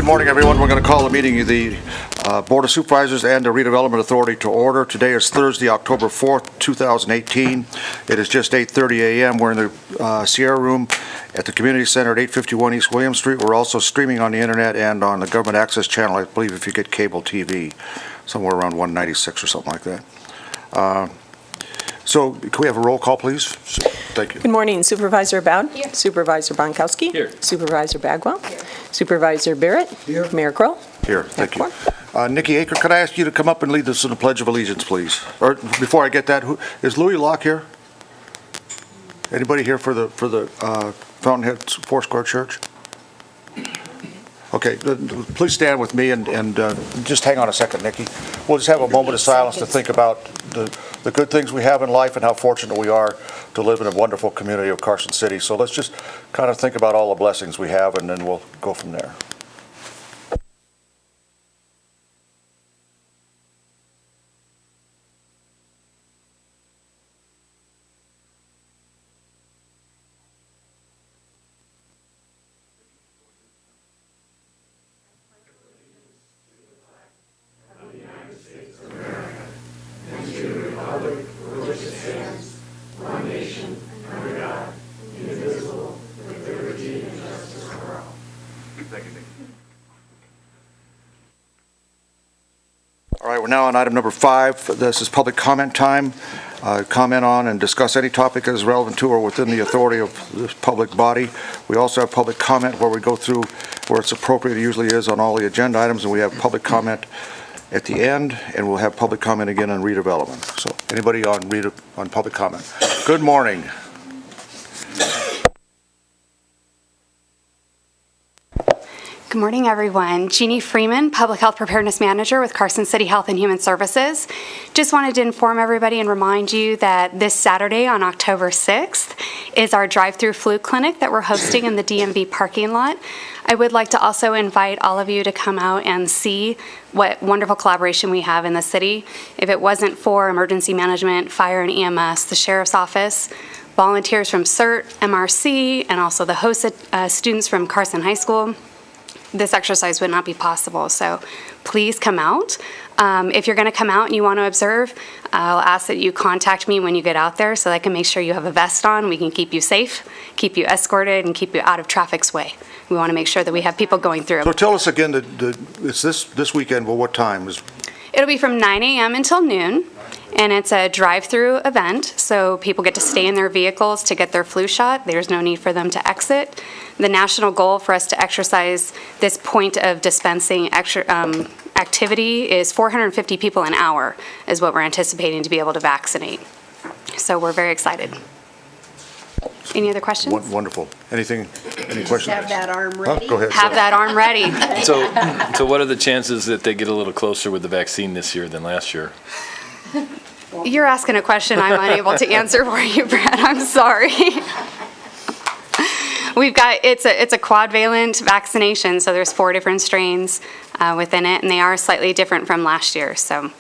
morning, everyone. We're going to call the meeting of the Board of Supervisors and the Redevelopment Authority to order. Today is Thursday, October 4th, 2018. It is just 8:30 a.m. We're in the Sierra Room at the Community Center at 851 East William Street. We're also streaming on the internet and on the Government Access Channel, I believe, if you get cable TV, somewhere around 196 or something like that. So, can we have a roll call, please? Thank you. Good morning, Supervisor Bowd. Here. Supervisor Bonkowski. Here. Supervisor Bagwell. Here. Supervisor Barrett. Here. Mayor Kroll. Here, thank you. Nikki Aker, could I ask you to come up and lead us in the Pledge of Allegiance, please? Or before I get that, is Louis Locke here? Anybody here for the Fountainhead Foursquare Church? Okay, please stand with me and just hang on a second, Nikki. We'll just have a moment of silence to think about the good things we have in life and how fortunate we are to live in a wonderful community of Carson City. So let's just kind of think about all the blessings we have, and then we'll go from there. All right, we're now on item number 5. This is public comment time. Comment on and discuss any topic that is relevant to or within the authority of this public body. We also have public comment where we go through where it's appropriate. It usually is on all the agenda items, and we have public comment at the end, and we'll have public comment again on redevelopment. So anybody on public comment? Good morning. Good morning, everyone. Jeannie Freeman, Public Health Preparedness Manager with Carson City Health and Human Services. Just wanted to inform everybody and remind you that this Saturday on October 6th is our drive-through flu clinic that we're hosting in the DMV parking lot. I would like to also invite all of you to come out and see what wonderful collaboration we have in the city. If it wasn't for emergency management, fire and EMS, the sheriff's office, volunteers from CERT, MRC, and also the hosted students from Carson High School, this exercise would not be possible. So please come out. If you're going to come out and you want to observe, I'll ask that you contact me when you get out there so that I can make sure you have a vest on. We can keep you safe, keep you escorted, and keep you out of traffic's way. We want to make sure that we have people going through. So tell us again, it's this weekend, well, what time? It'll be from 9 a.m. until noon, and it's a drive-through event, so people get to stay in their vehicles to get their flu shot. There's no need for them to exit. The national goal for us to exercise this point of dispensing activity is 450 people an hour is what we're anticipating to be able to vaccinate. So we're very excited. Any other questions? Wonderful. Any questions? Have that arm ready. Go ahead. Have that arm ready. So what are the chances that they get a little closer with the vaccine this year than last year? You're asking a question I'm unable to answer for you, Brad. I'm sorry. We've got, it's a quadvalent vaccination, so there's 4 different strains within it, and they are slightly different from last year, so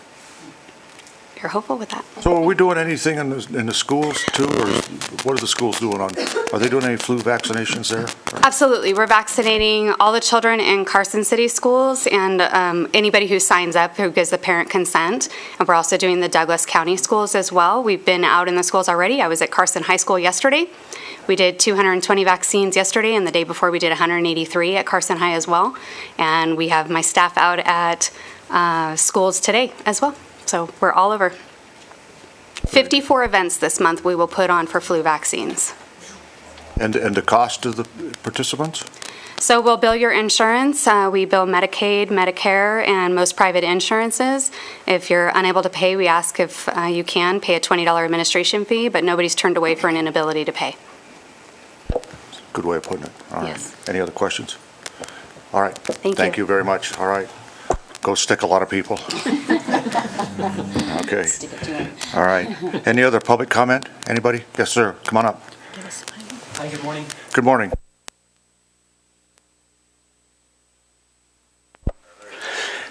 you're hopeful with that. So are we doing anything in the schools too, or what are the schools doing are they doing any flu vaccinations there? Absolutely. We're vaccinating all the children in Carson City schools and anybody who signs up who gives the parent consent. And we're also doing the Douglas County schools as well. We've been out in the schools already. I was at Carson High School yesterday. We did 220 vaccines yesterday, and the day before we did 183 at Carson High as well. And we have my staff out at schools today as well. So we're all over. 54 events this month we will put on for flu vaccines. And the cost to the participants? So we'll bill your insurance. We bill Medicaid, Medicare, and most private insurances. If you're unable to pay, we ask if you can pay a $20 administration fee, but nobody's turned away for an inability to pay. Good way of putting it. All right. Yes. Any other questions? All right. Thank you very much. All right. Go stick a lot of people. Okay. Stick it to him. All right. Any other public comment? Anybody? Yes, sir. Come on up. Hi, good morning. Good morning.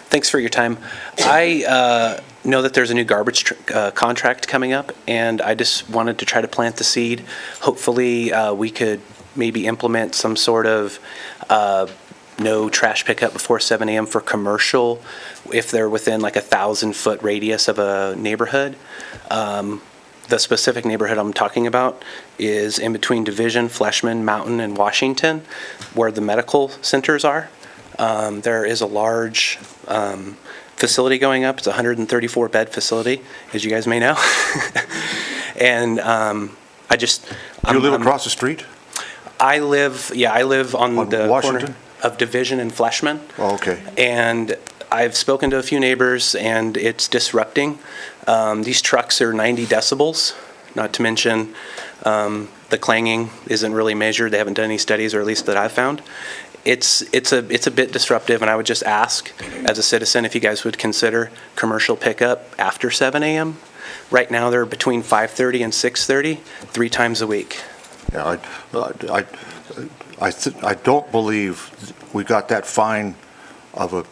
Thanks for your time. I know that there's a new garbage contract coming up, and I just wanted to try to plant the seed. Hopefully, we could maybe implement some sort of no trash pickup before 7 a.m. for commercial if they're within like a 1,000-foot radius of a neighborhood. The specific neighborhood I'm talking about is in between Division, Fleshman, Mountain, and Washington, where the medical centers are. There is a large facility going up. It's a 134-bed facility, as you guys may know. And You live across the street? I live on On the Washington? corner of Division and Fleshman. Oh, okay. And I've spoken to a few neighbors, and it's disrupting. These trucks are 90 decibels, not to mention the clanging isn't really measured. They haven't done any studies, or at least that I've found. It's a bit disruptive, and I would just ask, as a citizen, if you guys would consider commercial pickup after 7 a.m. Right now, they're between 5:30 and 6:30, 3 times a week. Yeah, I don't believe we got that fine of a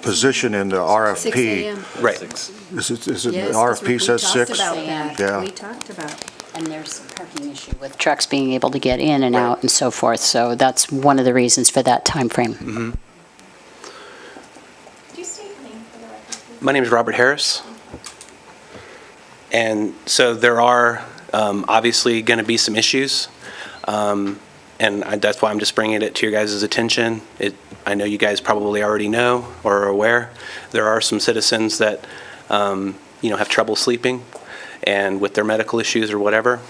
position in the RFP. 6 a.m. Right. Is it, the Yes, 'cause RFP says we 6? talked about that. Yeah. We talked about. And there's a parking issue with trucks being able to get in and out and so forth. So that's one of the reasons for that timeframe. Mm-hmm. My name is Robert Harris. And so there are obviously going to be some issues. That's why I'm just bringing it to your guys' attention. I know you guys probably already know or are aware. There are some citizens that, have trouble sleeping, and with their medical issues or whatever.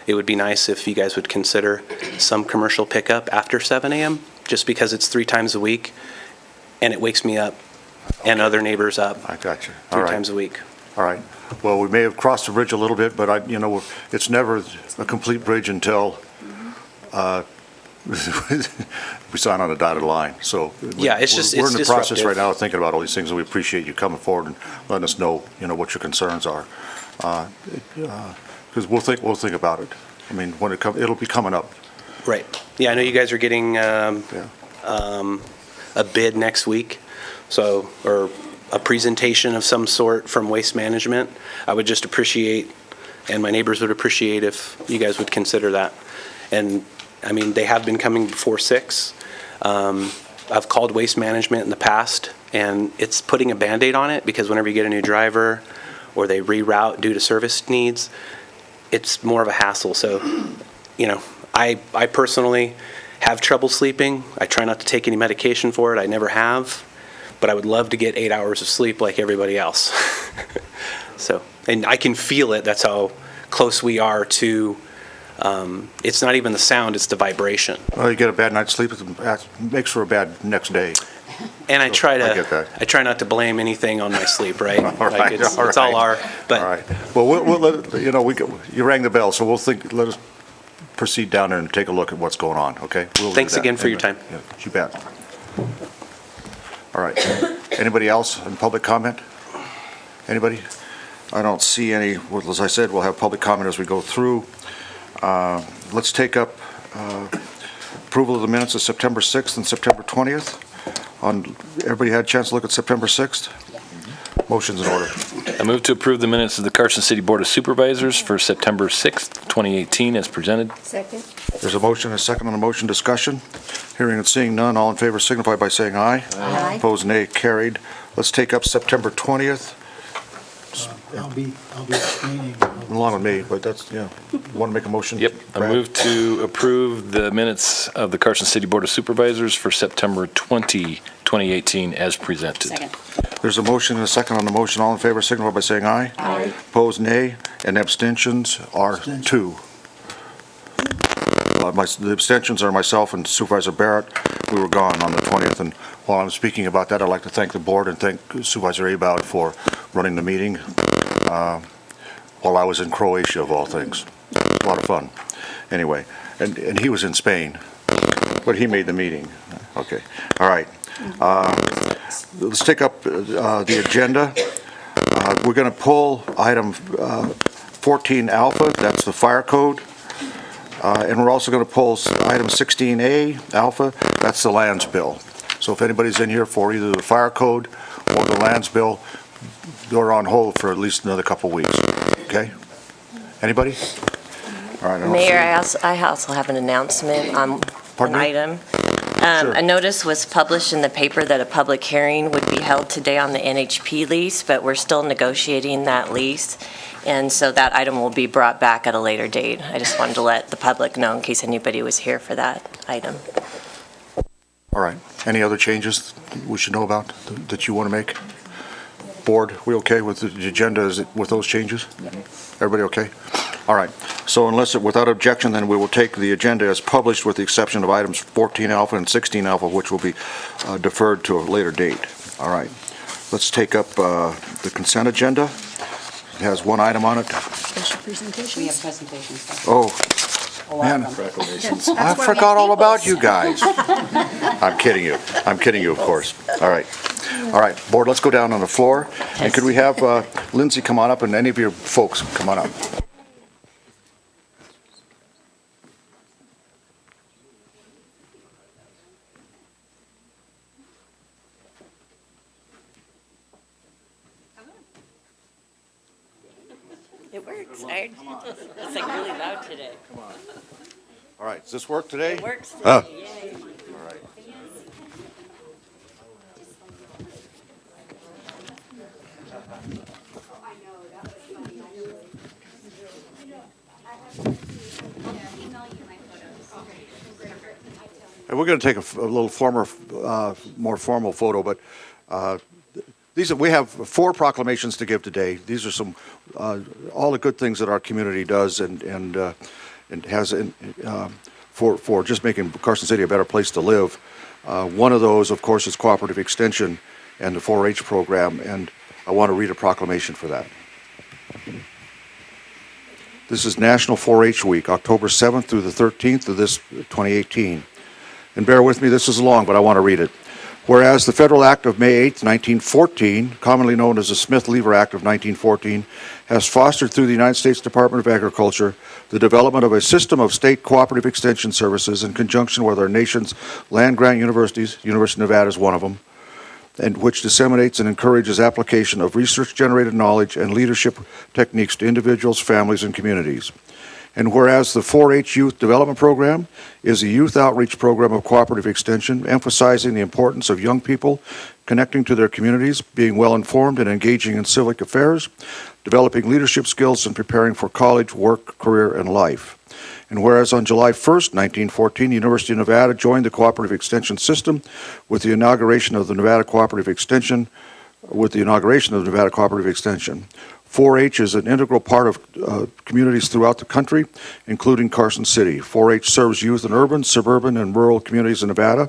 It would be nice if you guys would consider some commercial pickup after 7 a.m., just because it's 3 times a week, and it wakes me up and other neighbors up I got you. All 3 right. times a week. All right. Well, we may have crossed the bridge a little bit, but it's never a complete bridge until we sign on a dotted line. So Yeah, it's just- we're it's in the process disruptive. right now of thinking about all these things, and we appreciate you coming forward and letting us know, what your concerns are. Because we'll think about it. I mean, when it'll be coming up. Right. Yeah, I know you guys are getting Yeah. a bid next week, or a presentation of some sort from Waste Management. I would just appreciate, and my neighbors would appreciate, if you guys would consider that. And, I mean, they have been coming before 6. I've called Waste Management in the past, and it's putting a Band-Aid on it, because whenever you get a new driver or they reroute due to service needs, it's more of a hassle. So, I personally have trouble sleeping. I try not to take any medication for it. I never have. But I would love to get 8 hours of sleep like everybody else. And I can feel it. That's how close we are to, it's not even the sound, it's the vibration. Well, you get a bad night's sleep, it makes for a bad next day. And I try I get that. I try not to blame anything on my sleep, right? All right, It's all all right. our, All but right. Well, we'll let, you rang the bell, so let us proceed down there and take a look at what's going on, okay? We'll do Thanks that. again for your time. Yeah, you bet. All right. Anybody else in public comment? Anybody? I don't see any. Well, as I said, we'll have public comment as we go through. Let's take up approval of the minutes of September 6th and September 20th. Everybody had a chance to look at September 6th? Motion's in order. I move to approve the minutes of the Carson City Board of Supervisors for September 6th, 2018, as presented. Second. There's a motion, a second on the motion, discussion. Hearing and seeing none, all in favor signify by saying aye. Aye. Opposed, nay, carried. Let's take up September 20th, I'll be abstaining. along with me, but that's, want to make a motion? Yep, I Brad? move to approve the minutes of the Carson City Board of Supervisors for September 20, 2018, as presented. Second. There's a motion and a second on the motion, all in favor signify by saying aye. Aye. Opposed, nay, and abstentions are Abstention. 2. The abstentions are myself and Supervisor Barrett. We were gone on the 20th, and while I'm speaking about that, I'd like to thank the board and thank Supervisor Abowd for running the meeting while I was in Croatia, of all things. A lot of fun. Anyway, and he was in Spain, but he made the meeting. Okay, all right. Let's take up the agenda. We're going to pull item 14 alpha, that's the fire code. And we're also going to pull item 16A alpha, that's the lands bill. So if anybody's in here for either the fire code or the lands bill, they're on hold for at least another couple weeks, okay? Anybody? All right. I don't see Mayor, any. I also have an announcement on an Pardon me? item. Sure. A notice was published in the paper that a public hearing would be held today on the NHP lease, but we're still negotiating that lease. And so that item will be brought back at a later date. I just wanted to let the public know in case anybody was here for that item. All right. Any other changes we should know about that you want to make? Board, we okay with the agenda with those changes? Everybody okay? All right. So without objection, then we will take the agenda as published with the exception of items 14 alpha and 16 alpha, which will be deferred to a later date. All right. Let's take up the consent agenda. It has one item on it. Special presentations? We have presentations. Oh, man, I forgot all about you guys. I'm kidding you. I'm kidding you, of course. All right. All right, board, let's go down on the floor. And could we have Lindsay come on up and any of your folks come on up? It works. It's like really loud today. All right, does this work today? It works today. Ah. Yay. All right. And we're going to take a little more formal photo, but we have 4 proclamations to give today. These are some all the good things that our community does and has for just making Carson City a better place to live. One of those, of course, is cooperative extension and the 4-H program, and I want to read a proclamation for that. This is National 4-H Week, October 7th through the 13th of this 2018. And bear with me, this is long, but I want to read it. Whereas the Federal Act of May 8, 1914, commonly known as the Smith-Lever Act of 1914, has fostered through the United States Department of Agriculture the development of a system of state cooperative extension services in conjunction with our nation's land-grant universities, University of Nevada is one of them, and which disseminates and encourages application of research-generated knowledge and leadership techniques to individuals, families, and communities. And whereas the 4-H Youth Development Program is a youth outreach program of cooperative extension, emphasizing the importance of young people connecting to their communities, being well-informed and engaging in civic affairs, developing leadership skills, and preparing for college, work, career, and life. And whereas on July 1st, 1914, the University of Nevada joined the cooperative extension system with the inauguration of the Nevada Cooperative Extension, 4-H is an integral part of communities throughout the country, including Carson City. 4-H serves youth in urban, suburban, and rural communities in Nevada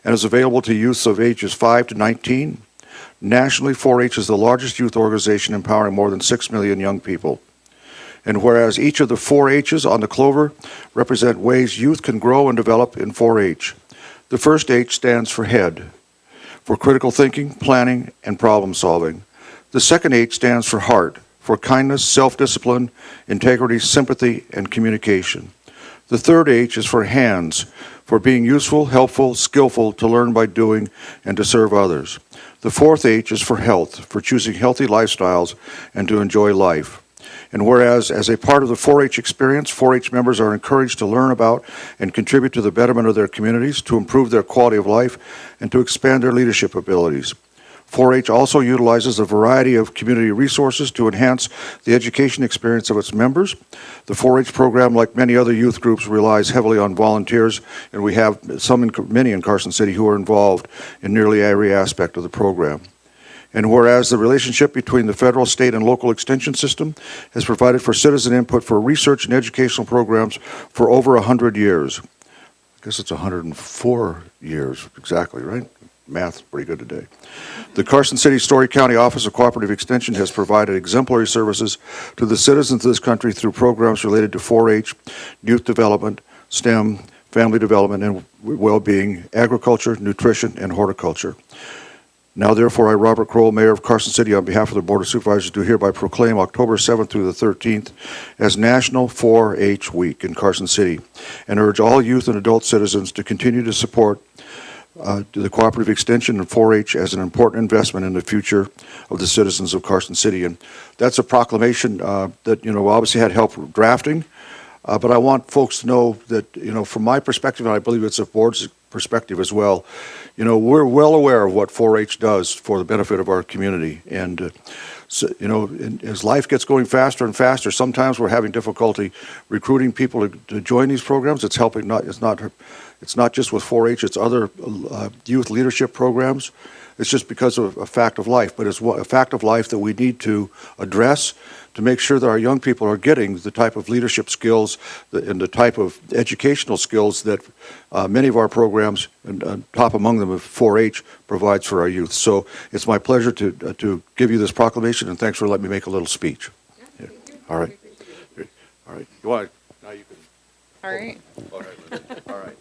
and is available to youths of ages 5 to 19. Nationally, 4-H is the largest youth organization empowering more than 6 million young people. And whereas each of the 4-H's on the clover represent ways youth can grow and develop in 4-H. The first H stands for head, for critical thinking, planning, and problem solving. The second H stands for heart, for kindness, self-discipline, integrity, sympathy, and communication. The third H is for hands, for being useful, helpful, skillful, to learn by doing, and to serve others. The fourth H is for health, for choosing healthy lifestyles and to enjoy life. And whereas, as a part of the 4-H experience, 4-H members are encouraged to learn about and contribute to the betterment of their communities, to improve their quality of life, and to expand their leadership abilities. 4-H also utilizes a variety of community resources to enhance the education experience of its members. The 4-H program, like many other youth groups, relies heavily on volunteers, and we have many in Carson City who are involved in nearly every aspect of the program. And whereas the relationship between the federal, state, and local extension system has provided for citizen input for research and educational programs for over 100 years. I guess it's 104 years exactly, right? Math's pretty good today. The Carson City Story County Office of Cooperative Extension has provided exemplary services to the citizens of this country through programs related to 4-H, youth development, STEM, family development and well-being, agriculture, nutrition, and horticulture. Now, therefore, I, Robert Kroll, Mayor of Carson City, on behalf of the Board of Supervisors, do hereby proclaim October 7th through the 13th as National 4-H Week in Carson City, and urge all youth and adult citizens to continue to support the cooperative extension and 4-H as an important investment in the future of the citizens of Carson City. And that's a proclamation that, obviously had help drafting. But I want folks to know that, from my perspective, and I believe it's the board's perspective as well, we're well aware of what 4-H does for the benefit of our community. And, as life gets going faster and faster, sometimes we're having difficulty recruiting people to join these programs. It's helping it's not just with 4-H, it's other youth leadership programs. It's just because of a fact of life, but it's a fact of life that we need to address to make sure that our young people are getting the type of leadership skills and the type of educational skills that many of our programs, and top among them 4-H, provides for our youth. So it's my pleasure to give you this proclamation, and thanks for letting me make a little speech. Yeah. All right. All right. You want now you can. All right. Go ahead, Lindsay. All right.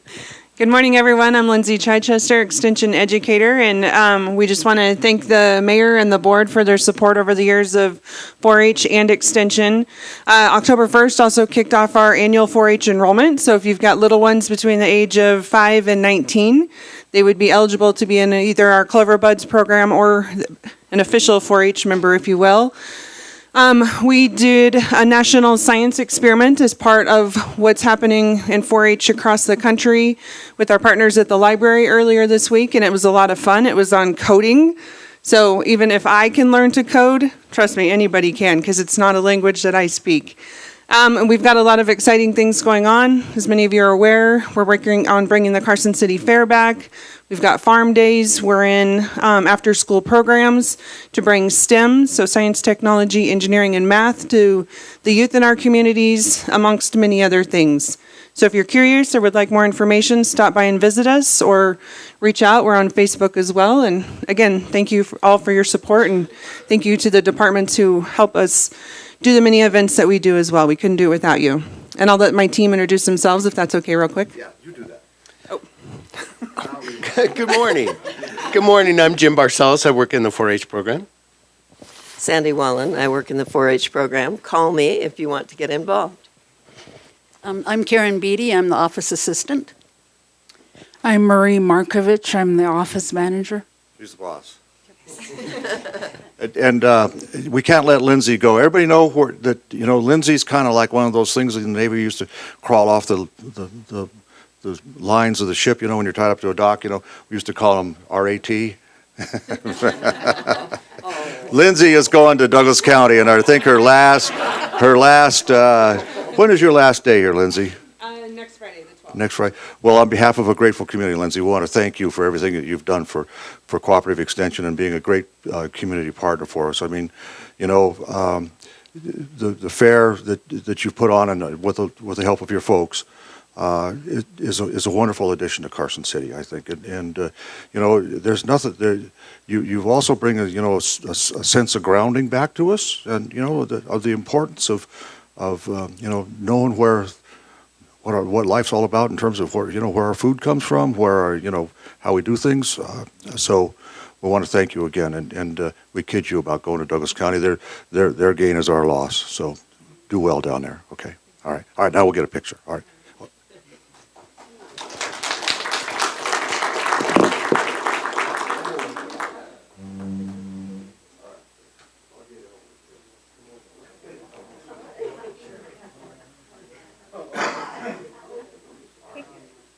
Good morning, everyone. I'm Lindsay Chichester, Extension Educator, and we just want to thank the mayor and the board for their support over the years of 4-H and Extension. October 1st also kicked off our annual 4-H enrollment, so if you've got little ones between the age of 5 and 19, they would be eligible to be in either our Clover Buds program or an official 4-H member, if you will. We did a national science experiment as part of what's happening in 4-H across the country with our partners at the library earlier this week, and it was a lot of fun. It was on coding. So even if I can learn to code, trust me, anybody can, because it's not a language that I speak. And we've got a lot of exciting things going on. As many of you are aware, we're working on bringing the Carson City Fair back. We've got farm days. We're in after-school programs to bring STEM, so science, technology, engineering, and math, to the youth in our communities, amongst many other things. So if you're curious or would like more information, stop by and visit us or reach out. We're on Facebook as well. And again, thank you all for your support, and thank you to the departments who help us do the many events that we do as well. We couldn't do it without you. And I'll let my team introduce themselves, if that's okay, real quick. Yeah, you do that. Good morning. Good morning. I'm Jim Barcelos. I work in the 4-H program. Sandy Wallen. I work in the 4-H program. Call me if you want to get involved. I'm Karen Beatty. I'm the office assistant. I'm Marie Markovich. I'm the office manager. She's the boss. And we can't let Lindsay go. Everybody know that Lindsay's kind of like one of those things in the Navy used to crawl off the lines of the ship. When you're tied up to a dock. We used to call them RAT. Lindsay is going to Douglas County, and I think her last. When is your last day here, Lindsay? Next Friday, the 12th. Next Friday. Well, on behalf of a grateful community, Lindsay, we want to thank you for everything that you've done for Cooperative Extension and being a great community partner for us. I mean, the fair that you've put on, and with the help of your folks, is a wonderful addition to Carson City, I think. And there's nothing there. You've also bring a sense of grounding back to us, and of the importance of knowing what life's all about in terms of where our food comes from, how we do things. So we want to thank you again, and we kid you about going to Douglas County. Their gain is our loss. So do well down there. Okay. All right. Now we'll get a picture. All right.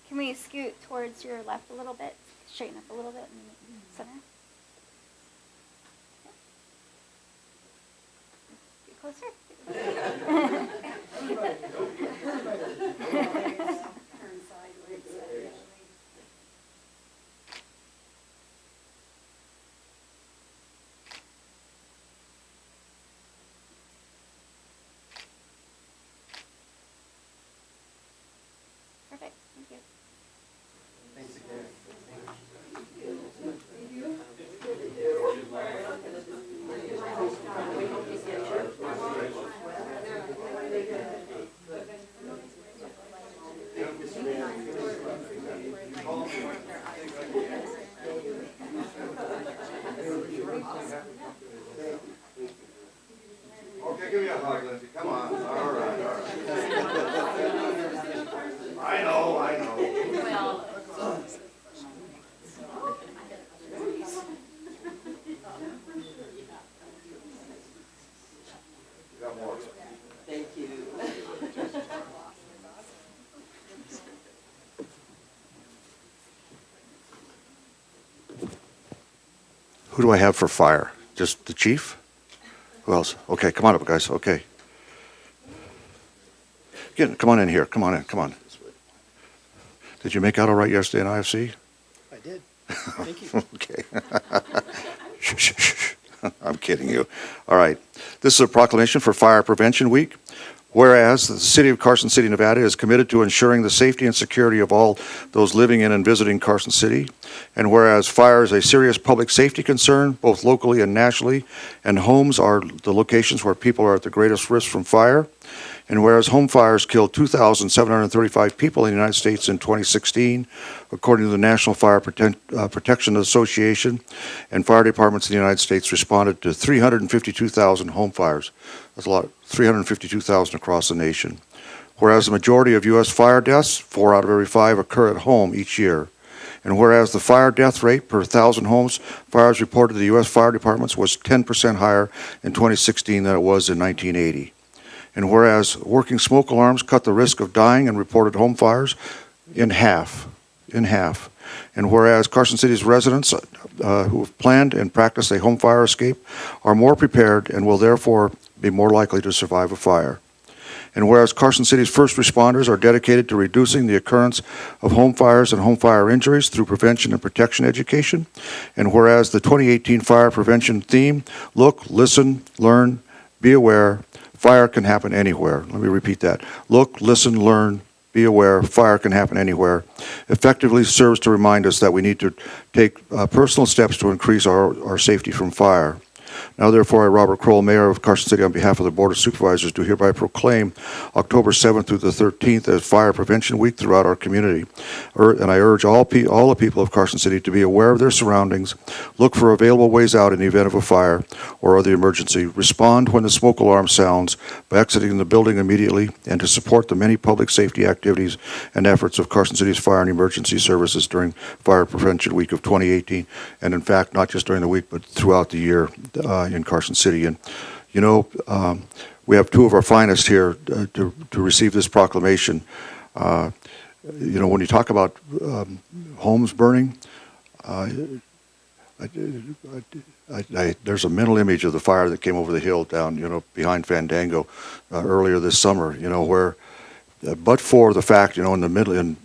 Can we scoot towards your left a little bit? Straighten up a little bit in the center. Get closer. Perfect. Thank you. Okay, give me a hug, Lindsay. Come on. All right. I know. Thank you. Who do I have for fire? Just the chief? Who else? Okay, come on up, guys. Okay. Come on in here. Come on in. Come on. Did you make out all right yesterday in IFC? I did. Thank you. Okay. Shh, shh, shh. I'm kidding you. All right. This is a proclamation for Fire Prevention Week. Whereas the City of Carson City, Nevada is committed to ensuring the safety and security of all those living in and visiting Carson City. And whereas fire is a serious public safety concern, both locally and nationally, and homes are the locations where people are at the greatest risk from fire. And whereas home fires killed 2,735 people in the United States in 2016, according to the National Fire Protection Association, and fire departments in the United States responded to 352,000 home fires. That's a lot, 352,000 across the nation. Whereas the majority of U.S. fire deaths, 4 out of every 5, occur at home each year. And whereas the fire death rate per 1,000 homes fires reported to the U.S. fire departments was 10% higher in 2016 than it was in 1980. And whereas working smoke alarms cut the risk of dying in reported home fires in half. And whereas Carson City's residents who have planned and practiced a home fire escape are more prepared and will therefore be more likely to survive a fire. And whereas Carson City's first responders are dedicated to reducing the occurrence of home fires and home fire injuries through prevention and protection education. And whereas the 2018 fire prevention theme, look, listen, learn, be aware, fire can happen anywhere. Let me repeat that. Look, listen, learn, be aware, fire can happen anywhere, effectively serves to remind us that we need to take personal steps to increase our safety from fire. Now, therefore, I, Robert Kroll, Mayor of Carson City, on behalf of the Board of Supervisors, do hereby proclaim October 7th through the 13th as Fire Prevention Week throughout our community. And I urge all the people of Carson City to be aware of their surroundings, look for available ways out in the event of a fire or other emergency, respond when the smoke alarm sounds by exiting the building immediately, and to support the many public safety activities and efforts of Carson City's Fire and Emergency Services during Fire Prevention Week of 2018, and in fact, not just during the week, but throughout the year in Carson City. And you know, we have 2 of our finest here to receive this proclamation. You know, when you talk about homes burning, there's a mental image of the fire that came over the hill down, you know, behind Fandango earlier this summer. You know, where, but for the fact, you know, in the middle, in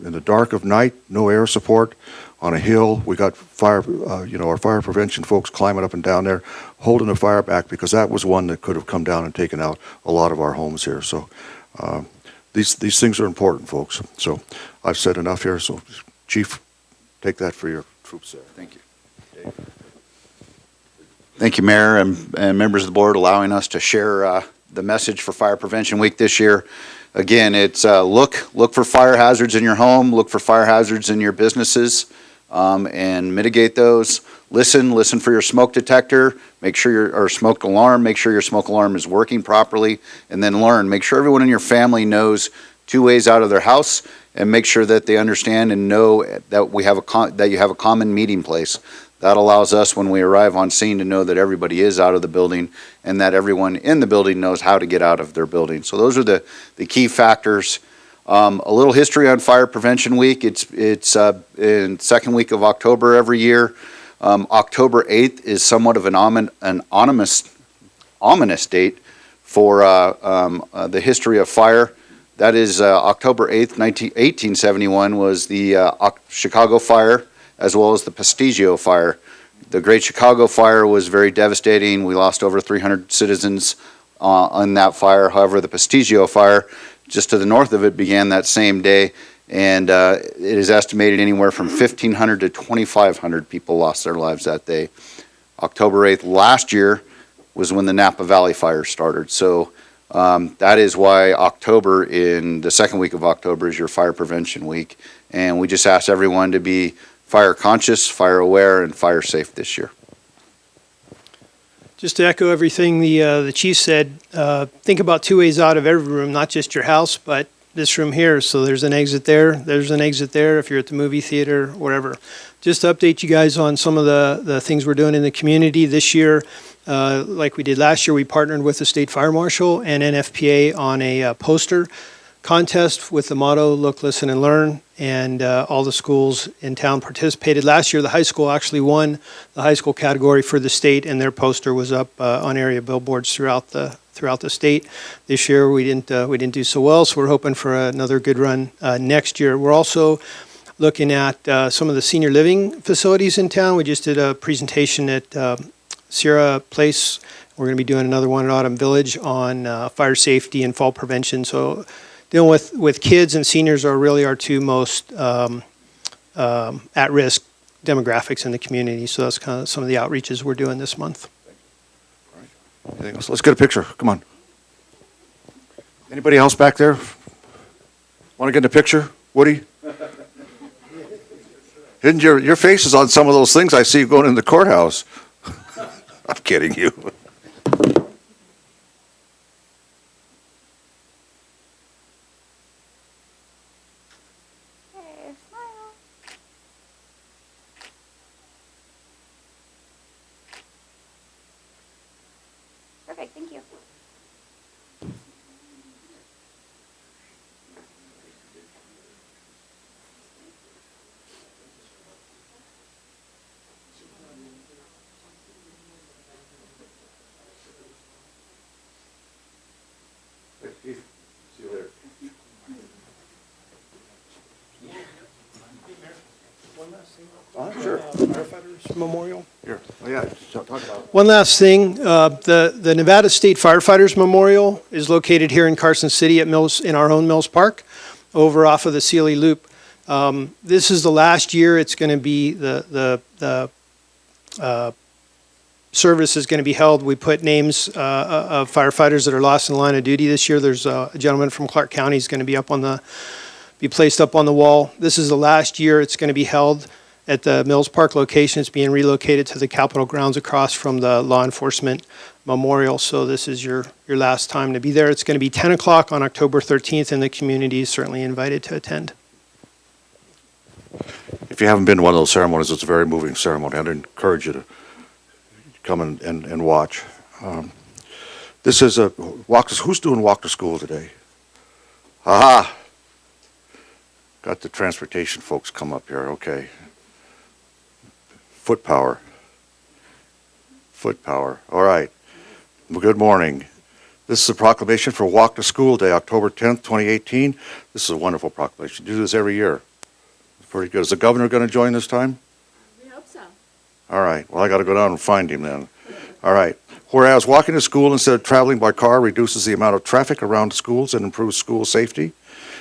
the dark of night, no air support on a hill, we got fire, you know, our fire prevention folks climbing up and down there, holding the fire back, because that was one that could have come down and taken out a lot of our homes here. So these things are important, folks. So I've said enough here. So Chief, take that for your troops there. Thank you. Dave. Thank you, Mayor, and members of the board, allowing us to share the message for Fire Prevention Week this year. Again, it's look for fire hazards in your home, look for fire hazards in your businesses, and mitigate those. Listen for your smoke detector, make sure or smoke alarm, make sure your smoke alarm is working properly, and then learn. Make sure everyone in your family knows 2 ways out of their house, and make sure that they understand and know that that you have a common meeting place. That allows us, when we arrive on scene, to know that everybody is out of the building and that everyone in the building knows how to get out of their building. So those are the key factors. A little history on Fire Prevention Week. It's in second week of October every year. October 8th is somewhat of an ominous date for the history of fire. That is October 8th, 1871 was the Chicago Fire, as well as the Prestigio Fire. The Great Chicago Fire was very devastating. We lost over 300 citizens on that fire. However, the Prestigio Fire, just to the north of it, began that same day, and it is estimated anywhere from 1,500 to 2,500 people lost their lives that day. October 8th last year was when the Napa Valley Fire started. So that is why October, in the second week of October, is your Fire Prevention Week. And we just ask everyone to be fire conscious, fire aware, and fire safe this year. Just to echo everything the chief said, think about 2 ways out of every room, not just your house, but this room here. So there's an exit there, there's an exit there if you're at the movie theater, whatever. Just to update you guys on some of the things we're doing in the community this year. Like we did last year, we partnered with the State Fire Marshal and NFPA on a poster contest with the motto, Look, Listen, and Learn, and all the schools in town participated. Last year, the high school actually won the high school category for the state, and their poster was up on area billboards throughout the state. This year, we didn't do so well, so we're hoping for another good run next year. We're also looking at some of the senior living facilities in town. We just did a presentation at Sierra Place. We're going to be doing another one at Autumn Village on fire safety and fall prevention. So dealing with kids and seniors are really our two most at-risk demographics in the community. So that's kind of some of the outreaches we're doing this month. Anything else? Let's get a picture. Come on. Anybody else back there? Want to get in a picture? Woody? Didn't your face is on some of those things I see going in the courthouse. I'm kidding you. Okay, smile. Perfect, thank you. See you later. One last thing. Sure. Firefighters Memorial. Here. Oh, yeah. Talk about it. One last thing, the Nevada State Firefighters Memorial is located here in Carson City at Mills, in our own Mills Park, over off of the Sealy Loop. This is the last year it's going to be, the service is going to be held. We put names of firefighters that are lost in the line of duty this year. There's a gentleman from Clark County who's going to be placed up on the wall. This is the last year it's going to be held at the Mills Park location. It's being relocated to the Capitol grounds across from the Law Enforcement Memorial. So this is your last time to be there. It's going to be 10 o'clock on October 13th, and the community is certainly invited to attend. If you haven't been to one of those ceremonies, it's a very moving ceremony. I'd encourage you to come and watch. This is a walk. Who's doing walk to school today? Aha! Got the transportation folks come up here. Okay. Foot power. Foot power. All right. Well, good morning. This is a proclamation for Walk to School Day, October 10th, 2018. This is a wonderful proclamation. You do this every year. It's pretty good. Is the governor going to join this time? We hope so. All right. Well, I got to go down and find him then. All right. Whereas walking to school instead of traveling by car reduces the amount of traffic around schools and improves school safety.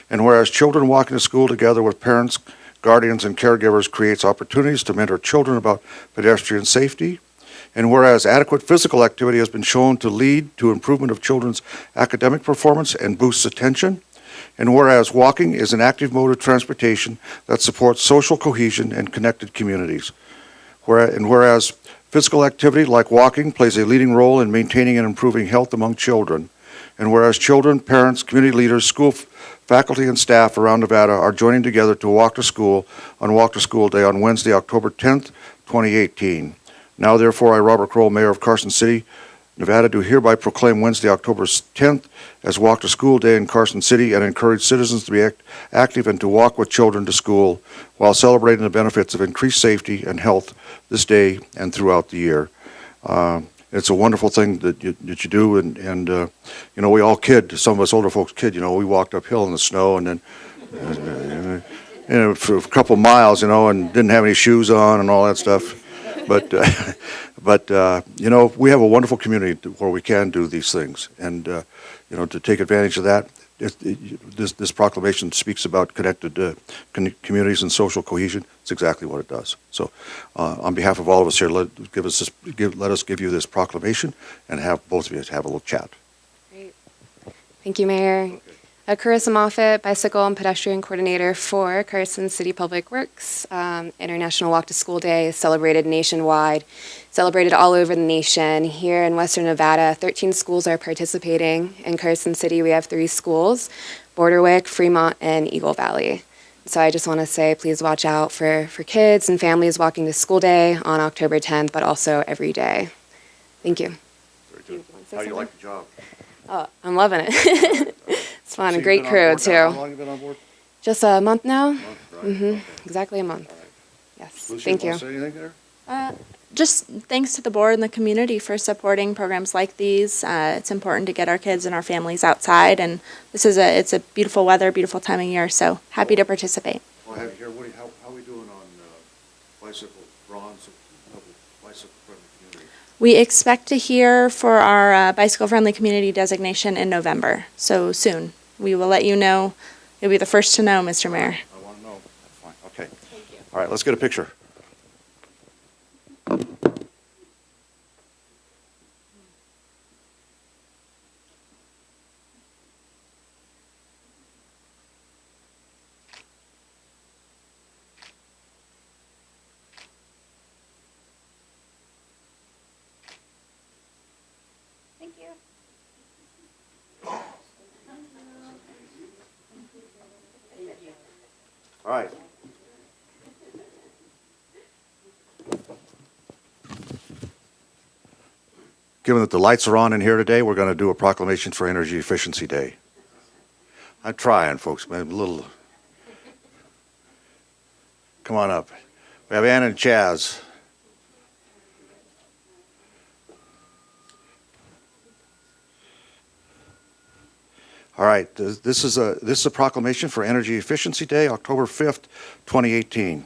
And whereas children walking to school together with parents, guardians, and caregivers creates opportunities to mentor children about pedestrian safety. And whereas adequate physical activity has been shown to lead to improvement of children's academic performance and boosts attention. And whereas walking is an active mode of transportation that supports social cohesion and connected communities. Whereas physical activity like walking plays a leading role in maintaining and improving health among children. And whereas children, parents, community leaders, school faculty, and staff around Nevada are joining together to walk to school on Walk to School Day on Wednesday, October 10th, 2018. Now, therefore, I, Robert Kroll, Mayor of Carson City, Nevada, do hereby proclaim Wednesday, October 10th as Walk to School Day in Carson City and encourage citizens to be active and to walk with children to school while celebrating the benefits of increased safety and health this day and throughout the year. It's a wonderful thing that you do, and you know, we all kid, some of us older folks kid, you know, we walked uphill in the snow and then you know, for a couple miles, you know, and didn't have any shoes on and all that stuff. But you know, we have a wonderful community where we can do these things, and you know, to take advantage of that, this proclamation speaks about connected communities and social cohesion. It's exactly what it does. So, on behalf of all of us here, let us give you this proclamation and have both of you have a little chat. Great. Thank you, Mayor. Carissa Moffitt, Bicycle and Pedestrian Coordinator for Carson City Public Works. International Walk to School Day is celebrated nationwide, celebrated all over the nation. Here in Western Nevada, 13 schools are participating. In Carson City, we have 3 schools, Borderwick, Fremont, and Eagle Valley. So I just want to say, please watch out for kids and families walking to school day on October 10th, but also every day. Thank you. Very good. How do you like the job? Oh, I'm loving it. fun. So A great you've been on crew, board now. too. How long have you been on board? Just a month now? Right. Exactly a month. Yes, Lucy, thank you. want to say anything there? Just thanks to the board and the community for supporting programs like these. It's important to get our kids and our families outside, and it's a beautiful weather, beautiful time of year, so happy to participate. Well, I have you here, Woody, how are we doing on bicycle, bronze, bicycle-friendly community? We expect to hear for our bicycle-friendly community designation in November, so soon. We will let you know. You'll be the first to know, Mr. Mayor. I want to know. That's fine, okay. Thank you. All right, let's get a picture. Thank you. All right. Given that the lights are on in here today, we're going to do a proclamation for Energy Efficiency Day. I'm trying, folks, man, a little. Come on up. We have Ann and Chaz. All right, this is a proclamation for Energy Efficiency Day, October 5th, 2018.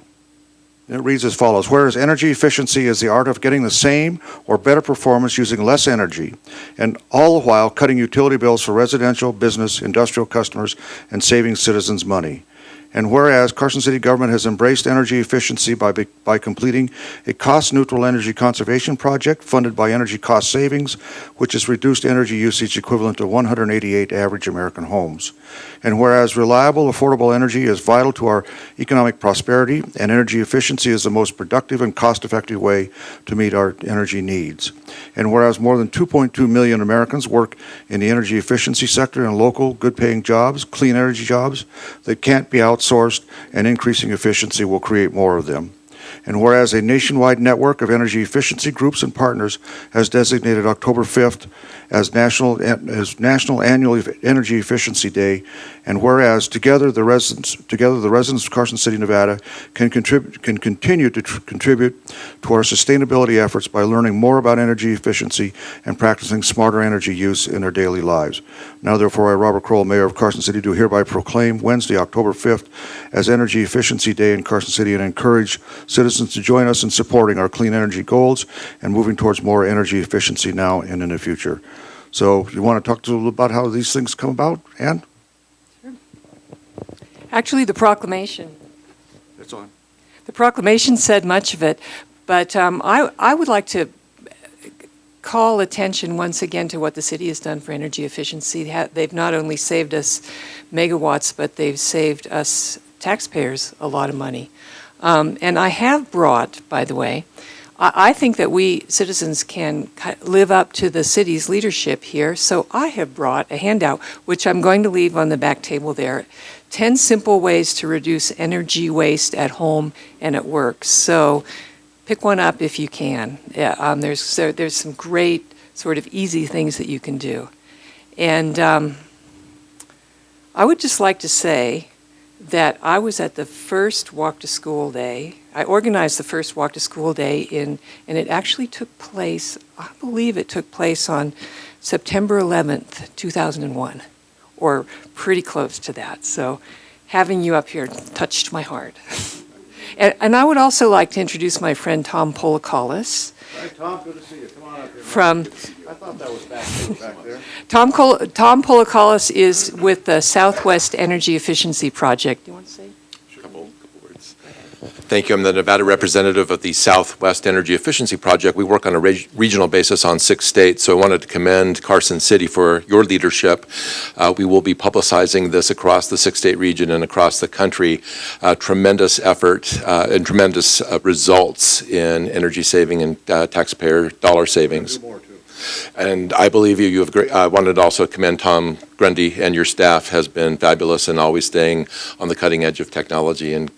And it reads as follows: whereas energy efficiency is the art of getting the same or better performance using less energy, and all the while cutting utility bills for residential, business, industrial customers, and saving citizens money. And whereas Carson City government has embraced energy efficiency by completing a cost-neutral energy conservation project funded by energy cost savings, which has reduced energy usage equivalent to 188 average American homes. And whereas reliable, affordable energy is vital to our economic prosperity, and energy efficiency is the most productive and cost-effective way to meet our energy needs. And whereas more than 2.2 million Americans work in the energy efficiency sector in local, good-paying jobs, clean energy jobs that can't be outsourced, and increasing efficiency will create more of them. And whereas a nationwide network of energy efficiency groups and partners has designated October 5th as National Annual Energy Efficiency Day, and whereas together the residents of Carson City, Nevada, can continue to contribute to our sustainability efforts by learning more about energy efficiency and practicing smarter energy use in their daily lives. Now, therefore, I, Robert Kroll, Mayor of Carson City, do hereby proclaim Wednesday, October 5th, as Energy Efficiency Day in Carson City, and encourage citizens to join us in supporting our clean energy goals and moving towards more energy efficiency now and in the future. So, you want to talk to a little about how these things come about, Ann? Actually, the proclamation. It's on. The proclamation said much of it, but I would like to call attention once again to what the city has done for energy efficiency. They've not only saved us megawatts, but they've saved us taxpayers a lot of money. And I have brought, by the way, I think that we citizens can live up to the city's leadership here, so I have brought a handout, which I'm going to leave on the back table there, 10 simple ways to reduce energy waste at home and at work. So pick one up if you can. Yeah, there's some great sort of easy things that you can do. And I would just like to say that I was at the first Walk to School Day. I organized the first Walk to School Day and it actually took place, I believe it took place on September 11th, 2001, or pretty close to that. So having you up here touched my heart. And I would also like to introduce my friend Tom Polakalis. Hi, Tom, good to see you. Come on up here. I thought that was back there. Tom Polakalis is with the Southwest Energy Efficiency Project. Do you want to say? A couple words. Thank you. I'm the Nevada representative of the Southwest Energy Efficiency Project. We work on a regional basis on 6 states, so I wanted to commend Carson City for your leadership. We will be publicizing this across the 6-state region and across the country. Tremendous effort and tremendous results in energy saving and taxpayer dollar savings. And I believe you have great. I wanted to also commend Tom Grundy and your staff has been fabulous in always staying on the cutting edge of technology and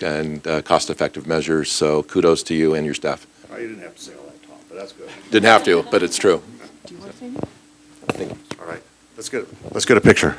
cost-effective measures. So kudos to you and your staff. Oh, you didn't have to say all that, Tom, but that's good. Didn't have to, but it's true. Do you want to say anything? Thank you. All right, let's get a picture.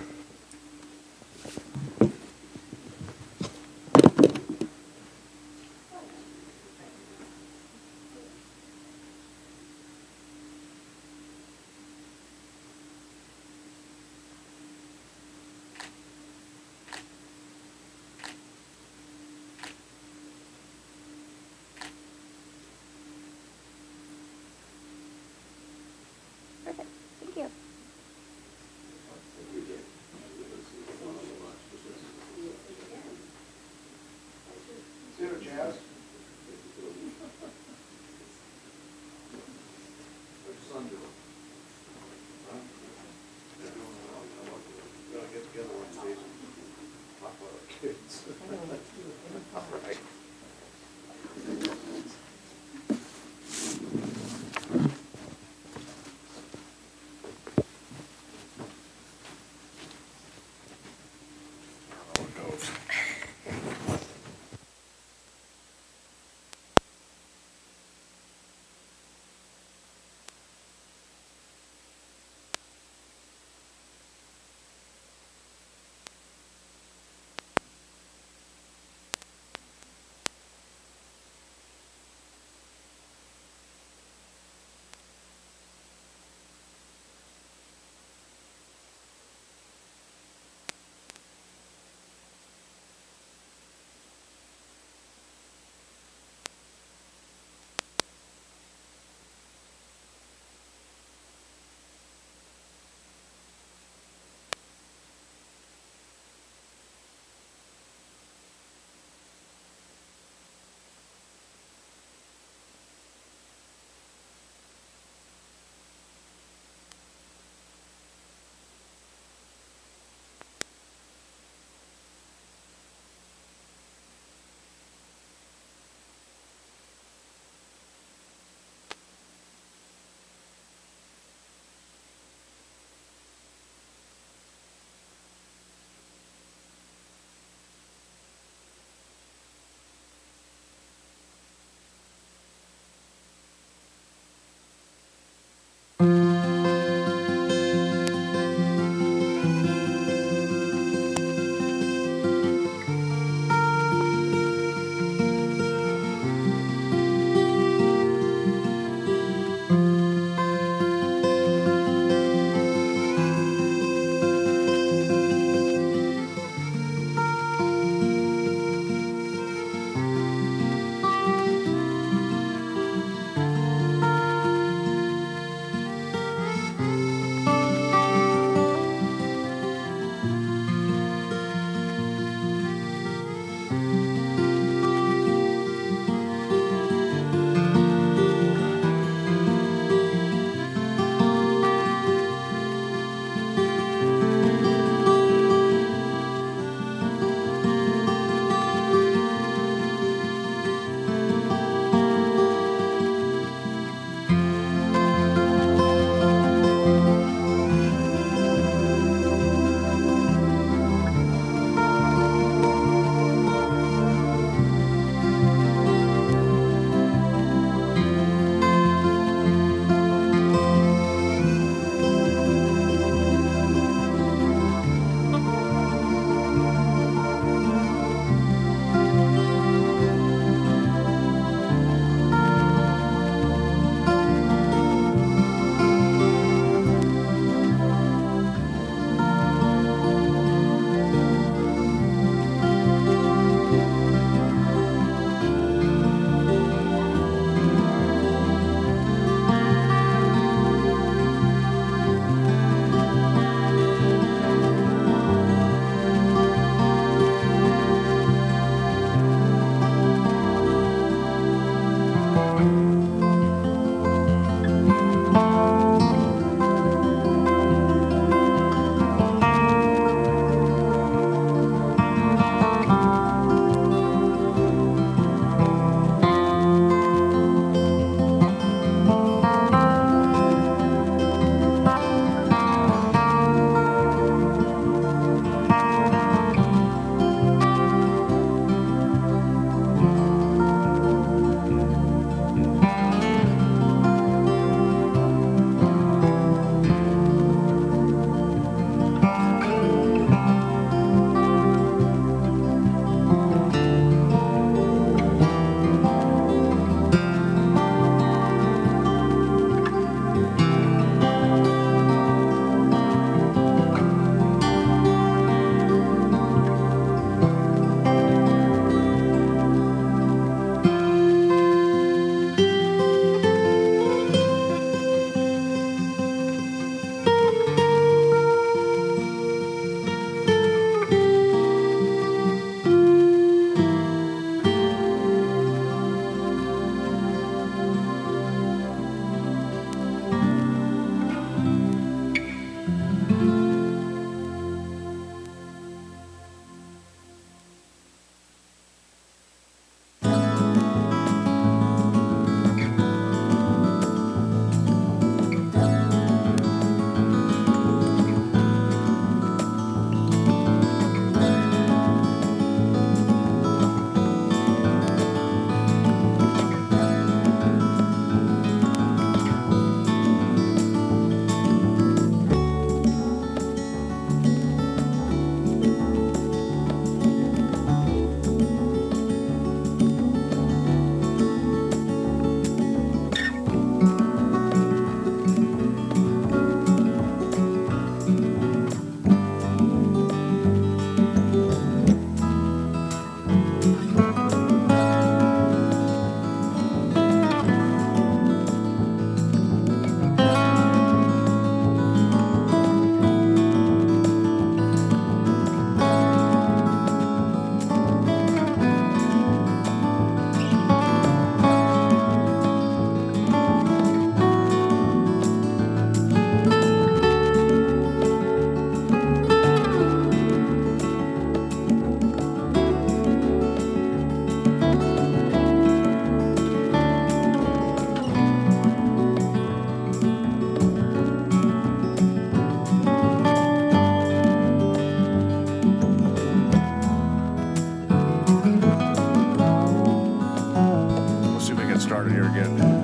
again.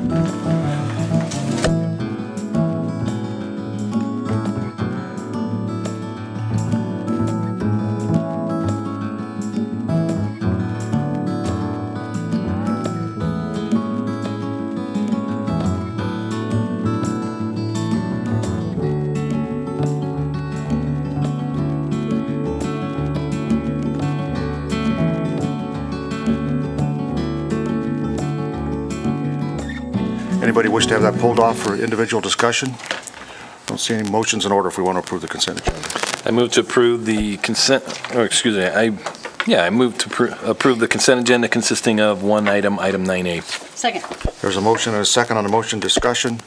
Anybody wish to have that pulled off for individual discussion? Don't see any motions in order if we want to approve the consent agenda. I move to approve the consent, or excuse me, I move to approve the consent agenda consisting of one item, item 9A. Second. There's a motion and a second on the motion. Discussion.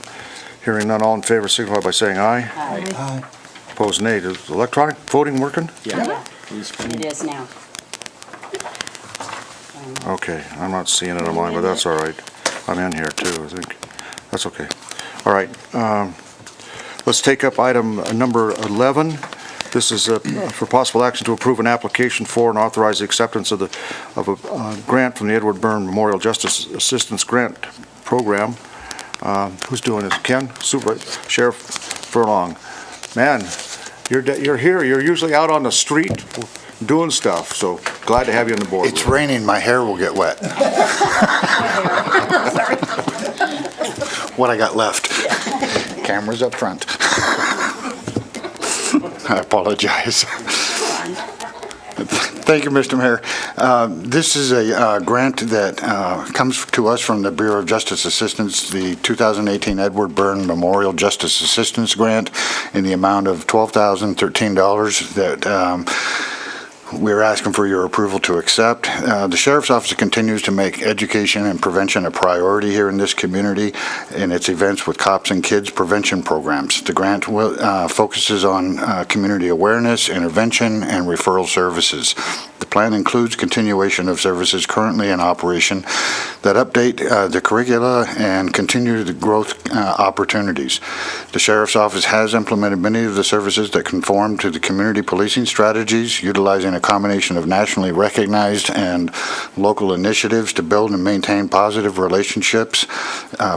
Hearing none, all in favor signify by saying aye. Aye. Opposed, nay. Is electronic voting working? Yeah. It is now. Okay, I'm not seeing it on mine, but that's all right. I'm in here too, I think. That's okay. All right. Let's take up item number 11. This is for possible action to approve an application for and authorize the acceptance of a grant from the Edward Byrne Memorial Justice Assistance Grant Program. Who's doing this? Ken? Sheriff Furlong. Man, you're here. You're usually out on the street doing stuff, so glad to have you on the board. It's raining, my hair will get wet. What I got left. Cameras up front. I apologize. Thank you, Mr. Mayor. This is a grant that comes to us from the Bureau of Justice Assistance, the 2018 Edward Byrne Memorial Justice Assistance Grant in the amount of $12,013 that we're asking for your approval to accept. The Sheriff's Office continues to make education and prevention a priority here in this community in its events with cops and kids prevention programs. The grant focuses on community awareness, intervention, and referral services. The plan includes continuation of services currently in operation that update the curricula and continue the growth opportunities. The Sheriff's Office has implemented many of the services that conform to the community policing strategies, utilizing a combination of nationally recognized and local initiatives to build and maintain positive relationships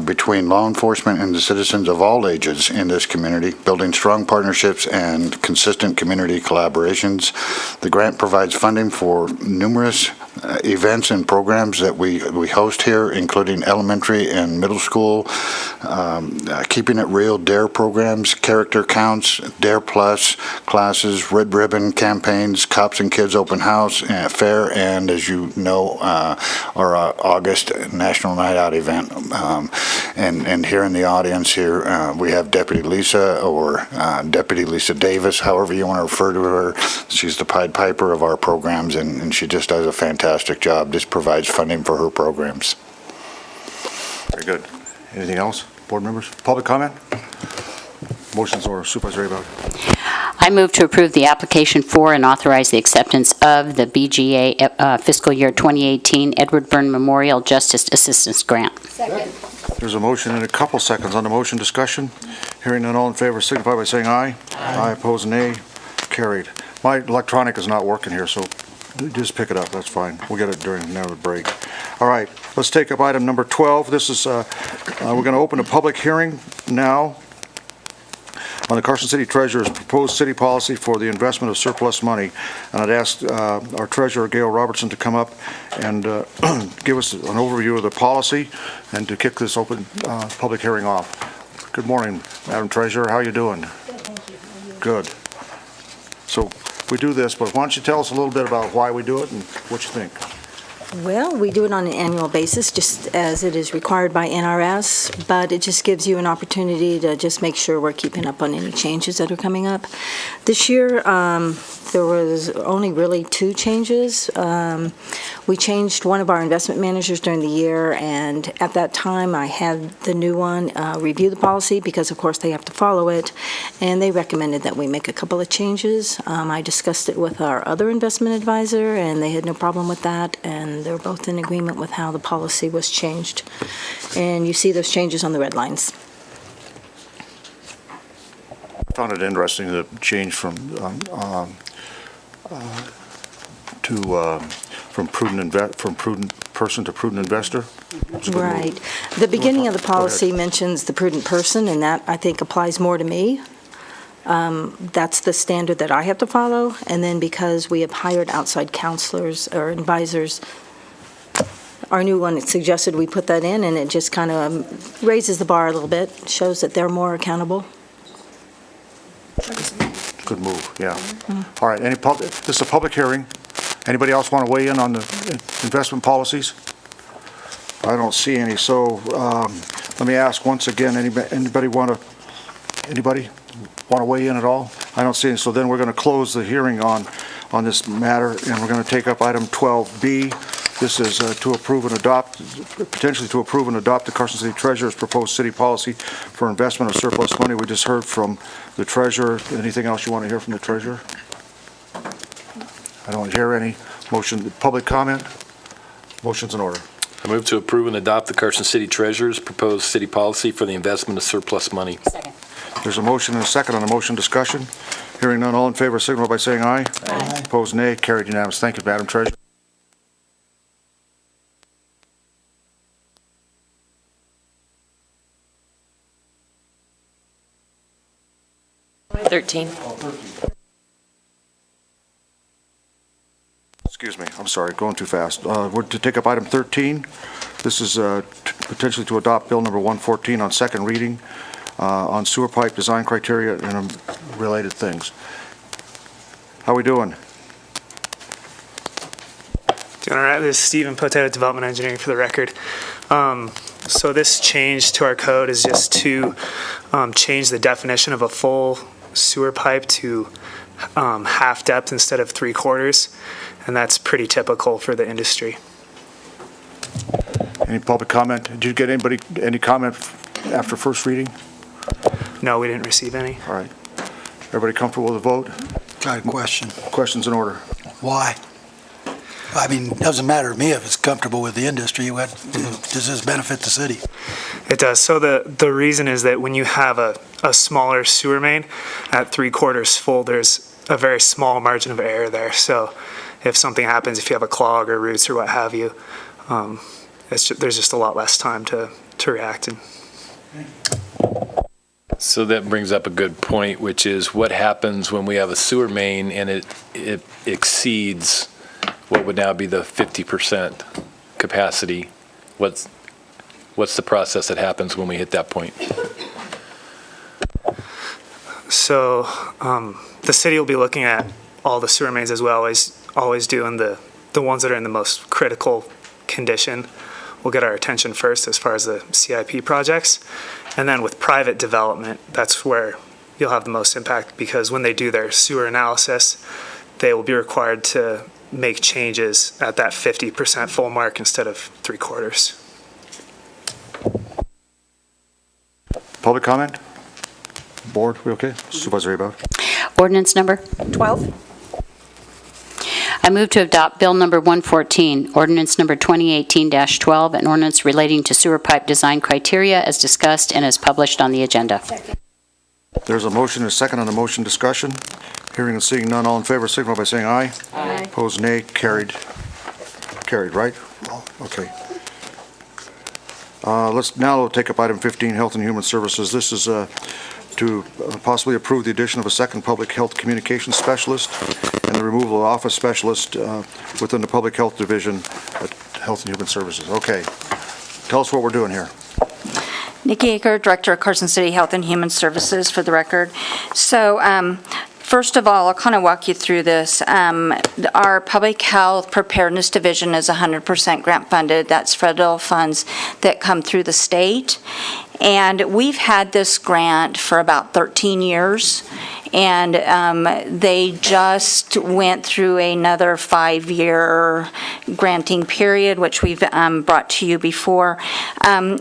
between law enforcement and the citizens of all ages in this community, building strong partnerships and consistent community collaborations. The grant provides funding for numerous events and programs that we host here, including elementary and middle school, Keeping It Real DARE programs, character counts, DARE Plus classes, Red Ribbon campaigns, Cops and Kids Open House Fair, and as you know, our August National Night Out event. And here in the audience here, we have Deputy Lisa, or Deputy Lisa Davis, however you want to refer to her. She's the Pied Piper of our programs, and she just does a fantastic job. This provides funding for her programs. Very good. Anything else, board members? Public comment? Motions or Supervisor about? I move to approve the application for and authorize the acceptance of the BGA fiscal year 2018 Edward Byrne Memorial Justice Assistance Grant. Second. There's a motion in a couple seconds on the motion. Discussion. Hearing none, all in favor signify by saying aye. Aye. Opposed, nay. Carried. My electronic is not working here, so just pick it up. That's fine. We'll get it during another break. All right. Let's take up item number 12. This is, we're going to open a public hearing now on the Carson City Treasurer's proposed city policy for the investment of surplus money. And I'd ask our Treasurer, Gail Robertson, to come up and give us an overview of the policy and to kick this open public hearing off. Good morning, Madam Treasurer. How are you doing? Good, thank you. How are you? Good. So we do this, but why don't you tell us a little bit about why we do it and what you think? Well, we do it on an annual basis, just as it is required by NRS, but it just gives you an opportunity to just make sure we're keeping up on any changes that are coming up. This year, there was only really 2 changes. We changed one of our investment managers during the year, and at that time, I had the new one review the policy because, of course, they have to follow it, and they recommended that we make a couple of changes. I discussed it with our other investment advisor, and they had no problem with that, and they're both in agreement with how the policy was changed. And you see those changes on the red lines. I found it interesting, the change from from prudent person to prudent investor. It's a good move. Right. The beginning of the policy mentions the prudent person, and that, I think, applies more to me. That's the standard that I have to follow. And then because we have hired outside counselors or advisors, our new one suggested we put that in, and it just kind of raises the bar a little bit, shows that they're more accountable. Good move, yeah. All right, this is a public hearing. Anybody else want to weigh in on the investment policies? I don't see any, so let me ask once again, anybody want to weigh in at all? I don't see any, so then we're going to close the hearing on this matter, and we're going to take up item 12B. This is to approve and adopt, potentially to approve and adopt the Carson City Treasurer's proposed city policy for investment of surplus money. We just heard from the Treasurer. Anything else you want to hear from the Treasurer? I don't hear any. Motion, public comment? Motion's in order. I move to approve and adopt the Carson City Treasurer's proposed city policy for the investment of surplus money. Second. There's a motion and a second on the motion. Discussion. Hearing none, all in favor signal by saying aye. Aye. Opposed, nay. Carried unanimous. Thank you, Madam Treasurer. 13. Excuse me, I'm sorry, going too fast. We're to take up item 13. This is potentially to adopt Bill number 114 on second reading on sewer pipe design criteria and related things. How we doing? Doing all right. This is Stephen Potato, Development Engineering for the record. So this change to our code is just to change the definition of a full sewer pipe to half depth instead of 3/4, and that's pretty typical for the industry. Any public comment? Did you get any comment after first reading? No, we didn't receive any. All right. Everybody comfortable with the vote? Got a question. Questions in order. Why? I mean, it doesn't matter to me if it's comfortable with the industry. Does this benefit the city? It does. So the reason is that when you have a smaller sewer main at 3/4 full, there's a very small margin of error there. So if something happens, if you have a clog or roots or what have you, there's just a lot less time to react. So that brings up a good point, which is what happens when we have a sewer main and it exceeds what would now be the 50% capacity? What's the process that happens when we hit that point? So the city will be looking at all the sewer mains as well, always doing the ones that are in the most critical condition. Will get our attention first as far as the CIP projects. And then with private development, that's where you'll have the most impact, because when they do their sewer analysis, they will be required to make changes at that 50% full mark instead of 3/4. Public comment? Board, we okay? Supervisor Abad. Ordinance number? 12. I move to adopt Bill number 114, ordinance number 2018-12, an ordinance relating to sewer pipe design criteria as discussed and as published on the agenda. There's a motion and a second on the motion. Discussion. Hearing and seeing none, all in favor signal by saying aye. Aye. Opposed, nay. Carried. Carried, right? Okay. Now we'll take up item 15, Health and Human Services. This is to possibly approve the addition of a second public health communications specialist and the removal of office specialist within the Public Health Division at Health and Human Services. Okay. Tell us what we're doing here. Nikki Aker, Director of Carson City Health and Human Services, for the record. So, first of all, I'll kind of walk you through this. Our Public Health Preparedness Division is 100% grant funded. That's federal funds that come through the state. And we've had this grant for about 13 years. And they just went through another 5-year granting period, which we've brought to you before.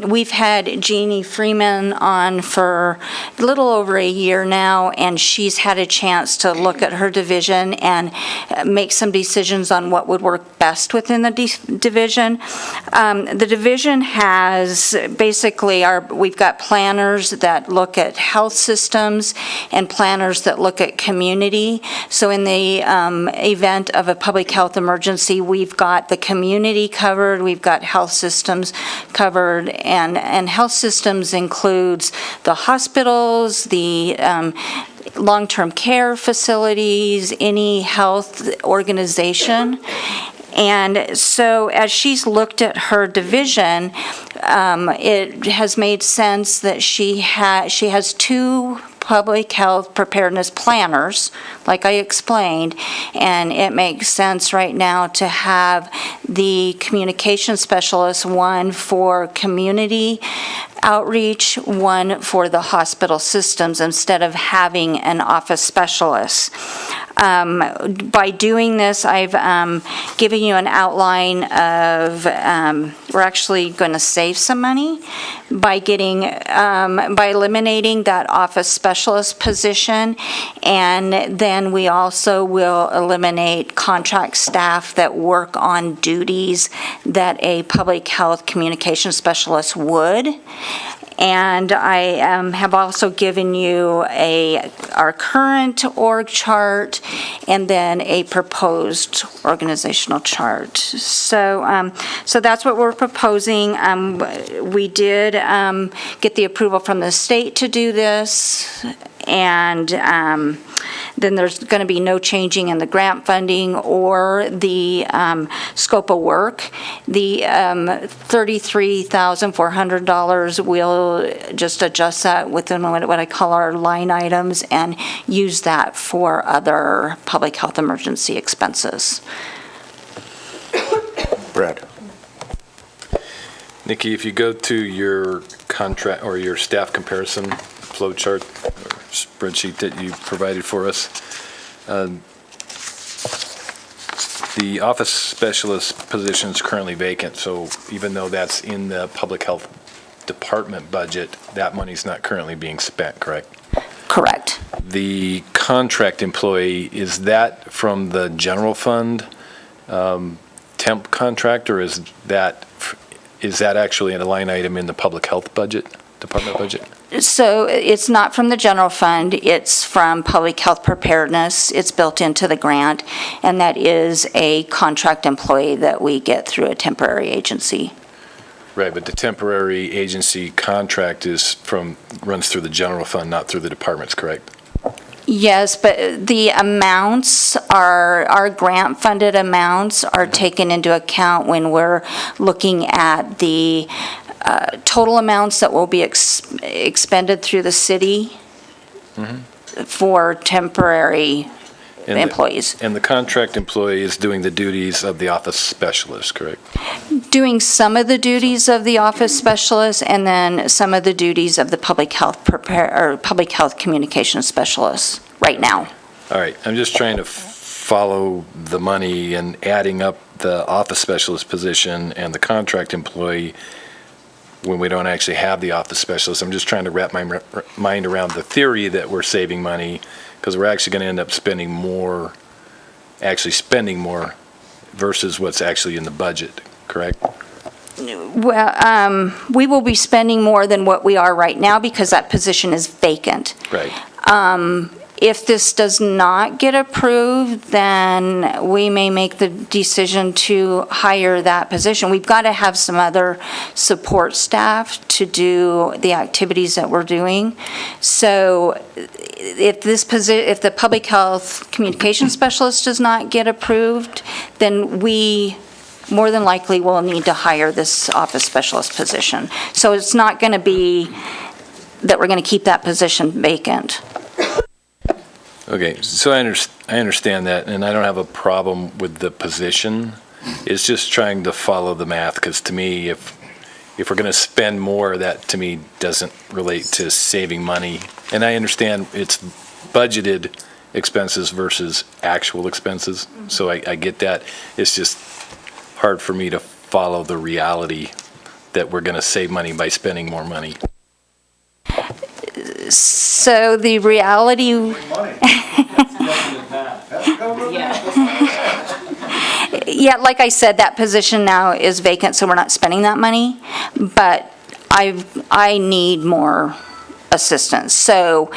We've had Jeannie Freeman on for a little over a year now, and she's had a chance to look at her division and make some decisions on what would work best within the division. The division has basically we've got planners that look at health systems and planners that look at community. So in the event of a public health emergency, we've got the community covered, we've got health systems covered, and health systems includes the hospitals, the long-term care facilities, any health organization. And so as she's looked at her division, it has made sense that she has two public health preparedness planners, like I explained, and it makes sense right now to have the communication specialist, one for community outreach, one for the hospital systems, instead of having an office specialist. By doing this, I've given you an outline of, we're actually going to save some money by by eliminating that office specialist position, and then we also will eliminate contract staff that work on duties that a public health communication specialist would. And I have also given you our current org chart and then a proposed organizational chart. So that's what we're proposing. We did get the approval from the state to do this, and then there's going to be no changing in the grant funding or the scope of work. The $33,400 will just adjust that within what I call our line items and use that for other public health emergency expenses. Brad. Nikki, if you go to your contract or your staff comparison flow chart or spreadsheet that you provided for us, the office specialist position is currently vacant, so even though that's in the public health department budget, that money's not currently being spent, correct? Correct. The contract employee, is that from the general fund temp contract, or is that actually in a line item in the public health budget, department budget? So it's not from the general fund, it's from public health preparedness. It's built into the grant, and that is a contract employee that we get through a temporary agency. Right, but the temporary agency contract runs through the general fund, not through the departments, correct? Yes, but the amounts our grant-funded amounts are taken into account when we're looking at the total amounts that will be expended through the city for temporary employees. And the contract employee is doing the duties of the office specialist, correct? Doing some of the duties of the office specialist and then some of the duties of the public health public health communication specialist right now. All right, I'm just trying to follow the money and adding up the office specialist position and the contract employee when we don't actually have the office specialist. I'm just trying to wrap my mind around the theory that we're saving money, because we're actually going to end up spending more versus what's actually in the budget, correct? Well, we will be spending more than what we are right now because that position is vacant. Right. If this does not get approved, then we may make the decision to hire that position. We've got to have some other support staff to do the activities that we're doing. So if the public health communication specialist does not get approved, then we more than likely will need to hire this office specialist position. So it's not going to be that we're going to keep that position vacant. Okay, so I understand that, and I don't have a problem with the position. It's just trying to follow the math, because to me, if we're going to spend more, that to me doesn't relate to saving money. And I understand it's budgeted expenses versus actual expenses, so I get that. It's just hard for me to follow the reality that we're going to save money by spending more money. So the reality, yeah, like I said, that position now is vacant, so we're not spending that money, but I need more assistance. So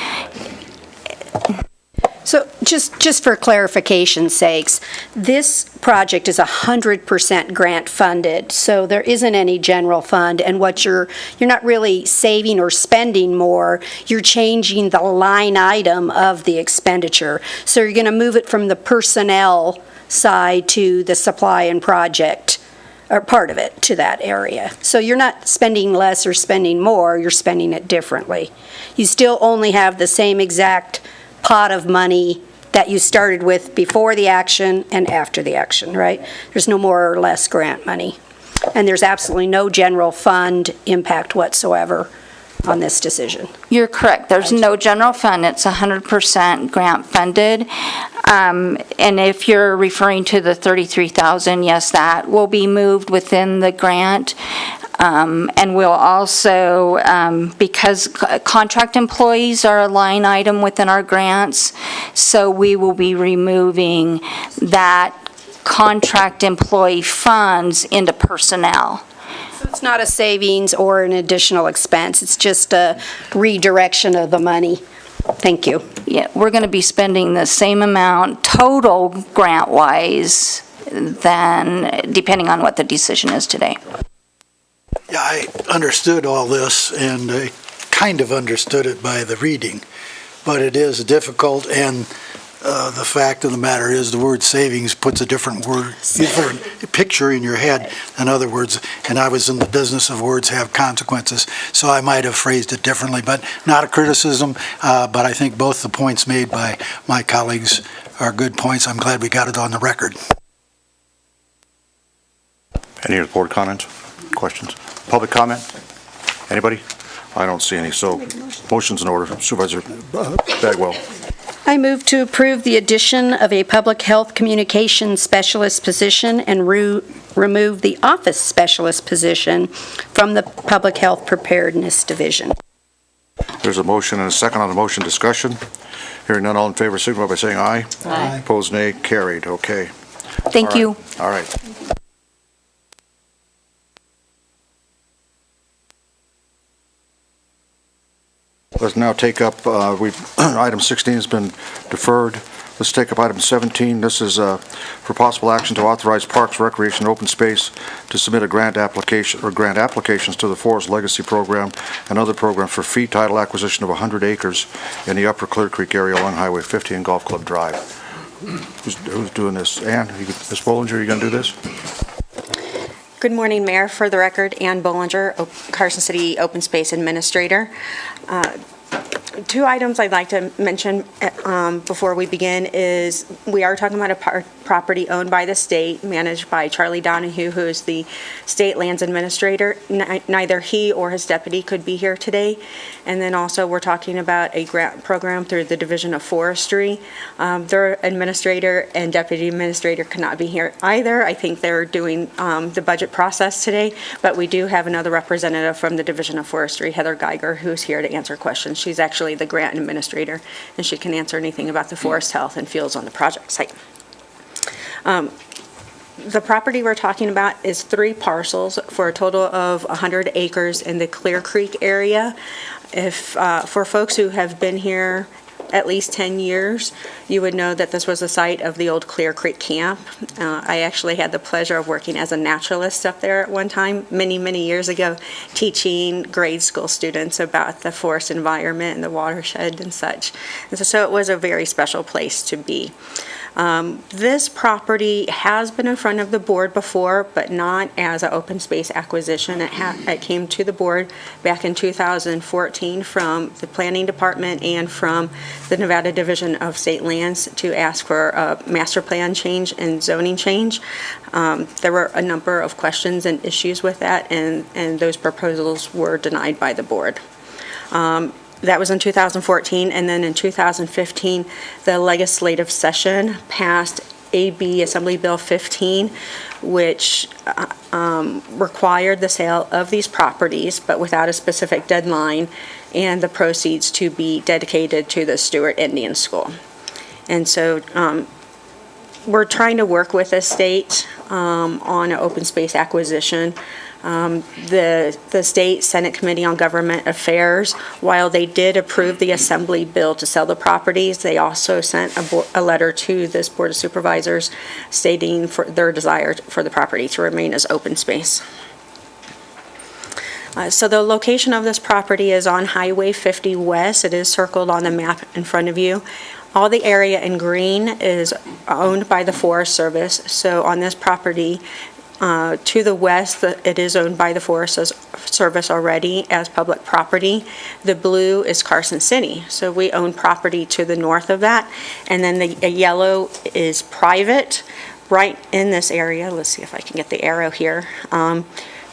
So just for clarification's sakes, this project is 100% grant funded, so there isn't any general fund, and what you're not really saving or spending more, you're changing the line item of the expenditure. So you're going to move it from the personnel side to the supply and project, or part of it, to that area. So you're not spending less or spending more, you're spending it differently. You still only have the same exact pot of money that you started with before the action and after the action, right? There's no more or less grant money. And there's absolutely no general fund impact whatsoever on this decision. You're correct. There's no general fund. It's 100% grant funded. And if you're referring to the $33,000, yes, that will be moved within the grant. And we'll also, because contract employees are a line item within our grants, so we will be removing that contract employee funds into personnel. So it's not a savings or an additional expense, it's just a redirection of the money. Thank you. Yeah, we're going to be spending the same amount total grant-wise than, depending on what the decision is today. Yeah, I understood all this, and I kind of understood it by the reading, but it is difficult, and the fact of the matter is the word savings puts a different picture in your head than other words, and I was in the business of words have consequences, so I might have phrased it differently, but not a criticism, but I think both the points made by my colleagues are good points. I'm glad we got it on the record. Any other board comments, questions? Public comment? Anybody? I don't see any, so motion's in order. Supervisor Bagwell. I move to approve the addition of a public health communications specialist position and remove the office specialist position from the public health preparedness division. There's a motion and a second on the motion. Discussion. Hearing none, all in favor, signify by saying aye. Aye. Opposed, nay. Carried. Okay. Thank you. All right. Let's now take up, item 16 has been deferred. Let's take up item 17. This is for possible action to authorize Parks, Recreation, and Open Space to submit a grant application or grant applications to the Forest Legacy Program and other programs for fee title acquisition of 100 acres in the Upper Clear Creek area along Highway 50 and Golf Club Drive. Who's doing this? Ann, Ms. Bollinger, are you going to do this? Good morning, Mayor. For the record, Ann Bollinger, Carson City Open Space Administrator. Two items I'd like to mention before we begin is we are talking about a property owned by the state, managed by Charlie Donahue, who is the state lands administrator. Neither he or his deputy could be here today. And then also we're talking about a grant program through the Division of Forestry. Their administrator and deputy administrator cannot be here either. I think they're doing the budget process today, but we do have another representative from the Division of Forestry, Heather Geiger, who's here to answer questions. She's actually the grant administrator, and she can answer anything about the forest health and fields on the project site. The property we're talking about is 3 parcels for a total of 100 acres in the Clear Creek area. If for folks who have been here at least 10 years, you would know that this was the site of the old Clear Creek camp. I actually had the pleasure of working as a naturalist up there at one time, many, many years ago, teaching grade school students about the forest environment and the watershed and such. And so it was a very special place to be. This property has been in front of the board before, but not as an open space acquisition. It came to the board back in 2014 from the planning department and from the Nevada Division of State Lands to ask for a master plan change and zoning change. There were a number of questions and issues with that, and those proposals were denied by the board. That was in 2014, and then in 2015, the legislative session passed AB Assembly Bill 15, which required the sale of these properties, but without a specific deadline, and the proceeds to be dedicated to the Stewart Indian School. And so we're trying to work with the state on an open space acquisition. The State Senate Committee on Government Affairs, while they did approve the Assembly bill to sell the properties, they also sent a letter to this Board of Supervisors stating for their desire for the property to remain as open space. So the location of this property is on Highway 50 West. It is circled on the map in front of you. All the area in green is owned by the Forest Service. So on this property, to the west, it is owned by the Forest Service already as public property. The blue is Carson City. So we own property to the north of that. And then the yellow is private right in this area. Let's see if I can get the arrow here.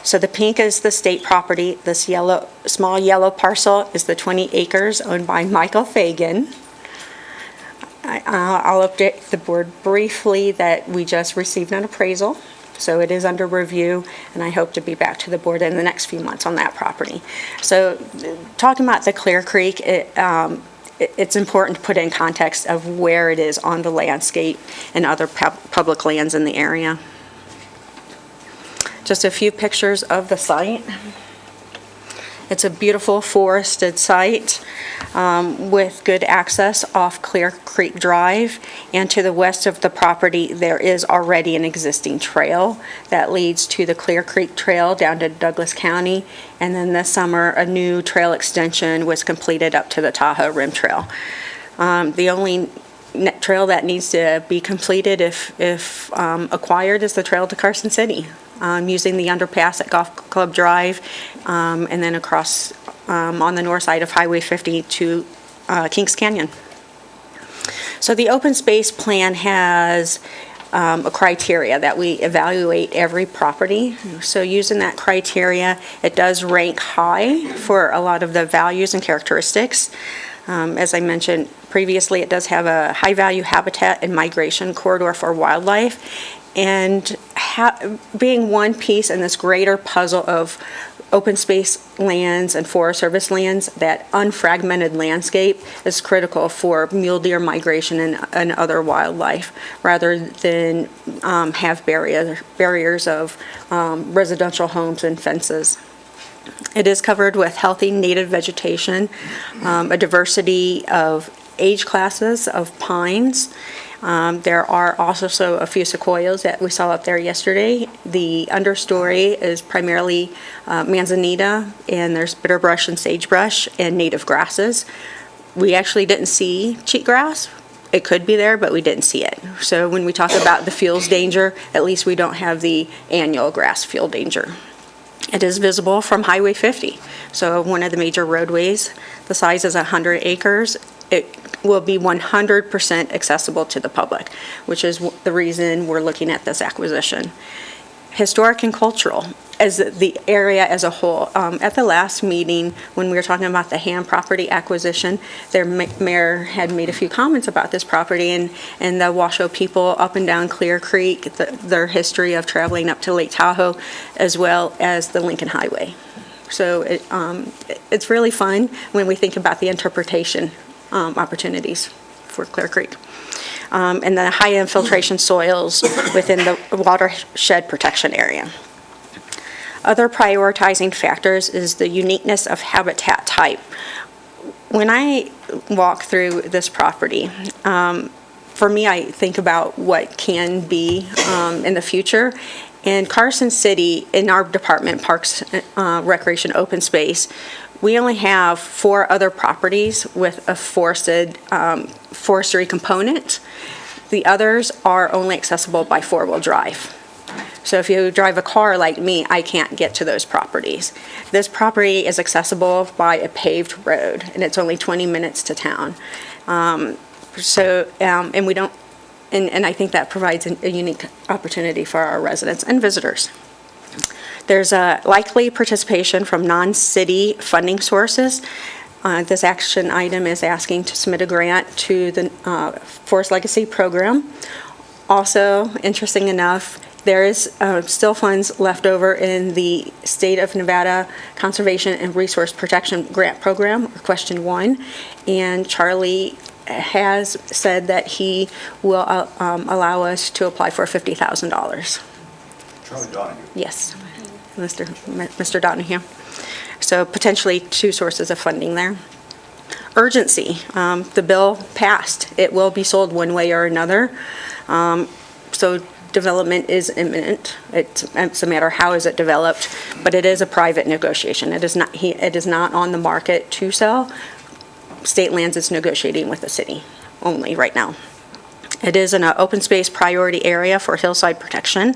So the pink is the state property. This yellow, small yellow parcel is the 20 acres owned by Michael Fagan. I'll update the board briefly that we just received an appraisal. So it is under review, and I hope to be back to the board in the next few months on that property. So talking about the Clear Creek, it's important to put in context of where it is on the landscape and other public lands in the area. Just a few pictures of the site. It's a beautiful forested site with good access off Clear Creek Drive. And to the west of the property, there is already an existing trail that leads to the Clear Creek Trail down to Douglas County. And then this summer, a new trail extension was completed up to the Tahoe Rim Trail. The only trail that needs to be completed if acquired is the trail to Carson City. Using the underpass at Golf Club Drive, and then across on the north side of Highway 50 to Kings Canyon. So the open space plan has a criteria that we evaluate every property. So using that criteria, it does rank high for a lot of the values and characteristics. As I mentioned previously, it does have a high-value habitat and migration corridor for wildlife. And being one piece in this greater puzzle of open space lands and Forest Service lands, that unfragmented landscape is critical for mule deer migration and other wildlife, rather than have barriers of residential homes and fences. It is covered with healthy native vegetation, a diversity of age classes of pines. There are also a few sequoias that we saw up there yesterday. The understory is primarily manzanita, and there's bitterbrush and sagebrush and native grasses. We actually didn't see cheatgrass. It could be there, but we didn't see it. So when we talk about the fuels danger, at least we don't have the annual grass fuel danger. It is visible from Highway 50, so one of the major roadways. The size is 100 acres. It will be 100% accessible to the public, which is the reason we're looking at this acquisition. Historic and cultural, as the area as a whole. At the last meeting, when we were talking about the Ham property acquisition, their mayor had made a few comments about this property and the Washoe people up and down Clear Creek, their history of traveling up to Lake Tahoe, as well as the Lincoln Highway. So it's really fun when we think about the interpretation opportunities for Clear Creek. And the high infiltration soils within the watershed protection area. Other prioritizing factors is the uniqueness of habitat type. When I walk through this property, for me, I think about what can be in the future. In Carson City, in our department, Parks, Recreation, Open Space, we only have 4 other properties with a forestry component. The others are only accessible by 4-wheel drive. So if you drive a car like me, I can't get to those properties. This property is accessible by a paved road, and it's only 20 minutes to town. And we don't, and I think that provides a unique opportunity for our residents and visitors. There's a likely participation from non-city funding sources. This action item is asking to submit a grant to the Forest Legacy Program. Also, interesting enough, there is still funds left over in the State of Nevada Conservation and Resource Protection Grant Program, or Question 1, and Charlie has said that he will allow us to apply for $50,000. Yes, Mr. Donahue. So potentially two sources of funding there. Urgency, the bill passed. It will be sold one way or another. So development is imminent. It's a matter how is it developed, but it is a private negotiation. It is not on the market to sell. State Lands is negotiating with the city only right now. It is in an open space priority area for hillside protection.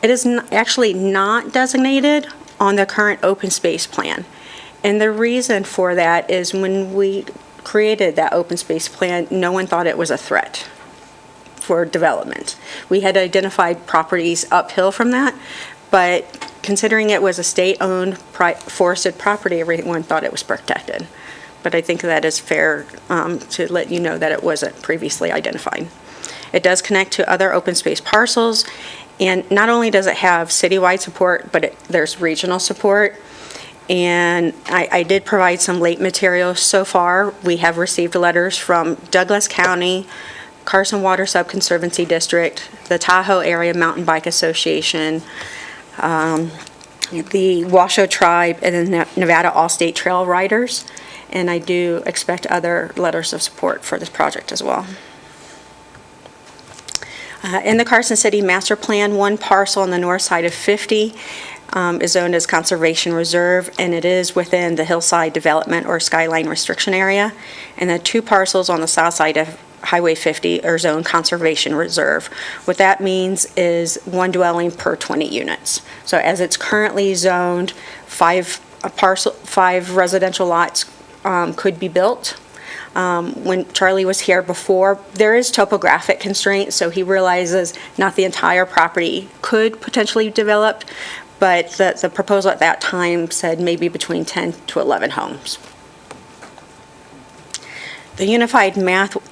It is actually not designated on the current open space plan. And the reason for that is when we created that open space plan, no one thought it was a threat for development. We had identified properties uphill from that, but considering it was a state-owned forested property, everyone thought it was protected. But I think that is fair to let you know that it wasn't previously identified. It does connect to other open space parcels, and not only does it have citywide support, but there's regional support. And I did provide some late materials so far. We have received letters from Douglas County, Carson Water Subconservancy District, the Tahoe Area Mountain Bike Association, the Washoe Tribe, and the Nevada All-State Trail Riders. And I do expect other letters of support for this project as well. In the Carson City Master Plan, one parcel on the north side of 50 is zoned as Conservation Reserve, and it is within the Hillside Development or Skyline Restriction Area. And the two parcels on the south side of Highway 50 are zoned Conservation Reserve. What that means is one dwelling per 20 units. So as it's currently zoned, five residential lots could be built. When Charlie was here before, there is topographic constraints, so he realizes not the entire property could potentially be developed, but the proposal at that time said maybe between 10 to 11 homes. The Unified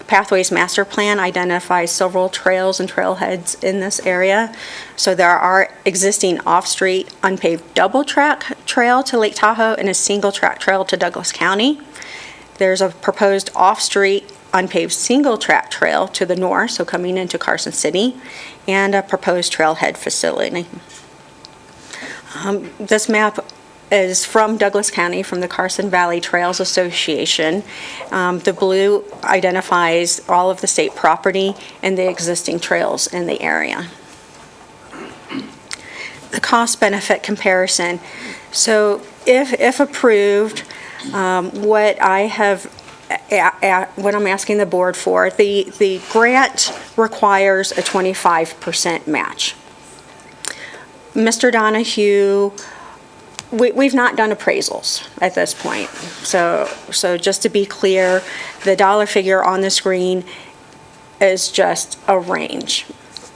Pathways Master Plan identifies several trails and trailheads in this area. So there are existing off-street unpaved double-track trail to Lake Tahoe and a single-track trail to Douglas County. There's a proposed off-street unpaved single-track trail to the north, so coming into Carson City, and a proposed trailhead facility. This map is from Douglas County, from the Carson Valley Trails Association. The blue identifies all of the state property and the existing trails in the area. The cost-benefit comparison. So if approved, what I'm asking the board for, the grant requires a 25% match. Mr. Donahue, we've not done appraisals at this point. So just to be clear, the dollar figure on the screen is just a range.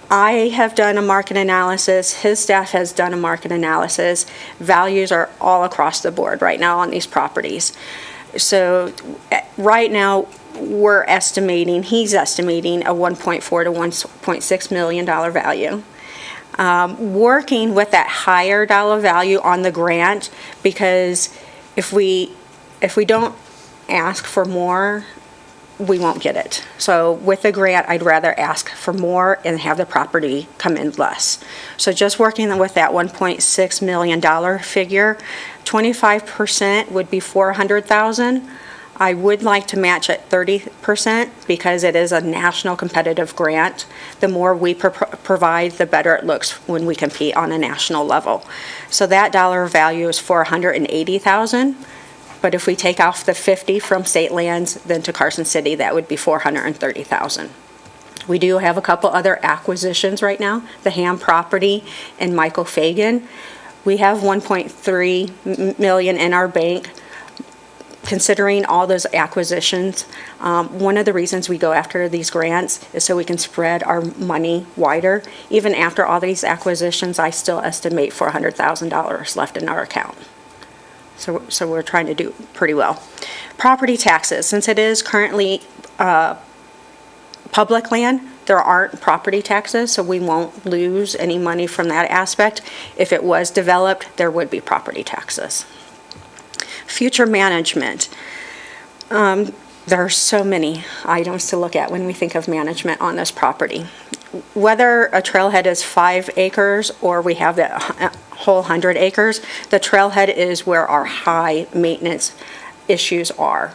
I have done a market analysis. His staff has done a market analysis. Values are all across the board right now on these properties. So right now, he's estimating a $1.4 to $1.6 million value. Working with that higher dollar value on the grant, because if we don't ask for more, we won't get it. So with the grant, I'd rather ask for more and have the property come in less. So just working with that $1.6 million figure, 25% would be $400,000. I would like to match at 30% because it is a national competitive grant. The more we provide, the better it looks when we compete on a national level. So that dollar value is $480,000. But if we take off the 50 from state lands, then to Carson City, that would be $430,000. We do have a couple other acquisitions right now, the Ham property and Michael Fagan. We have $1.3 million in our bank. Considering all those acquisitions, one of the reasons we go after these grants is so we can spread our money wider. Even after all these acquisitions, I still estimate $400,000 left in our account. So we're trying to do pretty well. Property taxes, since it is currently public land, there aren't property taxes, so we won't lose any money from that aspect. If it was developed, there would be property taxes. Future management. There are so many items to look at when we think of management on this property. whether a trailhead is 5 acres or we have the whole 100 acres, the trailhead is where our high maintenance issues are.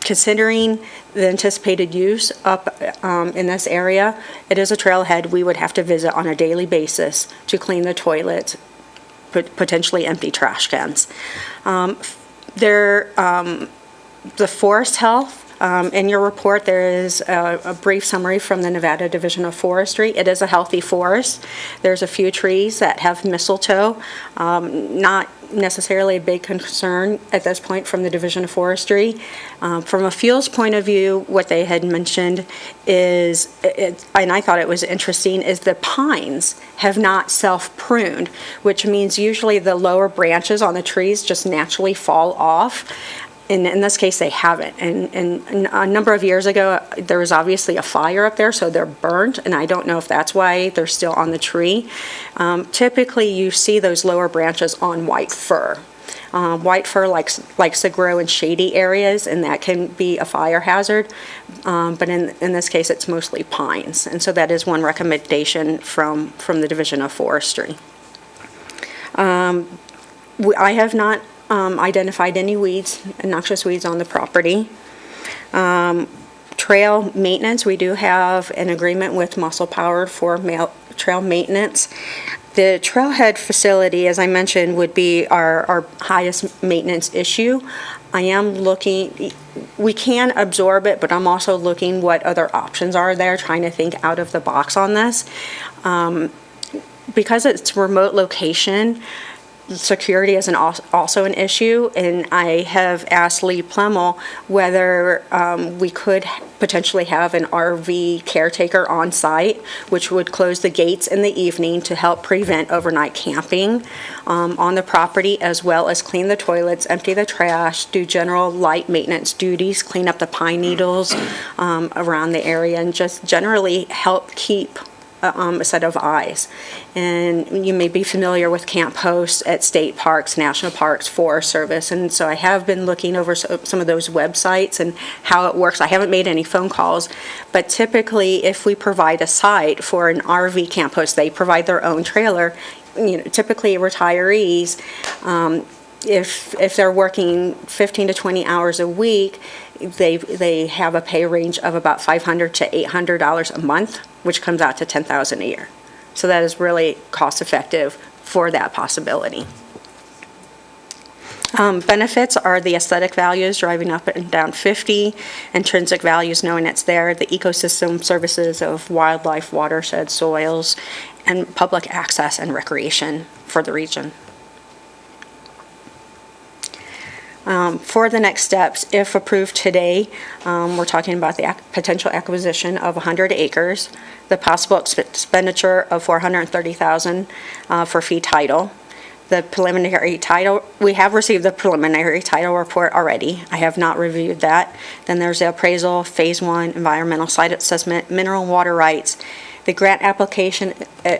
Considering the anticipated use up in this area, it is a trailhead we would have to visit on a daily basis to clean the toilets, potentially empty trash cans. The forest health, in your report, there is a brief summary from the Nevada Division of Forestry. It is a healthy forest. There's a few trees that have mistletoe, not necessarily a big concern at this point from the Division of Forestry. From a fuels point of view, what they had mentioned is, and I thought it was interesting, is the pines have not self-pruned, which means usually the lower branches on the trees just naturally fall off. In this case, they haven't. And a number of years ago, there was obviously a fire up there, so they're burnt, and I don't know if that's why they're still on the tree. Typically, you see those lower branches on white fir. White fir likes to grow in shady areas, and that can be a fire hazard. But in this case, it's mostly pines. And so that is one recommendation from the Division of Forestry. I have not identified any weeds, noxious weeds on the property. Trail maintenance, we do have an agreement with Muscle Power for trail maintenance. The trailhead facility, as I mentioned, would be our highest maintenance issue. I am looking, we can absorb it, but I'm also looking what other options are there, trying to think out of the box on this. Because it's remote location, security is also an issue, and I have asked Lee Plemmel whether we could potentially have an RV caretaker on site, which would close the gates in the evening to help prevent overnight camping on the property, as well as clean the toilets, empty the trash, do general light maintenance duties, clean up the pine needles around the area, and just generally help keep a set of eyes. And you may be familiar with camp hosts at state parks, national parks, Forest Service, and so I have been looking over some of those websites and how it works. I haven't made any phone calls, but typically if we provide a site for an RV camp host, they provide their own trailer. You know, typically retirees, if they're working 15 to 20 hours a week, they have a pay range of about $500 to $800 a month, which comes out to $10,000 a year. So that is really cost effective for that possibility. Benefits are the aesthetic values, driving up and down 50, intrinsic values, knowing it's there, the ecosystem services of wildlife, watershed, soils, and public access and recreation for the region. For the next steps, if approved today, we're talking about the potential acquisition of 100 acres, the possible expenditure of $430,000 for fee title. The preliminary title, we have received the preliminary title report already. I have not reviewed that. Then there's the appraisal, phase 1, environmental site assessment, mineral and water rights. The grant application,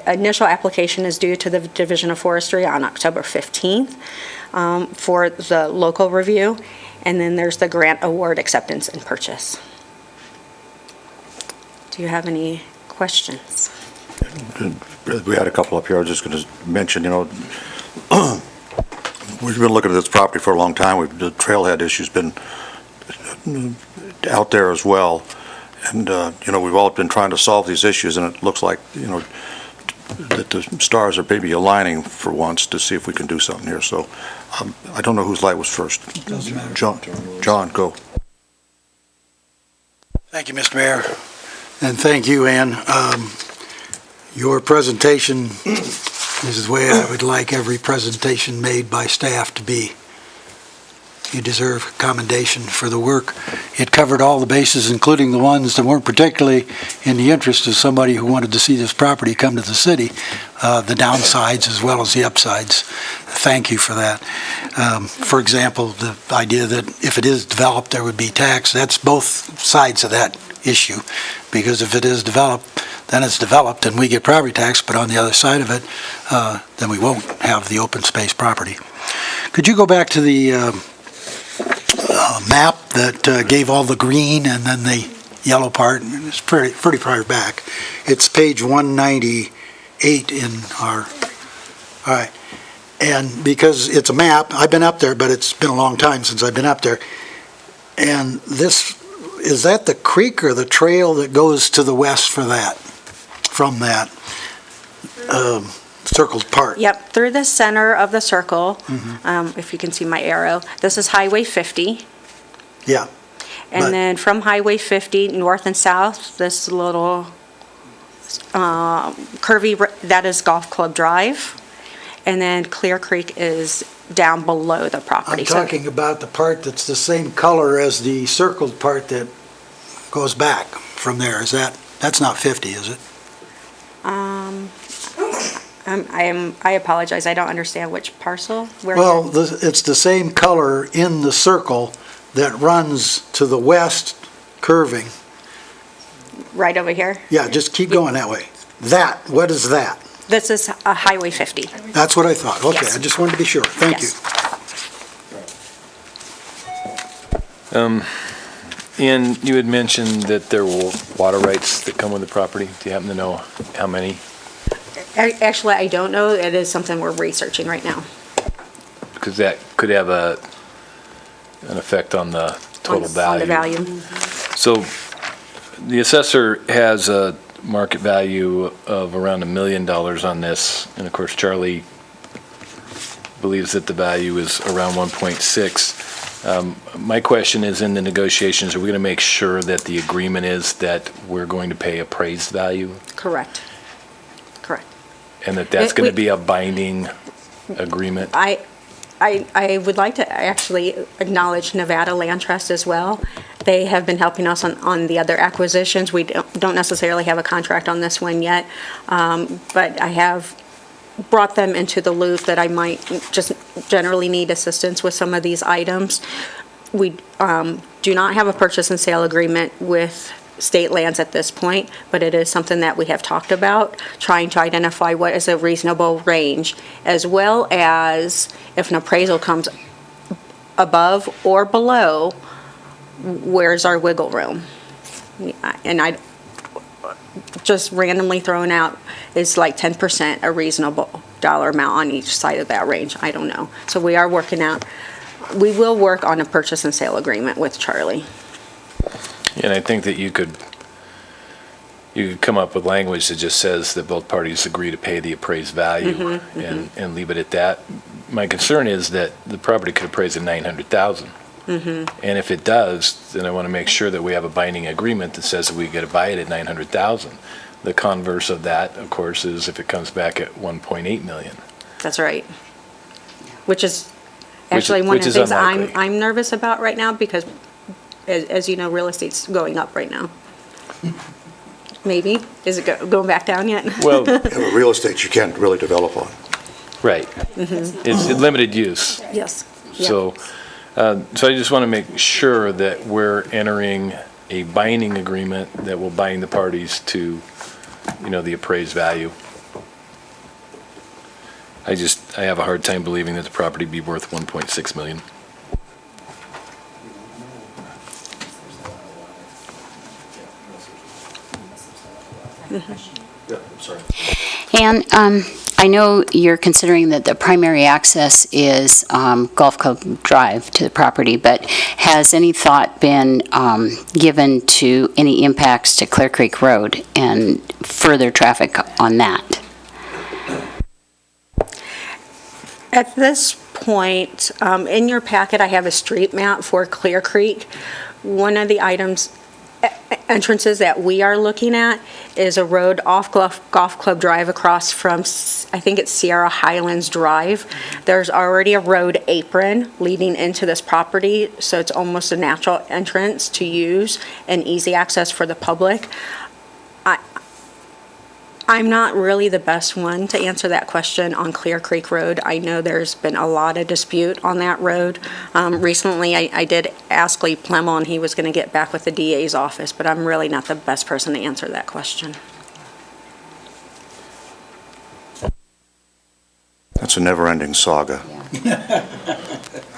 initial application is due to the Division of Forestry on October 15th. For the local review, and then there's the grant award acceptance and purchase. Do you have any questions? We had a couple up here. I was just going to mention, you know, we've been looking at this property for a long time. The trailhead issue's been out there as well, and you know, we've all been trying to solve these issues, and it looks like, you know, that the stars are maybe aligning for once to see if we can do something here. So I don't know whose light was first. John, go. Thank you, Mr. Mayor, and thank you, Ann. Your presentation is the way I would like every presentation made by staff to be. You deserve commendation for the work. It covered all the bases, including the ones that weren't particularly in the interest of somebody who wanted to see this property come to the city, the downsides as well as the upsides. Thank you for that. For example, the idea that if it is developed, there would be tax. That's both sides of that issue, because if it is developed, then it's developed and we get property tax, but on the other side of it, then we won't have the open space property. Could you go back to the map that gave all the green and then the yellow part, and it's pretty far back. It's page 198 in our, all right. And because it's a map, I've been up there, but it's been a long time since I've been up there. And this, is that the creek or the trail that goes to the west for that, from that circled part? Yep, through the center of the circle, if you can see my arrow, this is Highway 50. Yeah. And then from Highway 50, north and south, this little curvy, that is Golf Club Drive. And then Clear Creek is down below the property. I'm talking about the part that's the same color as the circled part that goes back from there. Is that's not 50, is it? I apologize, I don't understand which parcel. Well, it's the same color in the circle that runs to the west curving. Right over here? Yeah, just keep going that way. That, what is that? This is Highway 50. That's what I thought. Okay, Yes. I just wanted to be sure. Thank you. And you had mentioned that there were water rights that come with the property. Do you happen to know how many? Actually, I don't know. It is something we're researching right now. Because that could have an effect on the total value. On the value. So the assessor has a market value of around $1 million on this. And of course, Charlie believes that the value is around 1.6. My question is, in the negotiations, are we going to make sure that the agreement is that we're going to pay appraised value? Correct. Correct. And that's going to be a binding agreement? I would like to actually acknowledge Nevada Land Trust as well. They have been helping us on the other acquisitions. We don't necessarily have a contract on this one yet, but I have brought them into the loop that I might just generally need assistance with some of these items. We do not have a purchase and sale agreement with state lands at this point, but it is something that we have talked about, trying to identify what is a reasonable range, as well as if an appraisal comes above or below, where's our wiggle room? And I just randomly thrown out is like 10% a reasonable dollar amount on each side of that range. I don't know. So we are working out. We will work on a purchase and sale agreement with Charlie. And I think that you could come up with language that just says that both parties agree to pay the appraised value and leave it at that. My concern is that the property could appraise at $900,000. And if it does, then I want to make sure that we have a binding agreement that says that we get to buy it at $900,000. The converse of that, of course, is if it comes back at $1.8 million. That's right. Which is actually one of the things I'm nervous about right now, because as you know, real estate's going up right now. Maybe. Is it going back down yet? Well, real estate you can't really develop on. Right. It's limited use. Yes. So I just want to make sure that we're entering a binding agreement that will bind the parties to, the appraised value. I have a hard time believing that the property be worth 1.6 million. Yeah, I'm sorry. And I know you're considering that the primary access is Golf Club Drive to the property, but has any thought been given to any impacts to Clear Creek Road and further traffic on that? At this point, in your packet, I have a street map for Clear Creek. One of the entrances that we are looking at is a road off Golf Club Drive across from, I think it's Sierra Highlands Drive. There's already a road apron leading into this property, so it's almost a natural entrance to use and easy access for the public. I'm not really the best one to answer that question on Clear Creek Road. I know there's been a lot of dispute on that road. Recently, I did ask Lee Plemmel, and he was going to get back with the DA's office, but I'm really not the best person to answer that question. That's a never-ending saga.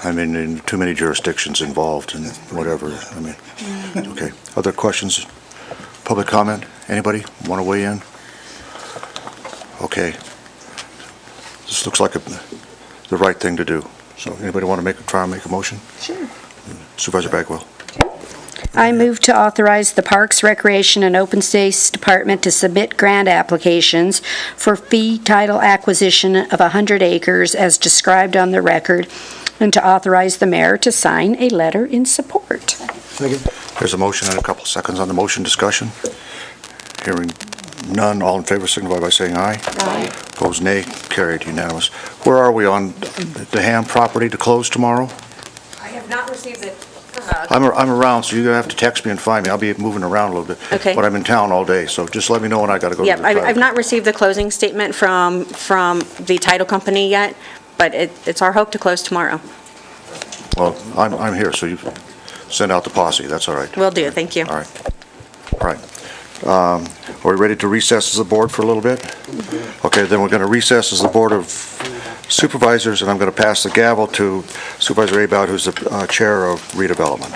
I mean, in too many jurisdictions involved and whatever, I mean, okay. Other questions? Public comment? Anybody want to weigh in? Okay. This looks like the right thing to do. So anybody want to try and make a motion? Sure. Supervisor Bagwell. I move to authorize the Parks, Recreation, and Open Space Department to submit grant applications for fee title acquisition of 100 acres as described on the record, and to authorize the mayor to sign a letter in support. Second. There's a motion and a couple seconds on the motion. Discussion. Hearing none. All in favor signify by saying aye. Aye. Opposed, nay. Carried, unanimous. Where are we on the Ham property to close tomorrow? I have not received it. I'm around, so you're going to have to text me and find me. I'll be moving around a little bit. Okay. But I'm in town all day, so just let me know when I got to go to Yep, the title. I've not received the closing statement from the title company yet, but it's our hope to close tomorrow. Well, I'm here, so you send out the posse. That's all right. Will do, thank you. All right. All right. Are we ready to recess as a board for a little bit? Okay, then we're going to recess as the Board of Supervisors, and I'm going to pass the gavel to Supervisor Abad, who's the Chair of Redevelopment.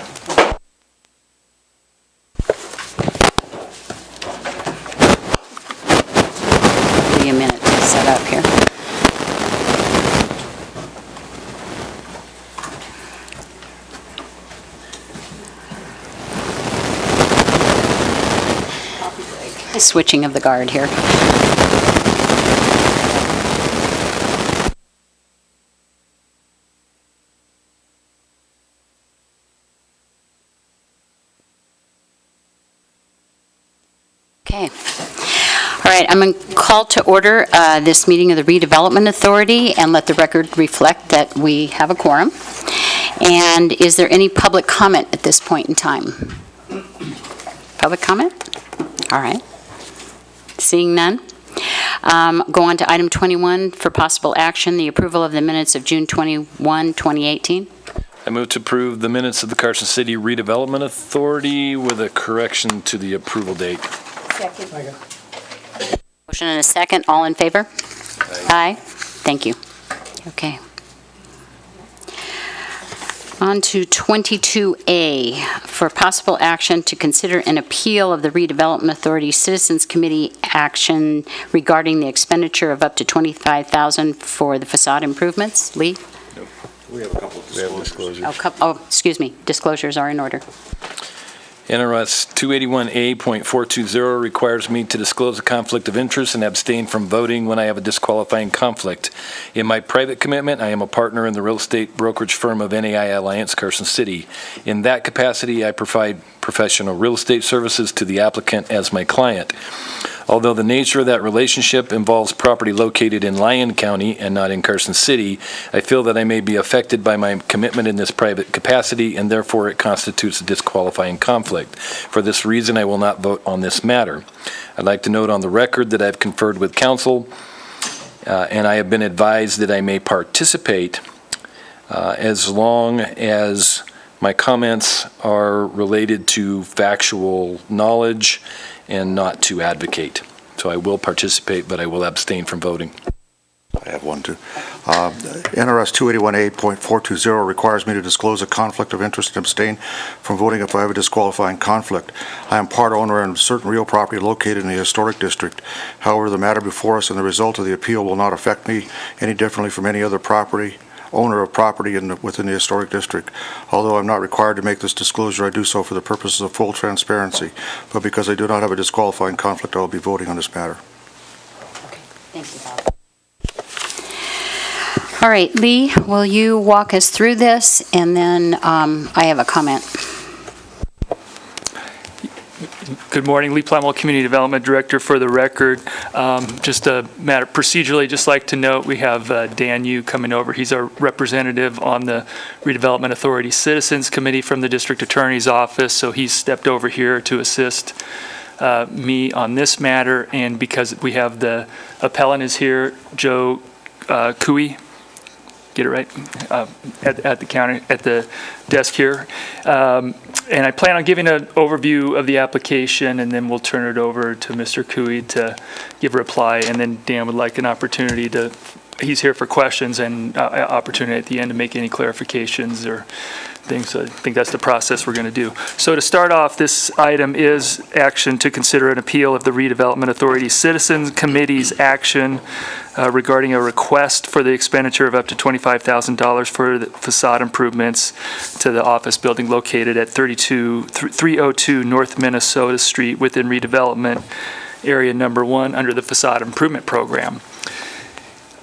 Give you a minute to set up here. Switching of the guard here. Okay. All right, I'm going to call to order this meeting of the Redevelopment Authority and let the record reflect that we have a quorum. And is there any public comment at this point in time? Public comment? All right. Seeing none. Go on to item 21 for possible action, the approval of the minutes of June 21, 2018. I move to approve the minutes of the Carson City Redevelopment Authority with a correction to the approval date. Second. Motion and a second. All in favor? Aye. Thank you. Okay. On to 22A, for possible action to consider an appeal of the Redevelopment Authority Citizens Committee action regarding the expenditure of up to $25,000 for the facade improvements. Lee? We have a couple of disclosures. Excuse me. Disclosures are in order. NRS 281A.420 requires me to disclose a conflict of interest and abstain from voting when I have a disqualifying conflict. In my private commitment, I am a partner in the real estate brokerage firm of NAI Alliance, Carson City. In that capacity, I provide professional real estate services to the applicant as my client. Although the nature of that relationship involves property located in Lyon County and not in Carson City, I feel that I may be affected by my commitment in this private capacity, and therefore it constitutes a disqualifying conflict. For this reason, I will not vote on this matter. I'd like to note on the record that I've conferred with counsel, and I have been advised that I may participate as long as my comments are related to factual knowledge and not to advocate. So I will participate, but I will abstain from voting. I have one, too. NRS 281A.420 requires me to disclose a conflict of interest and abstain from voting if I have a disqualifying conflict. I am part owner in certain real property located in the historic district. However, the matter before us and the result of the appeal will not affect me any differently from any other owner of property within the historic district. Although I'm not required to make this disclosure, I do so for the purposes of full transparency. But because I do not have a disqualifying conflict, I will be voting on this matter. Thank you, Bob. All right, Lee, will you walk us through this? And then I have a comment. Good morning, Lee Plumwell, Community Development Director. For the record, just a matter procedurally, just like to note we have Dan Yu coming over. He's our representative on the Redevelopment Authority Citizens Committee from the District Attorney's Office, so he's stepped over here to assist me on this matter. And because we have the appellant is here, Joe Cooey, get it right, at the counter, at the desk here. And I plan on giving an overview of the application, and then we'll turn it over to Mr. Cooey to give a reply, and then Dan would like an opportunity to he's here for questions and opportunity at the end to make any clarifications or things. So I think that's the process we're going to do. So to start off, this item is action to consider an appeal of the Redevelopment Authority Citizens Committee's action regarding a request for the expenditure of up to $25,000 for the facade improvements to the office building located at 302 North Minnesota Street within Redevelopment Area Number 1 under the Facade Improvement Program.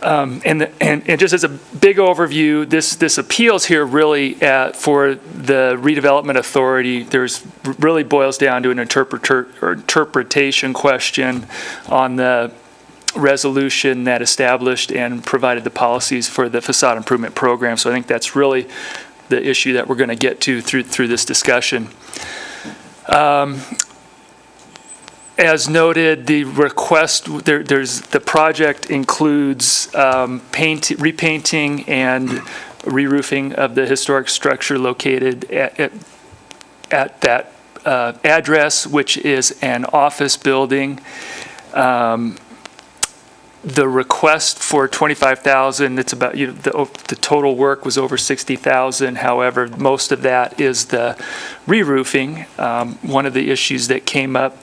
And just as a big overview, this appeals here really for the Redevelopment Authority. There's really boils down to an interpretation question on the resolution that established and provided the policies for the facade improvement program. So I think that's really the issue that we're going to get to through this discussion. As noted, the request, the project includes repainting and re-roofing of the historic structure located at that address, which is an office building. The request for $25,000, it's about, the total work was over $60,000. However, most of that is the re-roofing. One of the issues that came up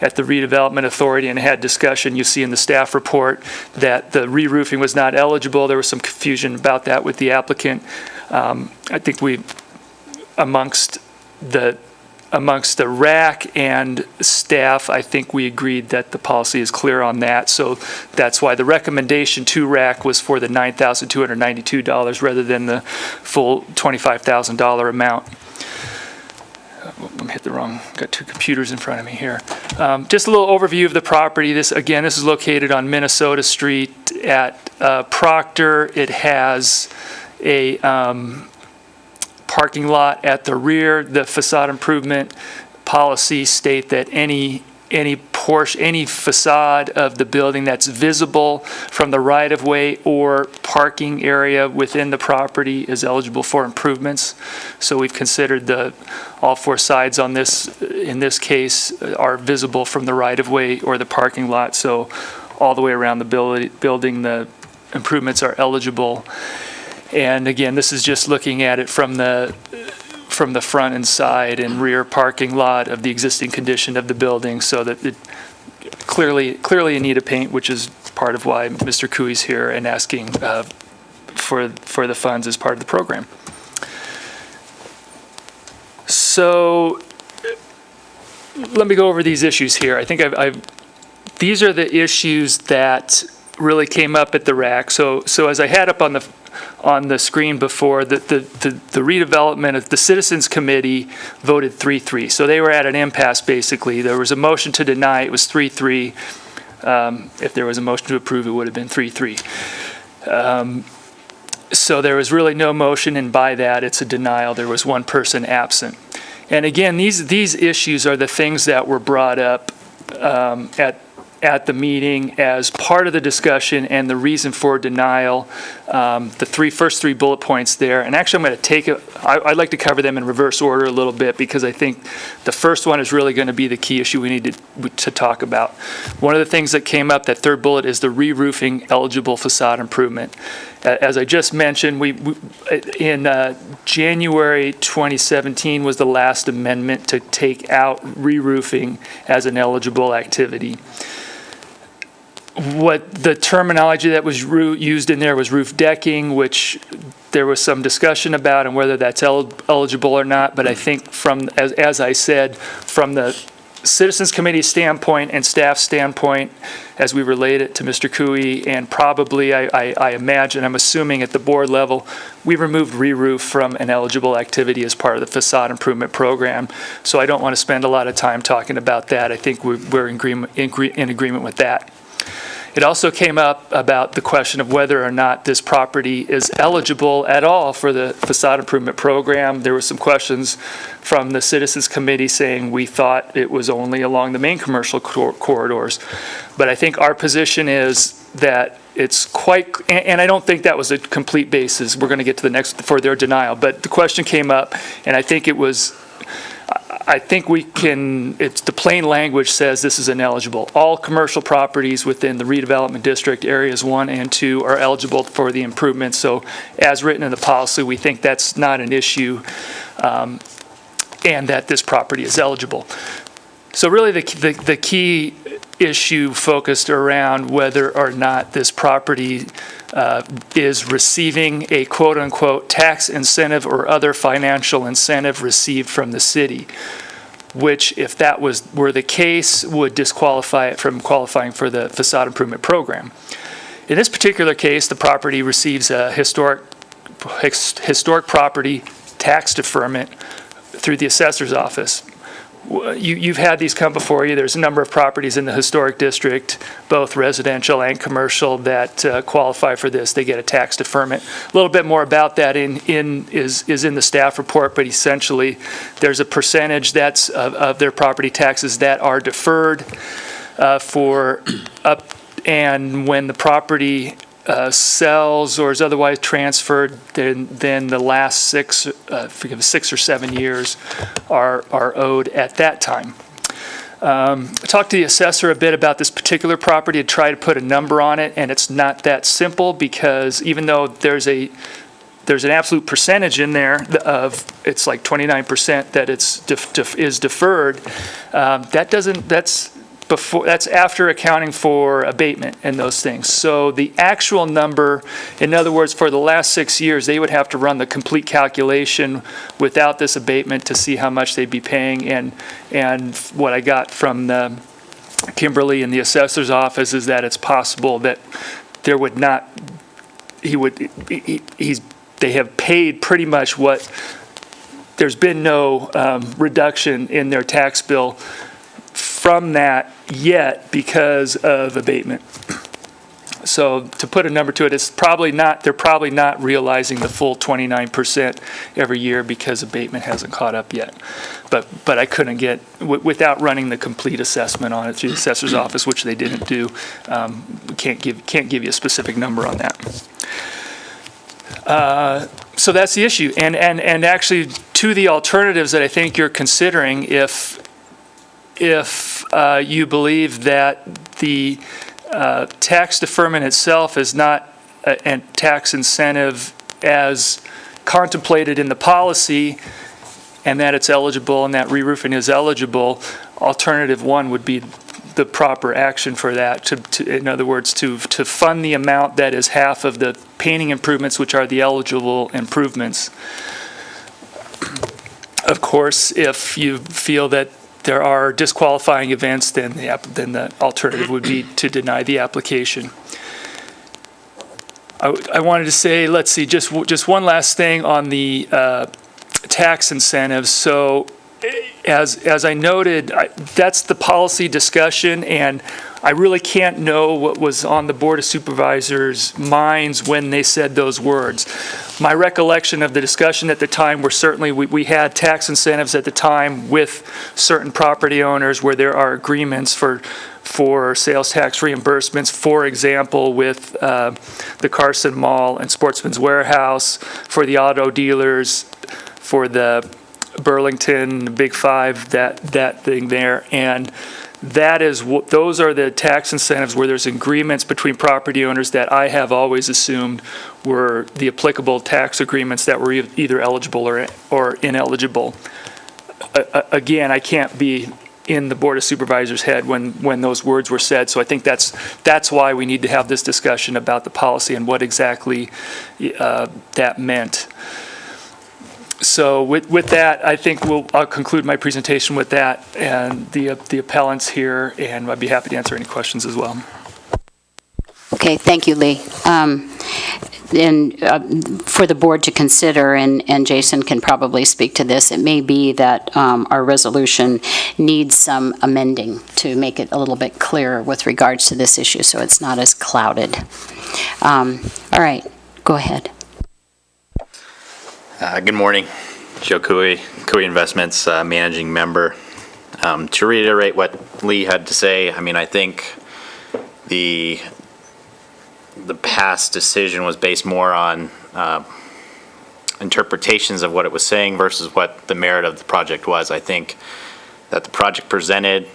at the Redevelopment Authority and had discussion, you see in the staff report, that the re-roofing was not eligible. There was some confusion about that with the applicant. I think amongst the RAC and staff, I think we agreed that the policy is clear on that. So that's why the recommendation to RAC was for the $9,292 rather than the full $25,000 amount. I'm hit the wrong, got two computers in front of me here. Just a little overview of the property. This is located on Minnesota Street at Proctor. It has a parking lot at the rear. The facade improvement policies state that any facade of the building that's visible from the right-of-way or parking area within the property is eligible for improvements. So we've considered all four sides on this, in this case, are visible from the right-of-way or the parking lot. So all the way around the building, the improvements are eligible. And again, this is just looking at it from the front and side and rear parking lot of the existing condition of the building, so that it clearly in need of paint, which is part of why Mr. Cooey's here and asking for the funds as part of the program. So let me go over these issues here. I think these are the issues that really came up at the RAC. So as I had up on the screen before, the redevelopment of the Citizens Committee voted 3-3. So they were at an impasse, basically. There was a motion to deny, it was 3-3. If there was a motion to approve, it would have been 3-3. So there was really no motion, and by that, it's a denial. There was one person absent. And again, these issues are the things that were brought up at the meeting as part of the discussion and the reason for denial. The first three bullet points there, and actually I'm going to take it, I'd like to cover them in reverse order a little bit, because I think the first one is really going to be the key issue we need to talk about. One of the things that came up, that third bullet, is the re-roofing eligible facade improvement. As I just mentioned, in January 2017 was the last amendment to take out re-roofing as an eligible activity. What the terminology that was used in there was roof decking, which there was some discussion about and whether that's eligible or not. But I think as I said, from the Citizens Committee standpoint and staff standpoint, as we relate it to Mr. Cooey, and probably I imagine, I'm assuming at the board level, we removed re-roof from an eligible activity as part of the facade improvement program. So I don't want to spend a lot of time talking about that. I think we're in agreement with that. It also came up about the question of whether or not this property is eligible at all for the facade improvement program. There were some questions from the Citizens Committee saying we thought it was only along the main commercial corridors. But I think our position is that it's quite, and I don't think that was a complete basis. We're going to get to the next for their denial. But the question came up, and I think it was I think we can, it's, the plain language says this is ineligible. All commercial properties within the redevelopment district, areas 1 and 2, are eligible for the improvement. So as written in the policy, we think that's not an issue, and that this property is eligible. So really the key issue focused around whether or not this property is receiving a quote-unquote tax incentive or other financial incentive received from the city, which, if that were the case, would disqualify it from qualifying for the facade improvement program. In this particular case, the property receives a historic property tax deferment through the assessor's office. You've had these come before you. There's a number of properties in the historic district, both residential and commercial, that qualify for this. They get a tax deferment. A little bit more about that is in the staff report, but essentially there's a percentage that's of their property taxes that are deferred for up, and when the property sells or is otherwise transferred, then the last 6 or 7 years are owed at that time. I talked to the assessor a bit about this particular property and tried to put a number on it, and it's not that simple, because even though there's an absolute percentage in there of, it's like 29% that is deferred, that's after accounting for abatement and those things. So the actual number, in other words, for the last 6 years, they would have to run the complete calculation without this abatement to see how much they'd be paying. And what I got from Kimberly in the assessor's office is that it's possible that there would not, they have paid pretty much what, there's been no reduction in their tax bill from that yet because of abatement. So to put a number to it, they're probably not realizing the full 29% every year because abatement hasn't caught up yet. But I couldn't get, without running the complete assessment on it through the assessor's office, which they didn't do, can't give you a specific number on that. So that's the issue. And actually, to the alternatives that I think you're considering, if you believe that the tax deferment itself is not a tax incentive as contemplated in the policy, and that it's eligible and that re-roofing is eligible, alternative 1 would be the proper action for that. In other words, to fund the amount that is half of the painting improvements, which are the eligible improvements. Of course, if you feel that there are disqualifying events, then the alternative would be to deny the application. I wanted to say, let's see, just one last thing on the tax incentives. So as I noted, that's the policy discussion, and I really can't know what was on the Board of Supervisors' minds when they said those words. My recollection of the discussion at the time were certainly we had tax incentives at the time with certain property owners where there are agreements for sales tax reimbursements, for example, with the Carson Mall and Sportsman's Warehouse, for the auto dealers, for the Burlington, Big Five, that thing there. And that is those are the tax incentives where there's agreements between property owners that I have always assumed were the applicable tax agreements that were either eligible or ineligible. Again, I can't be in the Board of Supervisors' head when those words were said, so I think that's why we need to have this discussion about the policy and what exactly that meant. So with that, I think I'll conclude my presentation with that and the appellants here, and I'd be happy to answer any questions as well. Okay, thank you, Lee. And for the board to consider, and Jason can probably speak to this, it may be that our resolution needs some amending to make it a little bit clearer with regards to this issue, so it's not as clouded. All right, go ahead. Good morning, Joe Cooey, Cooey Investments managing member. To reiterate what Lee had to say, I mean, I think the past decision was based more on interpretations of what it was saying versus what the merit of the project was. I think that the project presented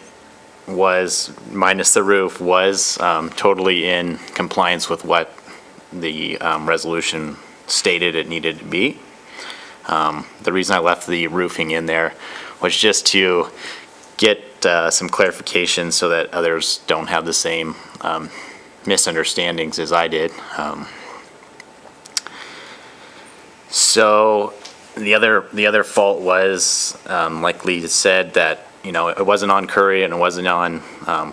was, minus the roof, was totally in compliance with what the resolution stated it needed to be. The reason I left the roofing in there was just to get some clarification so that others don't have the same misunderstandings as I did. So the other fault was, like Lee said, that it wasn't on Curry and it wasn't on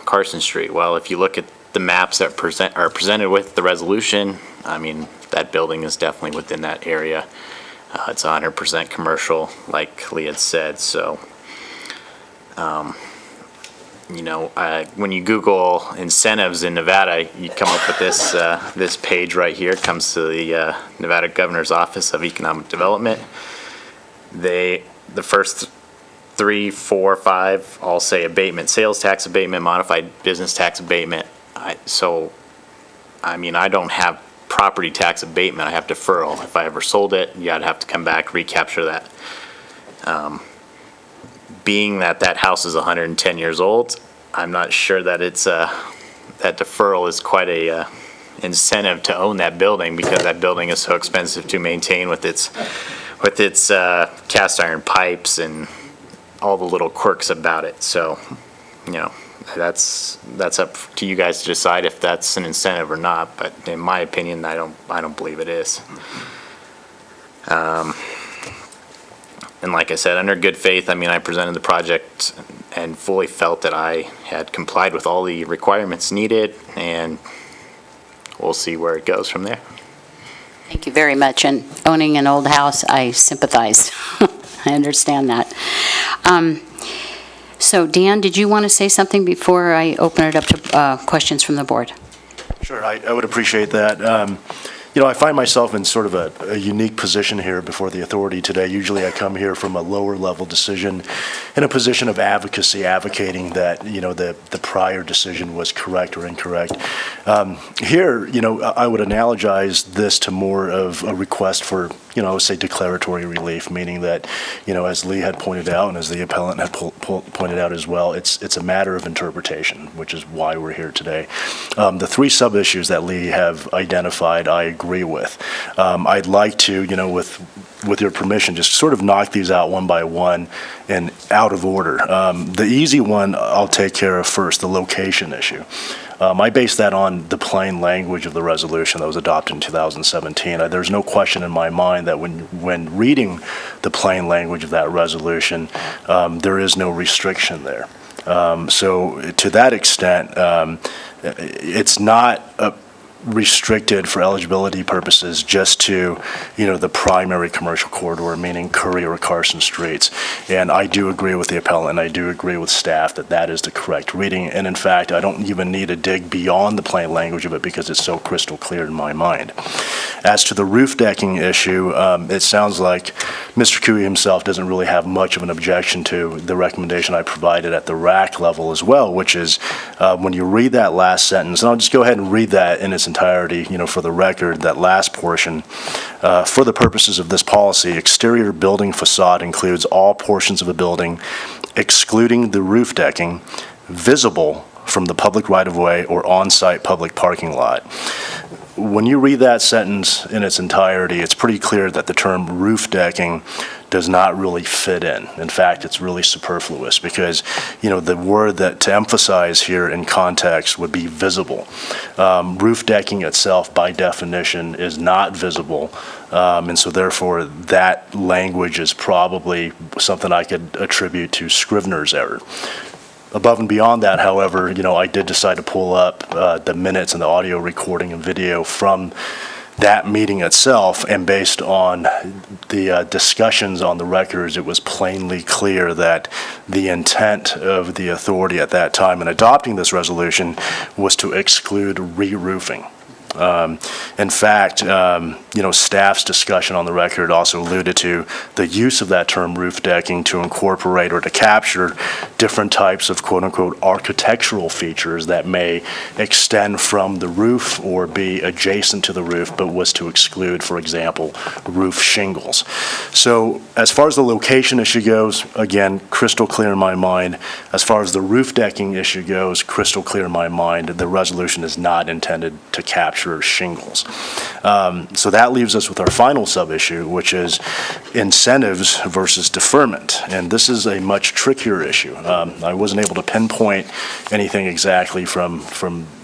Carson Street. Well, if you look at the maps that are presented with the resolution, I mean, that building is definitely within that area. It's 100% commercial, like Lee had said. So, when you Google incentives in Nevada, you come up with this page right here. It comes to the Nevada Governor's Office of Economic Development. The first 3, 4, 5 all say abatement, sales tax abatement, modified business tax abatement. I don't have property tax abatement. I have deferral. If I ever sold it, I'd have to come back, recapture that. Being that house is 110 years old, I'm not sure that that deferral is quite a incentive to own that building, because that building is so expensive to maintain with its cast iron pipes and all the little quirks about it. So, that's up to you guys to decide if that's an incentive or not. But in my opinion, I don't believe it is. And like I said, under good faith, I presented the project and fully felt that I had complied with all the requirements needed, and we'll see where it goes from there. Thank you very much. And owning an old house, I sympathize. I understand that. So Dan, did you want to say something before I open it up to questions from the board? Sure, I would appreciate that. I find myself in sort of a unique position here before the authority today. Usually I come here from a lower level decision in a position of advocacy, advocating that, the prior decision was correct or incorrect. Here, I would analogize this to more of a request for, say declaratory relief, meaning that, as Lee had pointed out and as the appellant had pointed out as well, it's a matter of interpretation, which is why we're here today. The 3 sub-issues that Lee have identified, I agree with. I'd like to, with your permission, just sort of knock these out one by one and out of order. The easy one I'll take care of first, the location issue. I base that on the plain language of the resolution that was adopted in 2017. There's no question in my mind that when reading the plain language of that resolution, there is no restriction there. So to that extent, it's not restricted for eligibility purposes just to, the primary commercial corridor, meaning Curry or Carson Streets. And I do agree with the appellant, and I do agree with staff that is the correct reading. And in fact, I don't even need to dig beyond the plain language of it because it's so crystal clear in my mind. As to the roof decking issue, it sounds like Mr. Cooey himself doesn't really have much of an objection to the recommendation I provided at the RAC level as well, which is when you read that last sentence, and I'll just go ahead and read that in its entirety, for the record, that last portion. For the purposes of this policy, exterior building facade includes all portions of a building, excluding the roof decking, visible from the public right-of-way or on-site public parking lot. When you read that sentence in its entirety, it's pretty clear that the term roof decking does not really fit in. In fact, it's really superfluous because, the word that to emphasize here in context would be visible. Roof decking itself, by definition, is not visible. And so therefore, that language is probably something I could attribute to Scrivener's error. Above and beyond that, however, I did decide to pull up the minutes and the audio recording and video from that meeting itself, and based on the discussions on the records, it was plainly clear that the intent of the authority at that time in adopting this resolution was to exclude re-roofing. In fact, staff's discussion on the record also alluded to the use of that term roof decking to incorporate or to capture different types of quote-unquote architectural features that may extend from the roof or be adjacent to the roof, but was to exclude, for example, roof shingles. So as far as the location issue goes, again, crystal clear in my mind. As far as the roof decking issue goes, crystal clear in my mind. The resolution is not intended to capture shingles. So that leaves us with our final sub-issue, which is incentives versus deferment. And this is a much trickier issue. I wasn't able to pinpoint anything exactly from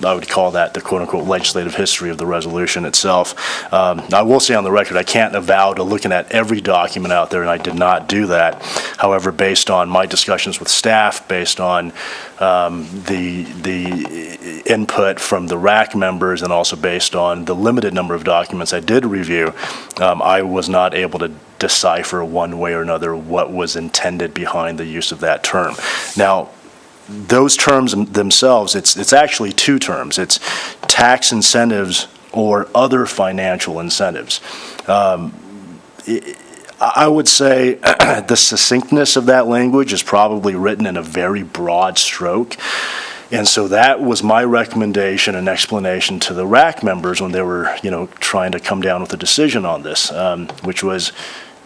I would call that the quote-unquote legislative history of the resolution itself. I will say on the record, I can't avow to looking at every document out there, and I did not do that. However, based on my discussions with staff, based on the input from the RAC members, and also based on the limited number of documents I did review, I was not able to decipher one way or another what was intended behind the use of that term. Now, those terms themselves, it's actually two terms. It's tax incentives or other financial incentives. I would say the succinctness of that language is probably written in a very broad stroke. And so that was my recommendation and explanation to the RAC members when they were, trying to come down with a decision on this, which was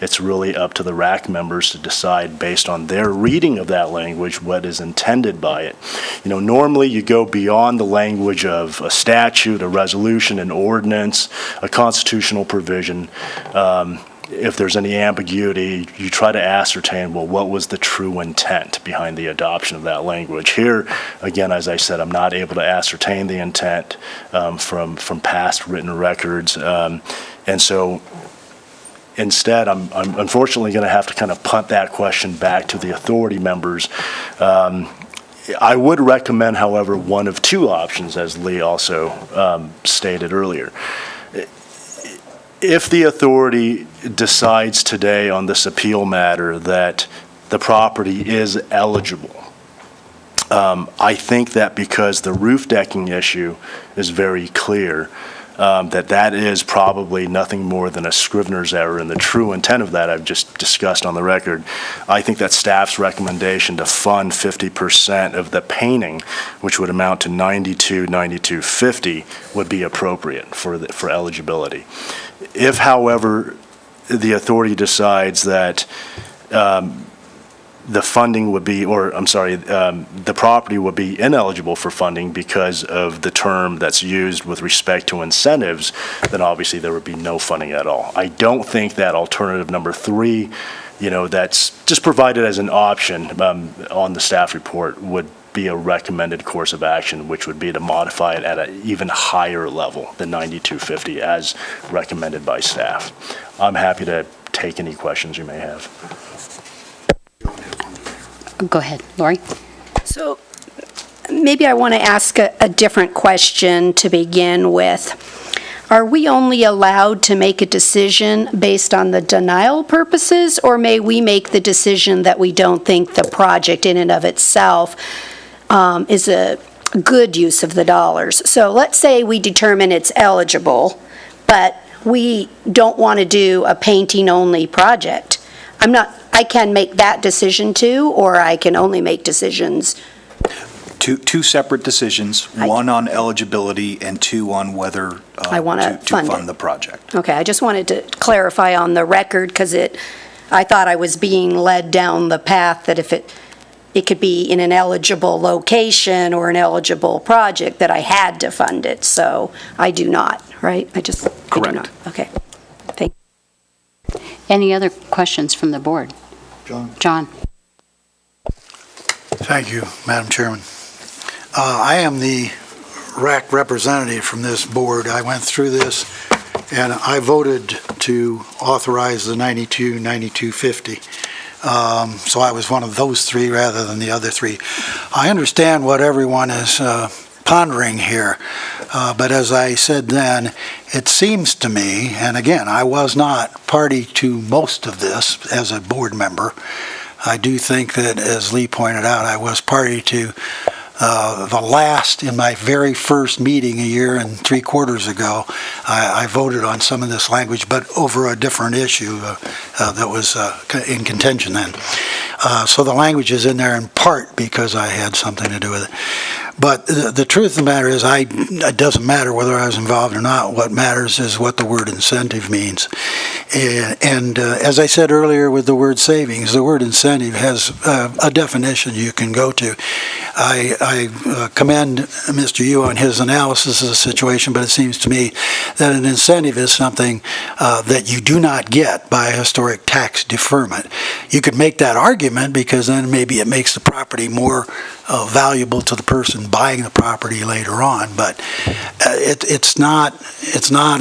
it's really up to the RAC members to decide based on their reading of that language what is intended by it. Normally you go beyond the language of a statute, a resolution, an ordinance, a constitutional provision. If there's any ambiguity, you try to ascertain, well, what was the true intent behind the adoption of that language? Here, again, as I said, I'm not able to ascertain the intent from past written records. And so instead, I'm unfortunately going to have to kind of punt that question back to the authority members. I would recommend, however, one of two options, as Lee also stated earlier. If the authority decides today on this appeal matter that the property is eligible, I think that because the roof decking issue is very clear, that is probably nothing more than a Scrivener's error, and the true intent of that I've just discussed on the record. I think that staff's recommendation to fund 50% of the painting, which would amount to $92,950, would be appropriate for eligibility. If, however, the authority decides that the funding would be, the property would be ineligible for funding because of the term that's used with respect to incentives, then obviously there would be no funding at all. I don't think that alternative number 3, that's just provided as an option on the staff report would be a recommended course of action, which would be to modify it at an even higher level than 9250 as recommended by staff. I'm happy to take any questions you may have. Go ahead, Lori. So maybe I want to ask a different question to begin with. Are we only allowed to make a decision based on the denial purposes, or may we make the decision that we don't think the project in and of itself is a good use of the dollars? So let's say we determine it's eligible, but we don't want to do a painting-only project. I can make that decision too, or I can only make decisions. Two separate decisions, one on eligibility and two on whether I want to fund the project. Okay, I just wanted to clarify on the record because I thought I was being led down the path that if it could be in an eligible location or an eligible project that I had to fund it. So I do not, right? Correct. I do not. Okay. Thank you. Any other questions from the board? John. Thank you, Madam Chairman. I am the RAC representative from this board. I went through this and I voted to authorize the 9250. So I was one of those three rather than the other three. I understand what everyone is pondering here, but as I said then, it seems to me, and again, I was not party to most of this as a board member. I do think that, as Lee pointed out, I was party to in my very first meeting a year and 3/4 ago, I voted on some of this language, but over a different issue that was in contention then. So the language is in there in part because I had something to do with it. But the truth of the matter is, it doesn't matter whether I was involved or not. What matters is what the word incentive means. And as I said earlier with the word savings, the word incentive has a definition you can go to. I commend Mr. Yu on his analysis of the situation, but it seems to me that an incentive is something that you do not get by a historic tax deferment. You could make that argument because then maybe it makes the property more valuable to the person buying the property later on, but it's not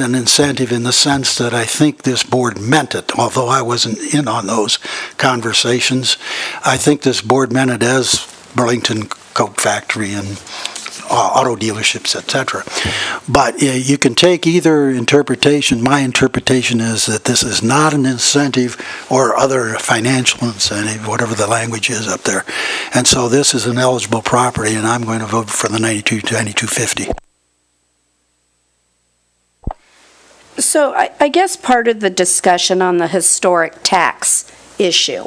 an incentive in the sense that I think this board meant it, although I wasn't in on those conversations. I think this board meant it as Burlington Coat Factory and auto dealerships, etc. But you can take either interpretation. My interpretation is that this is not an incentive or other financial incentive, whatever the language is up there. And so this is an eligible property, and I'm going to vote for the 9250. So I guess part of the discussion on the historic tax issue,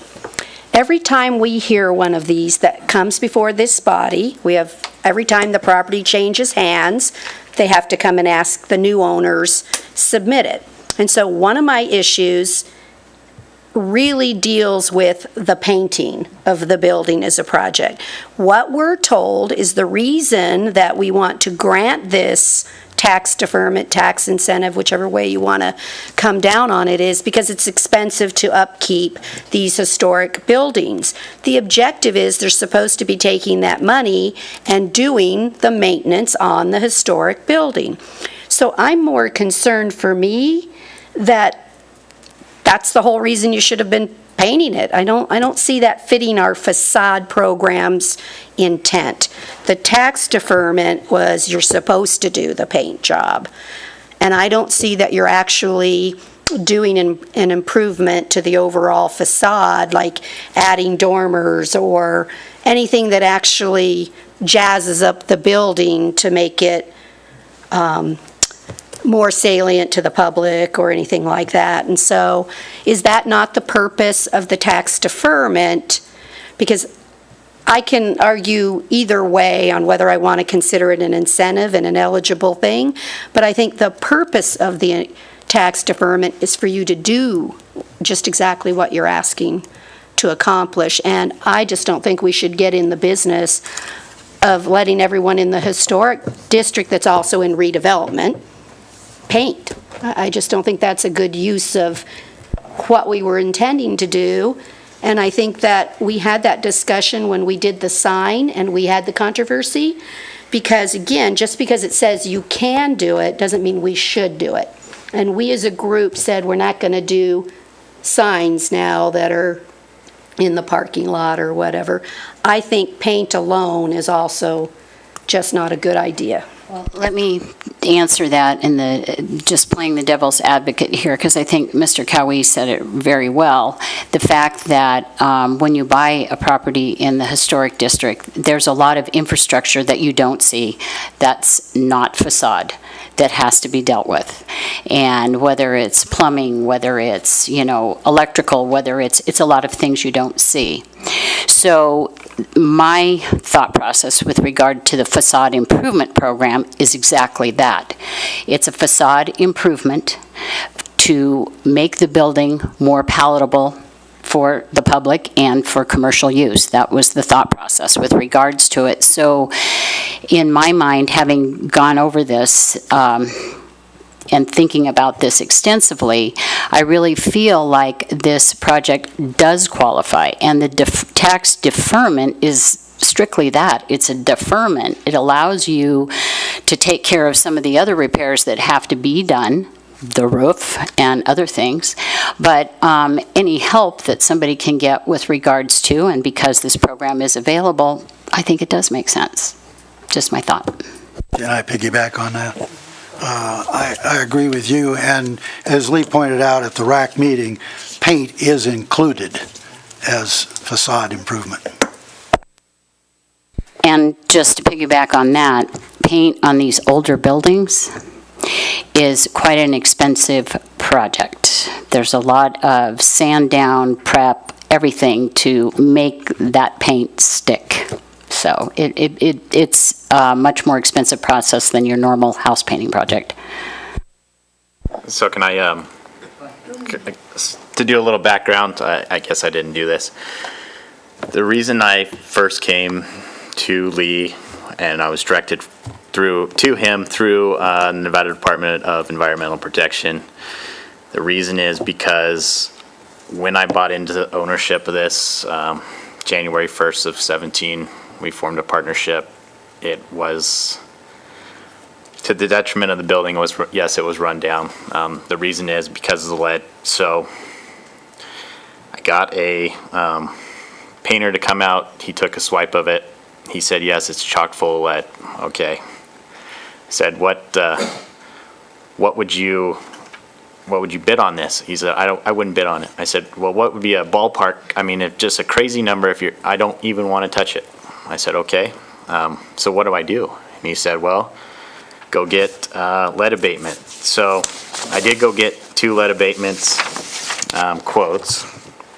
every time we hear one of these that comes before this body, every time the property changes hands, they have to come and ask the new owners, submit it. And so one of my issues really deals with the painting of the building as a project. What we're told is the reason that we want to grant this tax deferment, tax incentive, whichever way you want to come down on it, is because it's expensive to upkeep these historic buildings. The objective is they're supposed to be taking that money and doing the maintenance on the historic building. So I'm more concerned for me that that's the whole reason you should have been painting it. I don't see that fitting our facade program's intent. The tax deferment was you're supposed to do the paint job. And I don't see that you're actually doing an improvement to the overall facade, like adding dormers or anything that actually jazzes up the building to make it more salient to the public or anything like that. And so is that not the purpose of the tax deferment? Because I can argue either way on whether I want to consider it an incentive and an eligible thing, but I think the purpose of the tax deferment is for you to do just exactly what you're asking to accomplish. And I just don't think we should get in the business of letting everyone in the historic district that's also in redevelopment paint. I just don't think that's a good use of what we were intending to do. And I think that we had that discussion when we did the sign and we had the controversy, because again, just because it says you can do it doesn't mean we should do it. And we as a group said we're not going to do signs now that are in the parking lot or whatever. I think paint alone is also just not a good idea. Well, let me answer that in just playing the devil's advocate here, because I think Mr. Cowie said it very well. The fact that when you buy a property in the historic district, there's a lot of infrastructure that you don't see that's not facade, that has to be dealt with. And whether it's plumbing, whether it's, electrical, whether it's a lot of things you don't see. So my thought process with regard to the facade improvement program is exactly that. It's a facade improvement to make the building more palatable for the public and for commercial use. That was the thought process with regards to it. So in my mind, having gone over this and thinking about this extensively, I really feel like this project does qualify. And the tax deferment is strictly that. It's a deferment. It allows you to take care of some of the other repairs that have to be done, the roof and other things. But any help that somebody can get with regards to, and because this program is available, I think it does make sense. Just my thought. Can I piggyback on that? I agree with you, and as Lee pointed out at the RAC meeting, paint is included as facade improvement. And just to piggyback on that, paint on these older buildings is quite an expensive project. There's a lot of sand down, prep, everything to make that paint stick. So it's a much more expensive process than your normal house painting project. So can I, to do a little background, I guess I didn't do this. The reason I first came to Lee, and I was directed to him through Nevada Department of Environmental Protection, the reason is because when I bought into the ownership of this, January 1st of 17, we formed a partnership. It was to the detriment of the building. It was, yes, it was run down. The reason is because of the lead. So I got a painter to come out. He took a swipe of it. He said, yes, it's chock full of lead. Okay. I said, what would you bid on this? He said, I wouldn't bid on it. I said, well, what would be a ballpark? I mean, if just a crazy number, I don't even want to touch it. I said, okay. So what do I do? And he said, well, go get lead abatement. So I did go get 2 lead abatements quotes.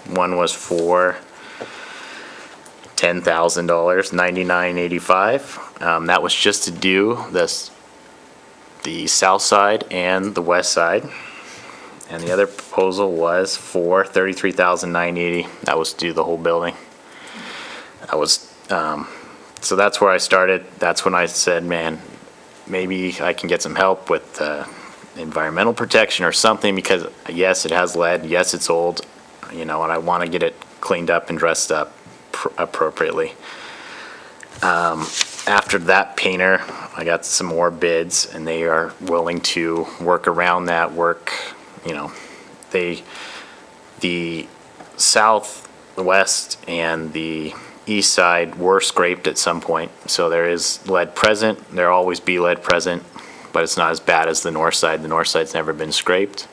One was for $10,000, $99.85. That was just to do the south side and the west side. And the other proposal was for $33,980. That was to do the whole building. That was, so that's where I started. That's when I said, man, maybe I can get some help with environmental protection or something, because yes, it has lead. Yes, it's old, and I want to get it cleaned up and dressed up appropriately. After that painter, I got some more bids, and they are willing to work around that the south, the west, and the east side were scraped at some point. So there is lead present. There'll always be lead present, but it's not as bad as the north side. The north side's never been scraped,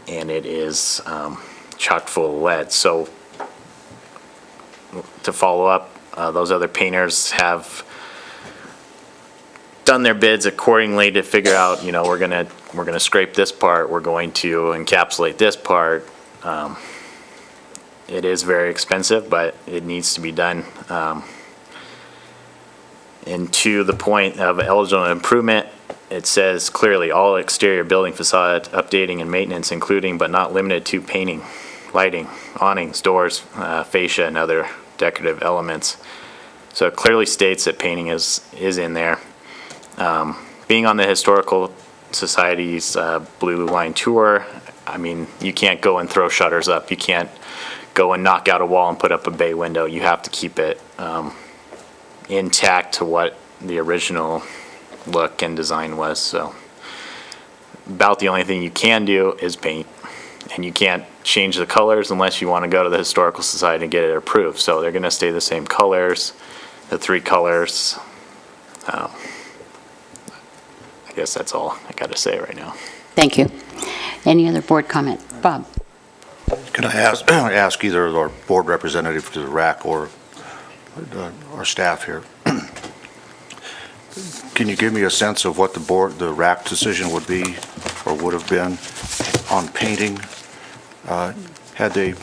and it is chock full of lead. So to follow up, those other painters have done their bids accordingly to figure out, we're gonna scrape this part, we're going to encapsulate this part. It is very expensive, but it needs to be done. And to the point of eligible improvement, it says clearly all exterior building facade updating and maintenance, including but not limited to painting, lighting, awnings, doors, fascia, and other decorative elements. So it clearly states that painting is in there. Being on the Historical Society's Blue Line Tour, I mean, you can't go and throw shutters up. You can't go and knock out a wall and put up a bay window. You have to keep it intact to what the original look and design was. So about the only thing you can do is paint, and you can't change the colors unless you want to go to the Historical Society and get it approved. So they're going to stay the same colors, the 3 colors. I guess that's all I got to say right now. Thank you. Any other board comment? Bob? Can I ask either of our board representative to the RAC or our staff here, can you give me a sense of what the RAC decision would be or would have been on painting? Had they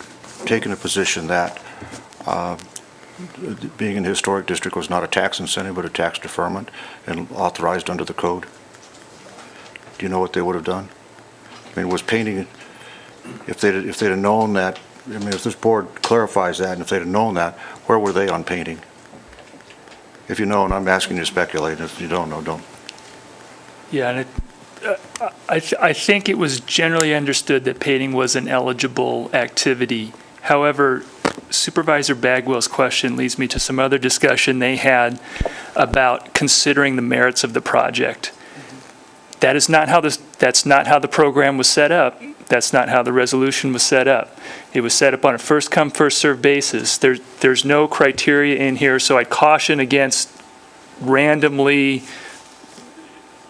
taken a position that being in the historic district was not a tax incentive but a tax deferment and authorized under the code? Do you know what they would have done? I mean, was painting, if they'd have known that, I mean, if this board clarifies that, and if they'd have known that, where were they on painting? If you know, and I'm asking you to speculate, if you don't know, don't. Yeah, and I think it was generally understood that painting was an eligible activity. However, Supervisor Bagwell's question leads me to some other discussion they had about considering the merits of the project. That's not how the program was set up. That's not how the resolution was set up. It was set up on a first come, first served basis. There's no criteria in here, so I caution against randomly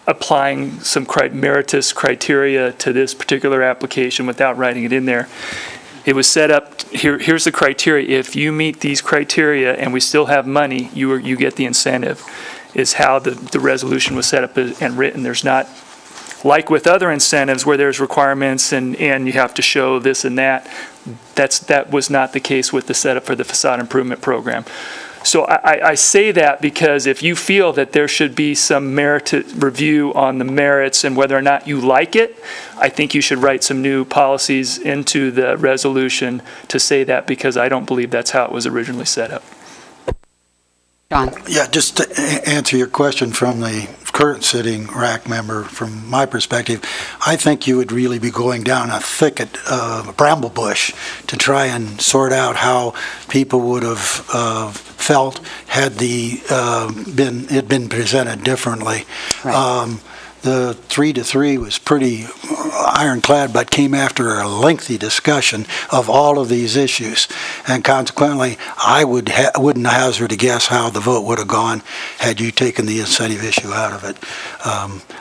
applying some meritorious criteria to this particular application without writing it in there. It was set up, here's the criteria. If you meet these criteria and we still have money, you get the incentive, is how the resolution was set up and written. There's not, like with other incentives where there's requirements and you have to show this and that, that was not the case with the setup for the facade improvement program. So I say that because if you feel that there should be some merit review on the merits and whether or not you like it, I think you should write some new policies into the resolution to say that, because I don't believe that's how it was originally set up. John? Yeah, just to answer your question from the current sitting RAC member, from my perspective, I think you would really be going down a thicket, a bramble bush, to try and sort out how people would have felt had it been presented differently. Right. The 3-3 was pretty ironclad, but came after a lengthy discussion of all of these issues. And consequently, I wouldn't hazard a guess how the vote would have gone had you taken the incentive issue out of it.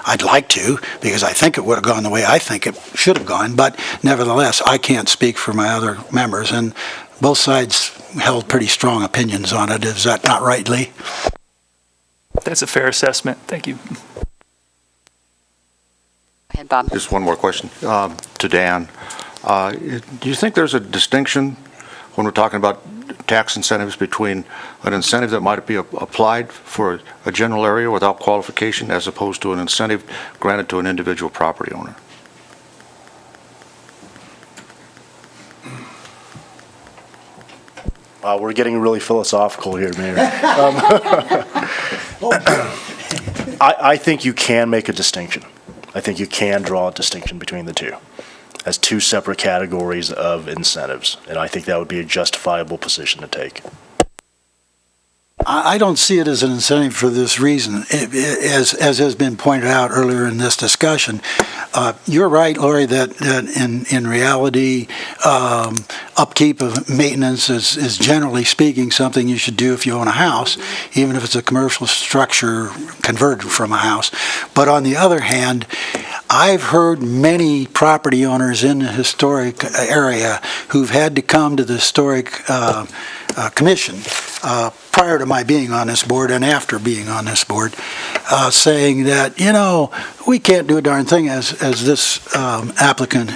I'd like to, because I think it would have gone the way I think it should have gone, but nevertheless, I can't speak for my other members, and both sides held pretty strong opinions on it. Is that not right, Lee? That's a fair assessment. Thank you. Go ahead, Bob. Just one more question to Dan. Do you think there's a distinction when we're talking about tax incentives between an incentive that might be applied for a general area without qualification as opposed to an incentive granted to an individual property owner? We're getting really philosophical here, Mayor. I think you can make a distinction. I think you can draw a distinction between the two as two separate categories of incentives, and I think that would be a justifiable position to take. I don't see it as an incentive for this reason. As has been pointed out earlier in this discussion, you're right, Lori, that in reality, upkeep of maintenance is generally speaking something you should do if you own a house, even if it's a commercial structure converted from a house. But on the other hand, I've heard many property owners in the historic area who've had to come to the historic commission prior to my being on this board and after being on this board, saying that, we can't do a darn thing as this applicant,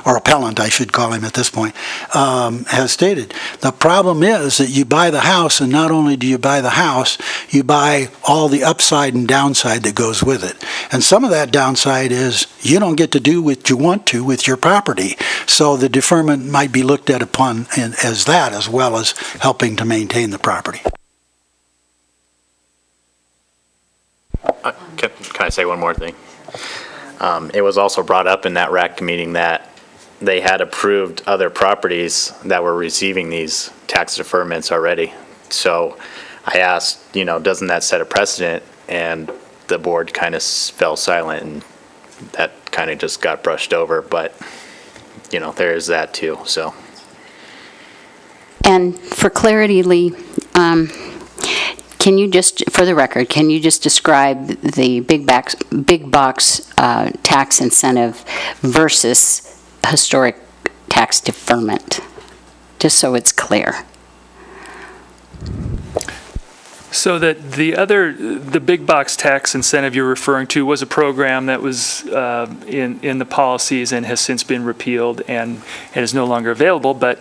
or appellant, I should call him at this point, has stated. The problem is that you buy the house, and not only do you buy the house, you buy all the upside and downside that goes with it. And some of that downside is you don't get to do what you want to with your property. So the deferment might be looked at upon as that, as well as helping to maintain the property. Can I say one more thing? It was also brought up in that RAC meeting that they had approved other properties that were receiving these tax deferments already. So I asked, doesn't that set a precedent? And the board kind of fell silent, and that kind of just got brushed over. But, there is that too, so. And for clarity, Lee, can you just, for the record, can you just describe the big box tax incentive versus historic tax deferment, just so it's clear? So that the big box tax incentive you're referring to was a program that was in the policies and has since been repealed and is no longer available, but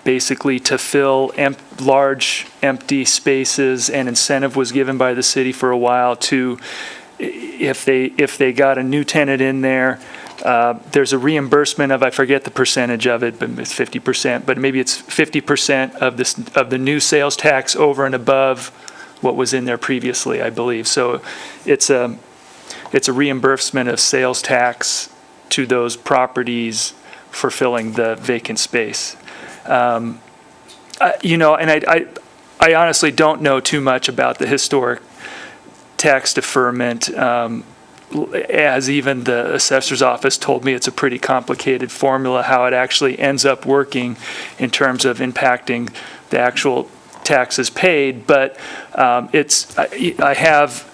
basically to fill large empty spaces, an incentive was given by the city for a while to, if they got a new tenant in there, there's a reimbursement of, I forget the percentage of it, but it's 50%, but maybe it's 50% of the new sales tax over and above what was in there previously, I believe. So it's a reimbursement of sales tax to those properties for filling the vacant space. And I honestly don't know too much about the historic tax deferment. As even the assessor's office told me, it's a pretty complicated formula, how it actually ends up working in terms of impacting the actual taxes paid. But I have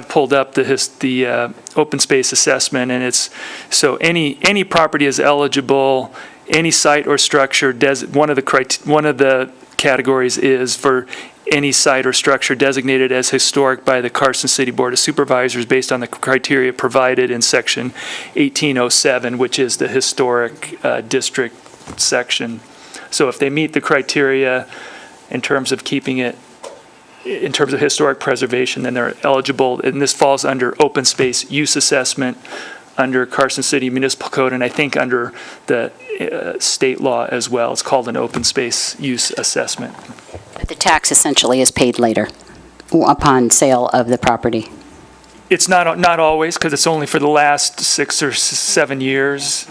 pulled up the open space assessment, and it's so any property is eligible any site or structure, one of the categories is for any site or structure designated as historic by the Carson City Board of Supervisors based on the criteria provided in Section 1807, which is the historic district section. So if they meet the criteria in terms of keeping it, in terms of historic preservation, then they're eligible, and this falls under open space use assessment under Carson City Municipal Code, and I think under the state law as well. It's called an open space use assessment. The tax essentially is paid later upon sale of the property. It's not always, because it's only for the last 6 or 7 years,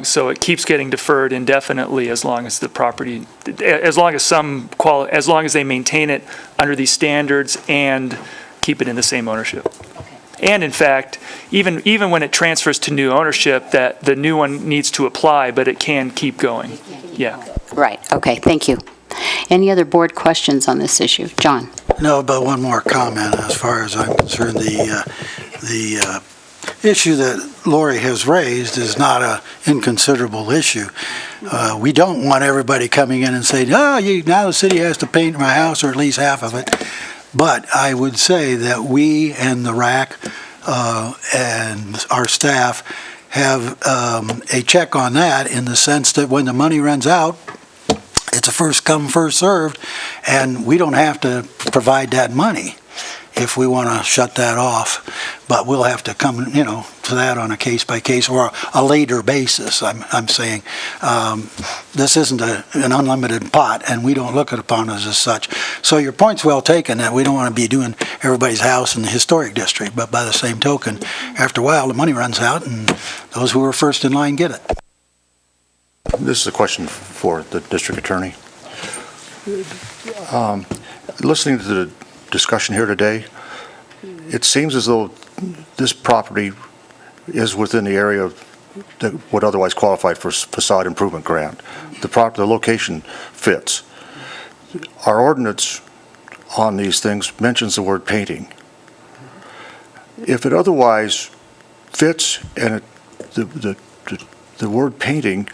so it keeps getting deferred indefinitely as long as the property, as long as they maintain it under these standards and keep it in the same ownership. And in fact, even when it transfers to new ownership, that the new one needs to apply, but it can keep going. Yeah. Right, okay, thank you. Any other board questions on this issue? John? No, but one more comment as far as I'm concerned. The issue that Lori has raised is not an inconsiderable issue. We don't want everybody coming in and saying, now the city has to paint my house, or at least half of it. But I would say that we and the RAC and our staff have a check on that, in the sense that when the money runs out, it's a first come, first served, and we don't have to provide that money if we want to shut that off. But we'll have to come, to that on a case-by-case or a later basis, I'm saying. This isn't an unlimited pot, and we don't look upon it as such. So your point's well taken, that we don't want to be doing everybody's house in the historic district, but by the same token, after a while, the money runs out, and those who are first in line get it. This is a question for the district attorney. Listening to the discussion here today, it seems as though this property is within the area that would otherwise qualify for facade improvement grant. The location fits. Our ordinance on these things mentions the word painting. If it otherwise fits, and the word painting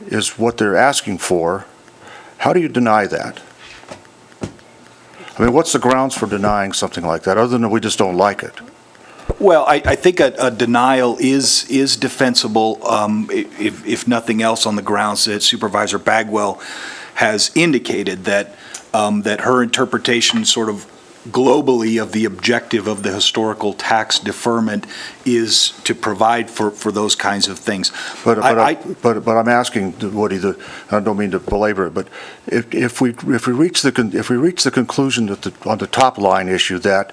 is what they're asking for, how do you deny that? I mean, what's the grounds for denying something like that, other than we just don't like it? Well, I think a denial is defensible, if nothing else, on the grounds that Supervisor Bagwell has indicated that her interpretation sort of globally of the objective of the historical tax deferment is to provide for those kinds of things. But I'm asking, Woody, I don't mean to belabor it, but if we reach the conclusion that on the top line issue that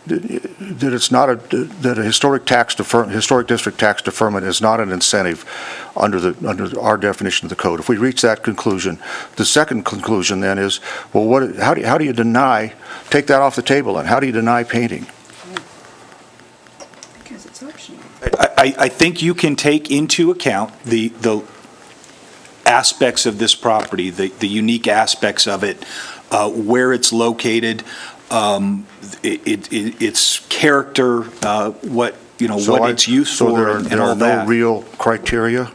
it's not that a historic district tax deferment is not an incentive under our definition of the code. If we reach that conclusion, the second conclusion then is, well, how do you take that off the table, and how do you deny painting? Because it's optional. I think you can take into account the aspects of this property, the unique aspects of it, where it's located, its character, what it's used for, and all that. There are no real criteria?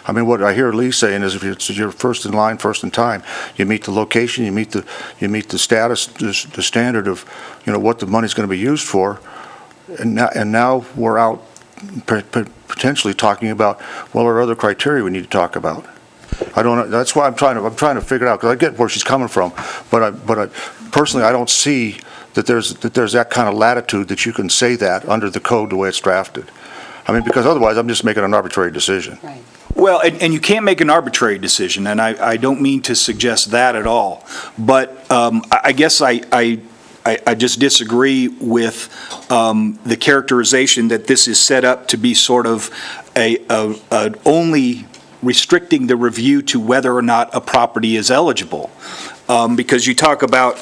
I mean, what I hear Lee saying is, if you're first in line, first in time, you meet the location, you meet the status, the standard of, what the money's going to be used for, and now we're out potentially talking about, well, there are other criteria we need to talk about. I don't know. That's why I'm trying to figure it out, because I get where she's coming from, but personally, I don't see that there's that kind of latitude that you can say that under the code the way it's drafted. I mean, because otherwise, I'm just making an arbitrary decision. Right. Well, and you can't make an arbitrary decision, and I don't mean to suggest that at all. But I guess I just disagree with the characterization that this is set up to be sort of only restricting the review to whether or not a property is eligible. Because you talk about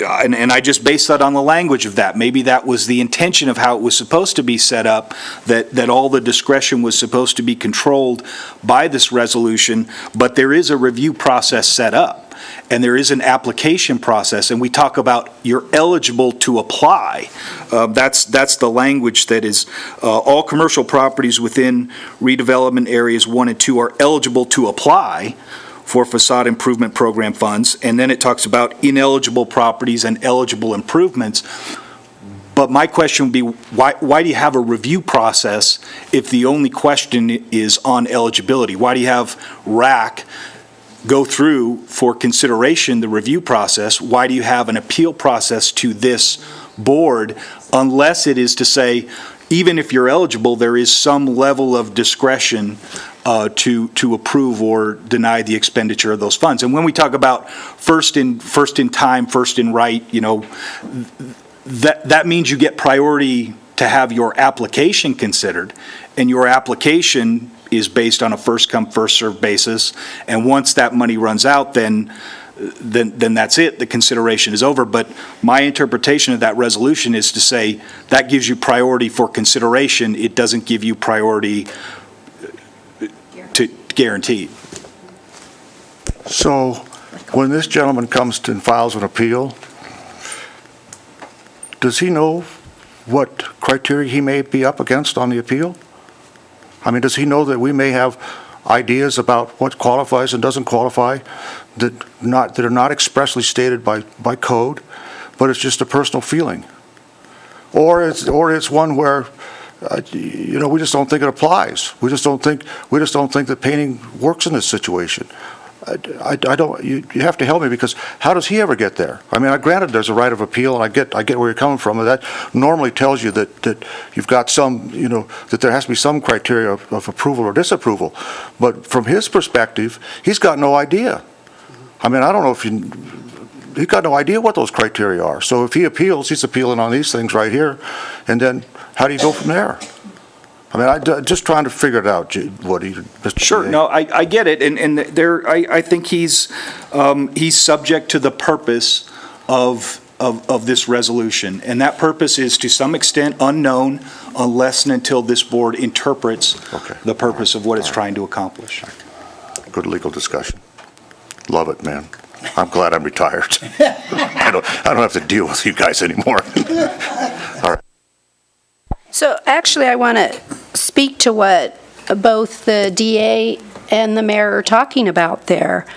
and I just based that on the language of that. Maybe that was the intention of how it was supposed to be set up, that all the discretion was supposed to be controlled by this resolution, but there is a review process set up. and there is an application process, and we talk about you're eligible to apply. That's the language that is, all commercial properties within redevelopment areas 1 and 2 are eligible to apply for facade improvement program funds, and then it talks about ineligible properties and eligible improvements. But my question would be, why do you have a review process if the only question is on eligibility? Why do you have RAC go through for consideration the review process? Why do you have an appeal process to this board unless it is to say, even if you're eligible, there is some level of discretion to approve or deny the expenditure of those funds? And when we talk about first in time, first in right, that means you get priority to have your application considered, and your application is based on a first come, first served basis. And once that money runs out, then that's it. The consideration is over. But my interpretation of that resolution is to say that gives you priority for consideration. It doesn't give you priority to guaranteed. So when this gentleman comes and files an appeal, does he know what criteria he may be up against on the appeal? I mean, does he know that we may have ideas about what qualifies and doesn't qualify that are not expressly stated by code, but it's just a personal feeling? Or it's one where, we just don't think it applies. We just don't think that painting works in this situation. I don't. You have to help me, because how does he ever get there? I mean, granted, there's a right of appeal, and I get where you're coming from. And that normally tells you that you've got some, that there has to be some criteria of approval or disapproval. But from his perspective, he's got no idea. I mean, I don't know if he's got no idea what those criteria are. So if he appeals, he's appealing on these things right here, and then how do you go from there? I mean, I'm just trying to figure it out, Mr. Sure, DA. no, I get it, and I think he's subject to the purpose of this resolution, and that purpose is to some extent unknown unless and until this board interprets the purpose of what it's trying to accomplish. Good legal discussion. Love it, man. I'm glad I'm retired. I don't have to deal with you guys anymore. All right. So actually, I want to speak to what both the DA and the mayor are talking about there.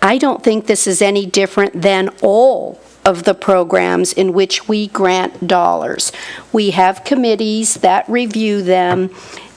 I don't think this is any different than all of the programs in which we grant dollars. We have committees that review them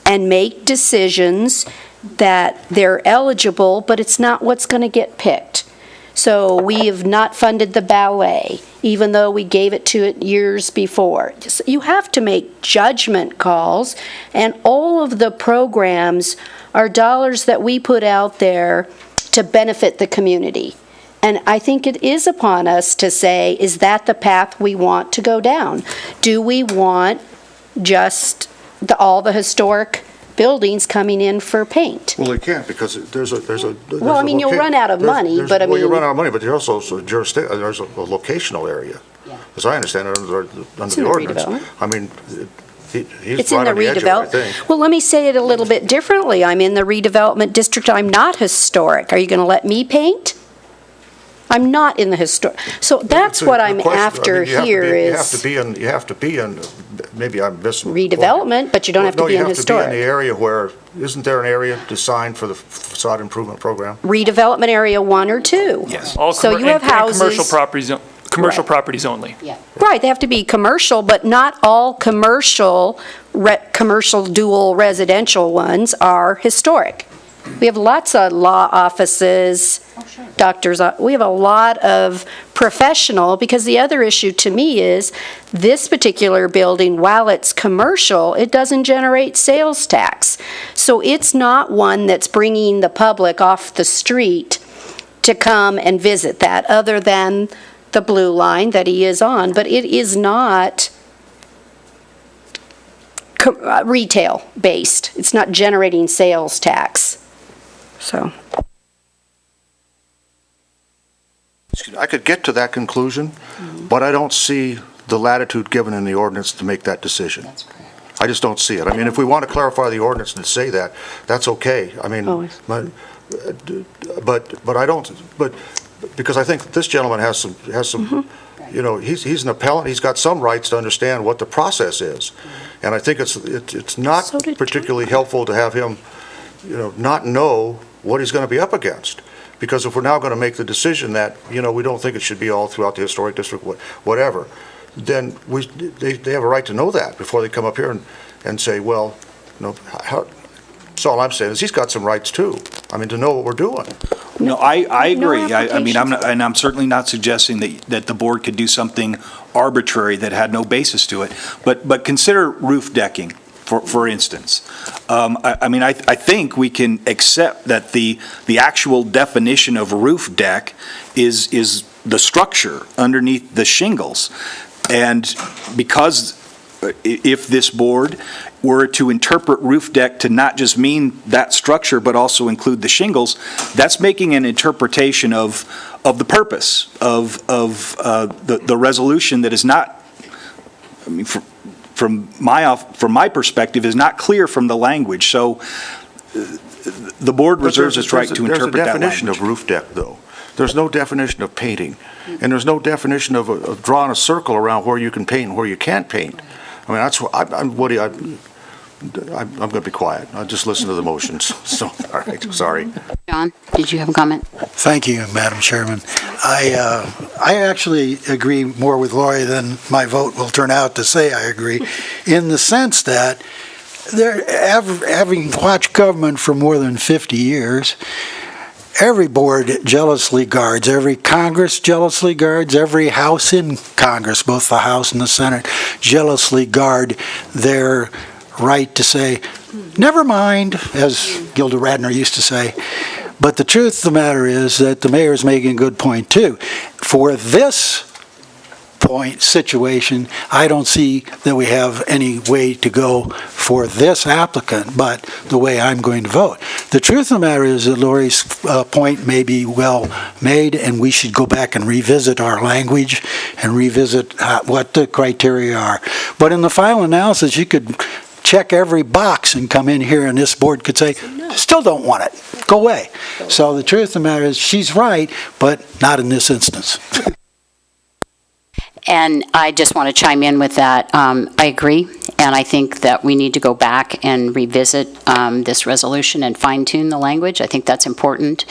and make decisions that they're eligible, but it's not what's going to get picked. So we have not funded the ballet, even though we gave it to it years before. You have to make judgment calls, and all of the programs are dollars that we put out there to benefit the community. And I think it is upon us to say, is that the path we want to go down? Do we want just all the historic buildings coming in for paint? Well, they can't, because there's a Well, I mean, you'll run out of money, but I mean... Well, you run out of money, but there's also there's a locational area. As I understand it, under the ordinance. I mean, he's right on the edge of it, I think. Well, let me say it a little bit differently. I'm in the redevelopment district. I'm not historic. Are you going to let me paint? I'm not in the historic. So that's what I'm after here is... You have to be in, maybe I'm missing... Redevelopment, but you don't have to be in historic. No, you have to be in the area where, isn't there an area designed for the facade improvement program? Redevelopment area 1 or 2. Yes. So you have houses... Commercial properties only. Yeah. Right, they have to be commercial, but not all commercial dual residential ones are historic. We have lots of law offices, doctors, we have a lot of professional, because the other issue to me is this particular building, while it's commercial, it doesn't generate sales tax. So it's not one that's bringing the public off the street to come and visit that, other than the blue line that he is on, but it is not retail based. It's not generating sales tax. So I could get to that conclusion, but I don't see the latitude given in the ordinance to make that decision. That's correct. I just don't see it. I mean, if we want to clarify the ordinance and say that, that's okay. I mean, but I don't, but because I think this gentleman has some, you know, he's an appellant, he's got some rights to understand what the process is. And I think it's not particularly helpful to have him, you know, not know what he's going to be up against. Because if we're now going to make the decision that, you know, we don't think it should be all throughout the historic district, whatever, then they have a right to know that before they come up here and say, well, you know, so all I'm saying is he's got some rights too. I mean, to know what we're doing. No, I agree. No I mean, I'm certainly not suggesting that the board could do something arbitrary that had no basis to it. But consider roof decking, for instance. I mean, I think we can accept that the actual definition of a roof deck is the structure underneath the shingles. And because if this board were to interpret roof deck to not just mean that structure, but also include the shingles, that's making an interpretation of the purpose of the resolution that is not, I mean, from my perspective, is not clear from the language. So the board reserves its right to interpret that language. There's a definition of roof deck, though. There's no definition of painting, and there's no definition of drawing a circle around where you can paint and where you can't paint. I mean, that's what I'm going to be quiet. I'll just listen to the motions. So, all right, sorry. John, did you have a comment? Thank you, Madam Chairman. I actually agree more with Lori than my vote will turn out to say I agree, in the sense that having watched government for more than 50 years, every board jealously guards, every Congress jealously guards, every House in Congress, both the House and the Senate, jealously guard their right to say, never mind, as Gilda Radner used to say. But the truth of the matter is that the mayor's making a good point, too. For this situation, I don't see that we have any way to go for this applicant, but the way I'm going to vote. The truth of the matter is that Lori's point may be well made, and we should go back and revisit our language and revisit what the criteria are. But in the final analysis, you could check every box and come in here and this board could say, still don't want it, go away. So the truth of the matter is she's right, but not in this instance. And I just want to chime in with that. I agree, and I think that we need to go back and revisit this resolution and fine-tune the language. I think that's important.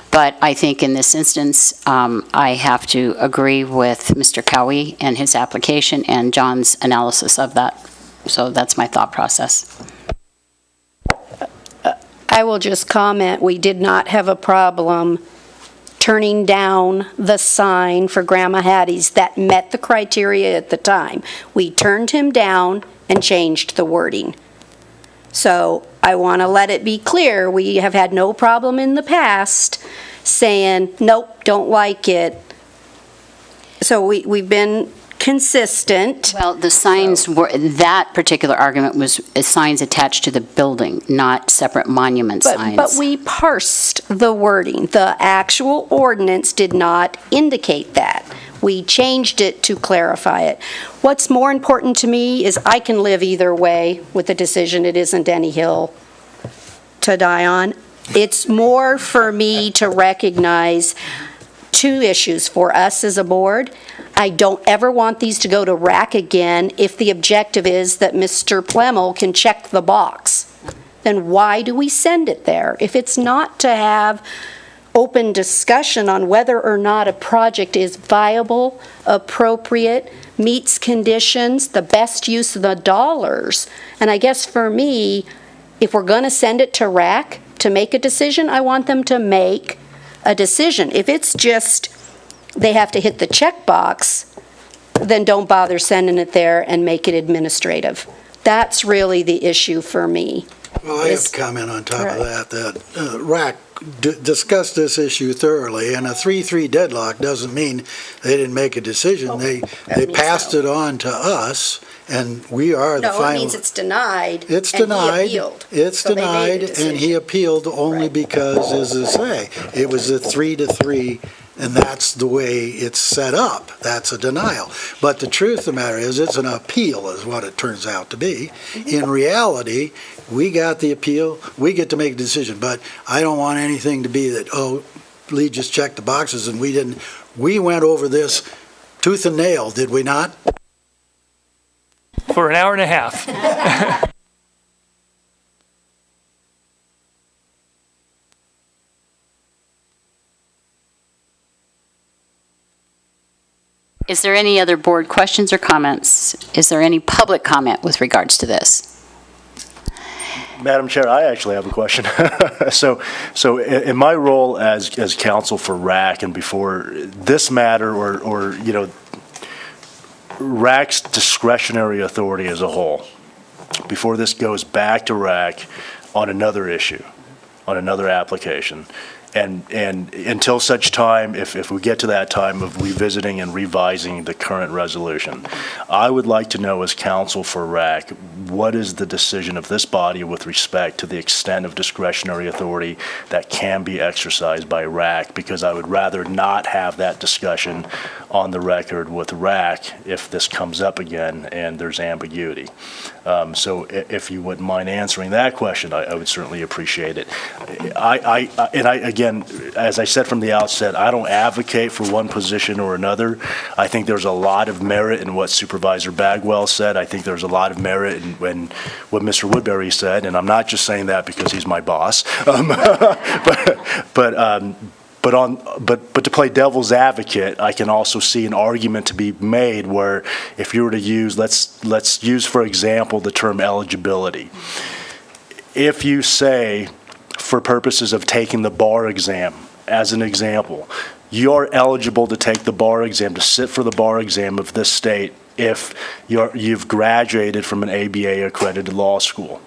But I think in this instance, I have to agree with Mr. Cowie and his application and John's analysis of that. So that's my thought process. I will just comment, we did not have a problem turning down the sign for Grandma Hattie's that met the criteria at the time. We turned him down and changed the wording. So I want to let it be clear, we have had no problem in the past saying, nope, don't like it. So we've been consistent. Well, the signs were, that particular argument was signs attached to the building, not separate monument signs. But we parsed the wording. The actual ordinance did not indicate that. We changed it to clarify it. What's more important to me is I can live either way with the decision. It isn't any hill to die on. It's more for me to recognize two issues for us as a board. I don't ever want these to go to RAC again if the objective is that Mr. Plemmel can check the box. Then why do we send it there? If it's not to have open discussion on whether or not a project is viable, appropriate, meets conditions, the best use of the dollars. And I guess for me, if we're going to send it to RAC to make a decision, I want them to make a decision. If it's just they have to hit the check box, then don't bother sending it there and make it administrative. That's really the issue for me. Well, I have to comment on top of that RAC discussed this issue thoroughly, and a 3-3 deadlock doesn't mean they didn't make a decision. They passed it on to us, and we are the final. No, it means it's denied. It's denied. He appealed. It's denied, and he appealed only because, as I say, it was a 3-3. And that's the way it's set up. That's a denial. But the truth of the matter is it's an appeal is what it turns out to be. In reality, we got the appeal. We get to make a decision. But I don't want anything to be that, oh, Lee just checked the boxes and we didn't. We went over this tooth and nail, did we not? For an hour and a half. Is there any other board questions or comments? Is there any public comment with regards to this? Madam Chair, I actually have a question. So in my role as counsel for RAC and before this matter or RAC's discretionary authority as a whole, before this goes back to RAC on another issue, on another application, and until such time, if we get to that time of revisiting and revising the current resolution, I would like to know as counsel for RAC, what is the decision of this body with respect to the extent of discretionary authority that can be exercised by RAC? Because I would rather not have that discussion on the record with RAC if this comes up again and there's ambiguity. So if you wouldn't mind answering that question, I would certainly appreciate it. Again, as I said from the outset, I don't advocate for one position or another. I think there's a lot of merit in what Supervisor Bagwell said. I think there's a lot of merit in what Mr. Woodbury said, and I'm not just saying that because he's my boss. But to play devil's advocate, I can also see an argument to be made where if you were to use, let's use for example the term eligibility. If you say, for purposes of taking the bar exam, as an example, you're eligible to take the bar exam, to sit for the bar exam of this state if you've graduated from an ABA accredited law school.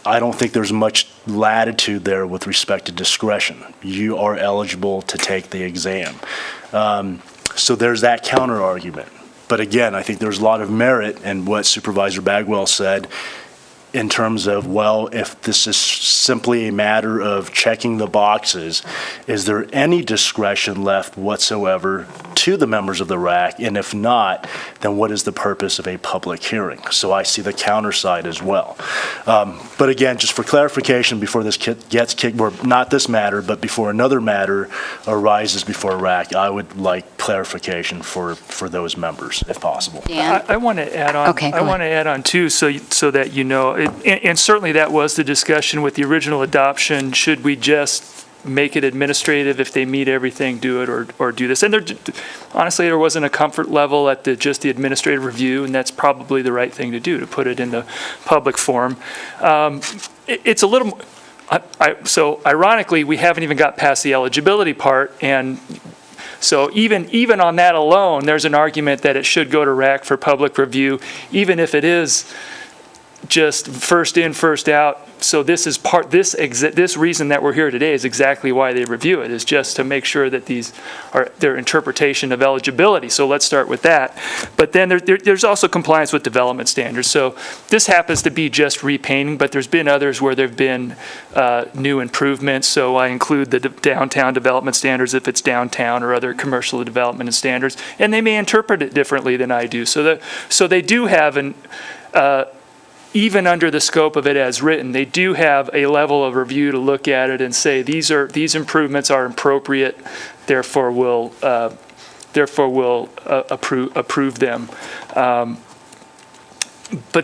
I don't think there's much latitude there with respect to discretion. You are eligible to take the exam. So there's that counter argument. But again, I think there's a lot of merit in what Supervisor Bagwell said in terms of, well, if this is simply a matter of checking the boxes, is there any discretion left whatsoever to the members of the RAC? And if not, then what is the purpose of a public hearing? So I see the counter side as well. But again, just for clarification, before this gets kicked, or not this matter, but before another matter arises before RAC, I would like clarification for those members, if possible. Dan? I want to add on. Okay, I want to add on too, so that you know, and certainly that was the discussion with the original adoption. Should we just make it administrative? If they meet everything, do it, or do this? And honestly, there wasn't a comfort level at just the administrative review, and that's probably the right thing to do, to put it in the public forum. It's a little. So ironically, we haven't even got past the eligibility part, and so even on that alone, there's an argument that it should go to RAC for public review, even if it is just first in, first out. So this is this reason that we're here today is exactly why they review it, is just to make sure that these are their interpretation of eligibility. So let's start with that. But then there's also compliance with development standards. So this happens to be just repainting, but there's been others where there've been new improvements. So I include the downtown development standards if it's downtown, or other commercial development and standards, and they may interpret it differently than I do. So they do have even under the scope of it as written, they do have a level of review to look at it and say these improvements are appropriate, therefore we'll approve them. But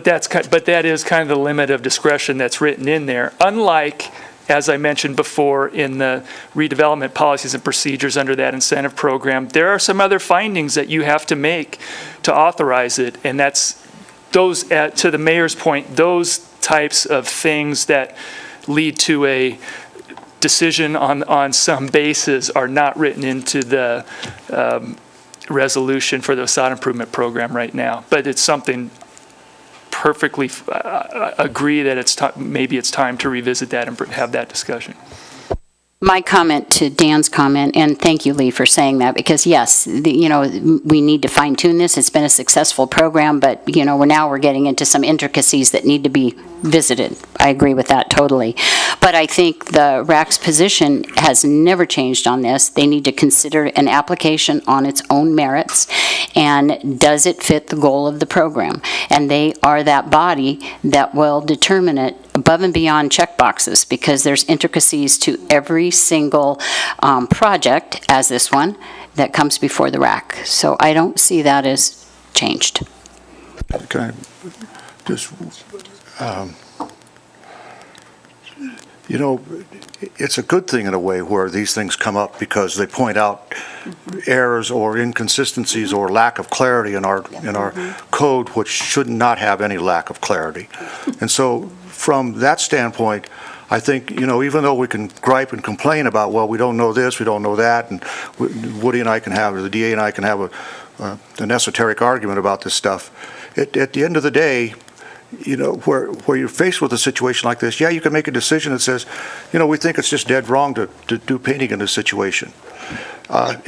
that is kind of the limit of discretion that's written in there. Unlike, as I mentioned before, in the redevelopment policies and procedures under that incentive program, there are some other findings that you have to make to authorize it, and that's those, to the mayor's point, those types of things that lead to a decision on some basis are not written into the resolution for the facade improvement program right now. But it's something perfectly agree that maybe it's time to revisit that and have that discussion. My comment to Dan's comment, and thank you, Lee, for saying that, because yes, we need to fine tune this. It's been a successful program, but we're getting into some intricacies that need to be visited. I agree with that totally. But I think the RAC's position has never changed on this. They need to consider an application on its own merits, and does it fit the goal of the program? And they are that body that will determine it above and beyond check boxes, because there's intricacies to every single project, as this one, that comes before the RAC. So I don't see that as changed. Can I just, you know, it's a good thing in a way where these things come up because they point out errors or inconsistencies or lack of clarity in our code, which should not have any lack of clarity. And so from that standpoint, I think, you know, even though we can gripe and complain about, well, we don't know this, we don't know that, and Woody and I can have, or the DA and I can have an esoteric argument about this stuff, at the end of the day, you know, where you're faced with a situation like this, yeah, you can make a decision that says, you know, we think it's just dead wrong to do painting in this situation. But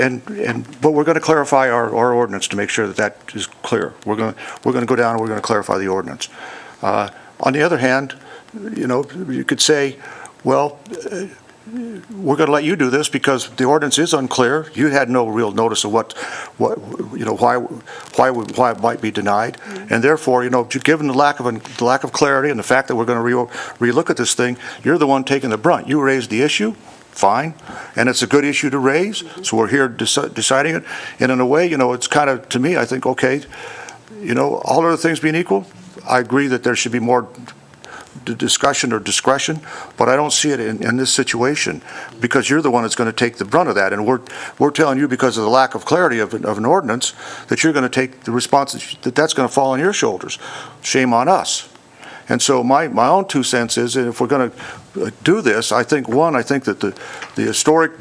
we're going to clarify our ordinance to make sure that that is clear. We're going to go down and we're going to clarify the ordinance. On the other hand, you know, you could say, well, we're going to let you do this because the ordinance is unclear. You had no real notice of what you know, why it might be denied, and therefore, you know, given the lack of clarity and the fact that we're going to relook at this thing, you're the one taking the brunt. You raised the issue, fine, and it's a good issue to raise. So we're here deciding it, and in a way, you know, it's kind of, to me, I think, okay, you know, all other things being equal, I agree that there should be more discussion or discretion, but I don't see it in this situation, because you're the one that's going to take the brunt of that, and we're telling you, because of the lack of clarity of an ordinance, that you're going to take the response, that's going to fall on your shoulders. Shame on us. And so my own 2 cents is that if we're going to do this, I think that the historic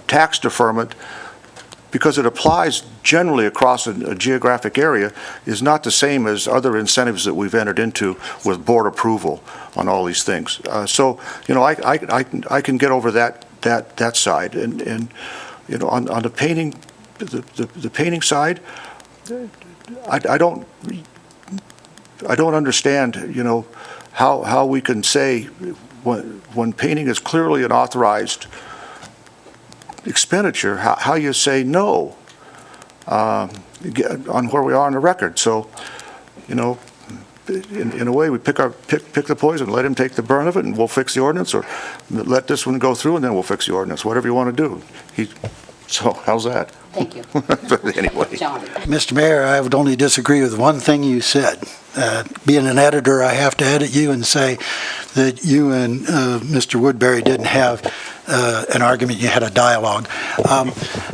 tax deferment, because it applies generally across a geographic area, is not the same as other incentives that we've entered into with board approval on all these things. So, you know, I can get over that side, and you know, on the painting, the painting side, I don't understand, you know, how we can say when painting is clearly an authorized expenditure, how you say no on where we are on the record. So, you know, in a way, we pick the poison, let him take the burn of it, and we'll fix the ordinance, or let this one go through, and then we'll fix the ordinance. Whatever you want to do. So, how's that? Thank you. But anyway. John. Mr. Mayor, I would only disagree with one thing you said. Being an editor, I have to edit you and say that you and Mr. Woodbury didn't have an argument, you had a dialogue.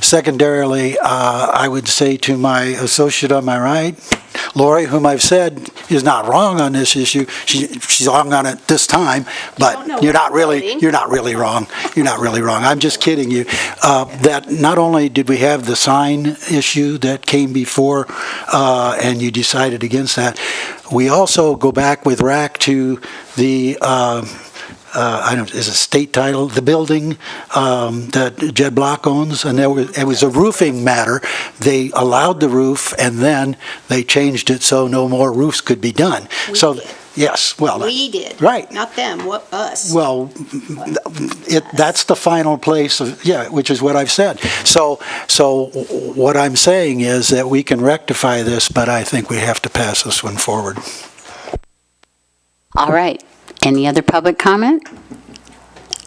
Secondarily, I would say to my associate on my right, Lori, whom I've said is not wrong on this issue, she's wrong on it this time, but you're not really wrong. You're not really wrong. I'm just kidding you. That not only did we have the sign issue that came before, and you decided against that, we also go back with RAC to the is a state title, the building that Jed Block owns, and it was a roofing matter. They allowed the roof, and then they changed it so no more roofs could be done. Yes, well, We did. Right. Not them, us. Well, that's the final place which is what I've said. So what I'm saying is that we can rectify this, but I think we have to pass this one forward. All right. Any other public comment?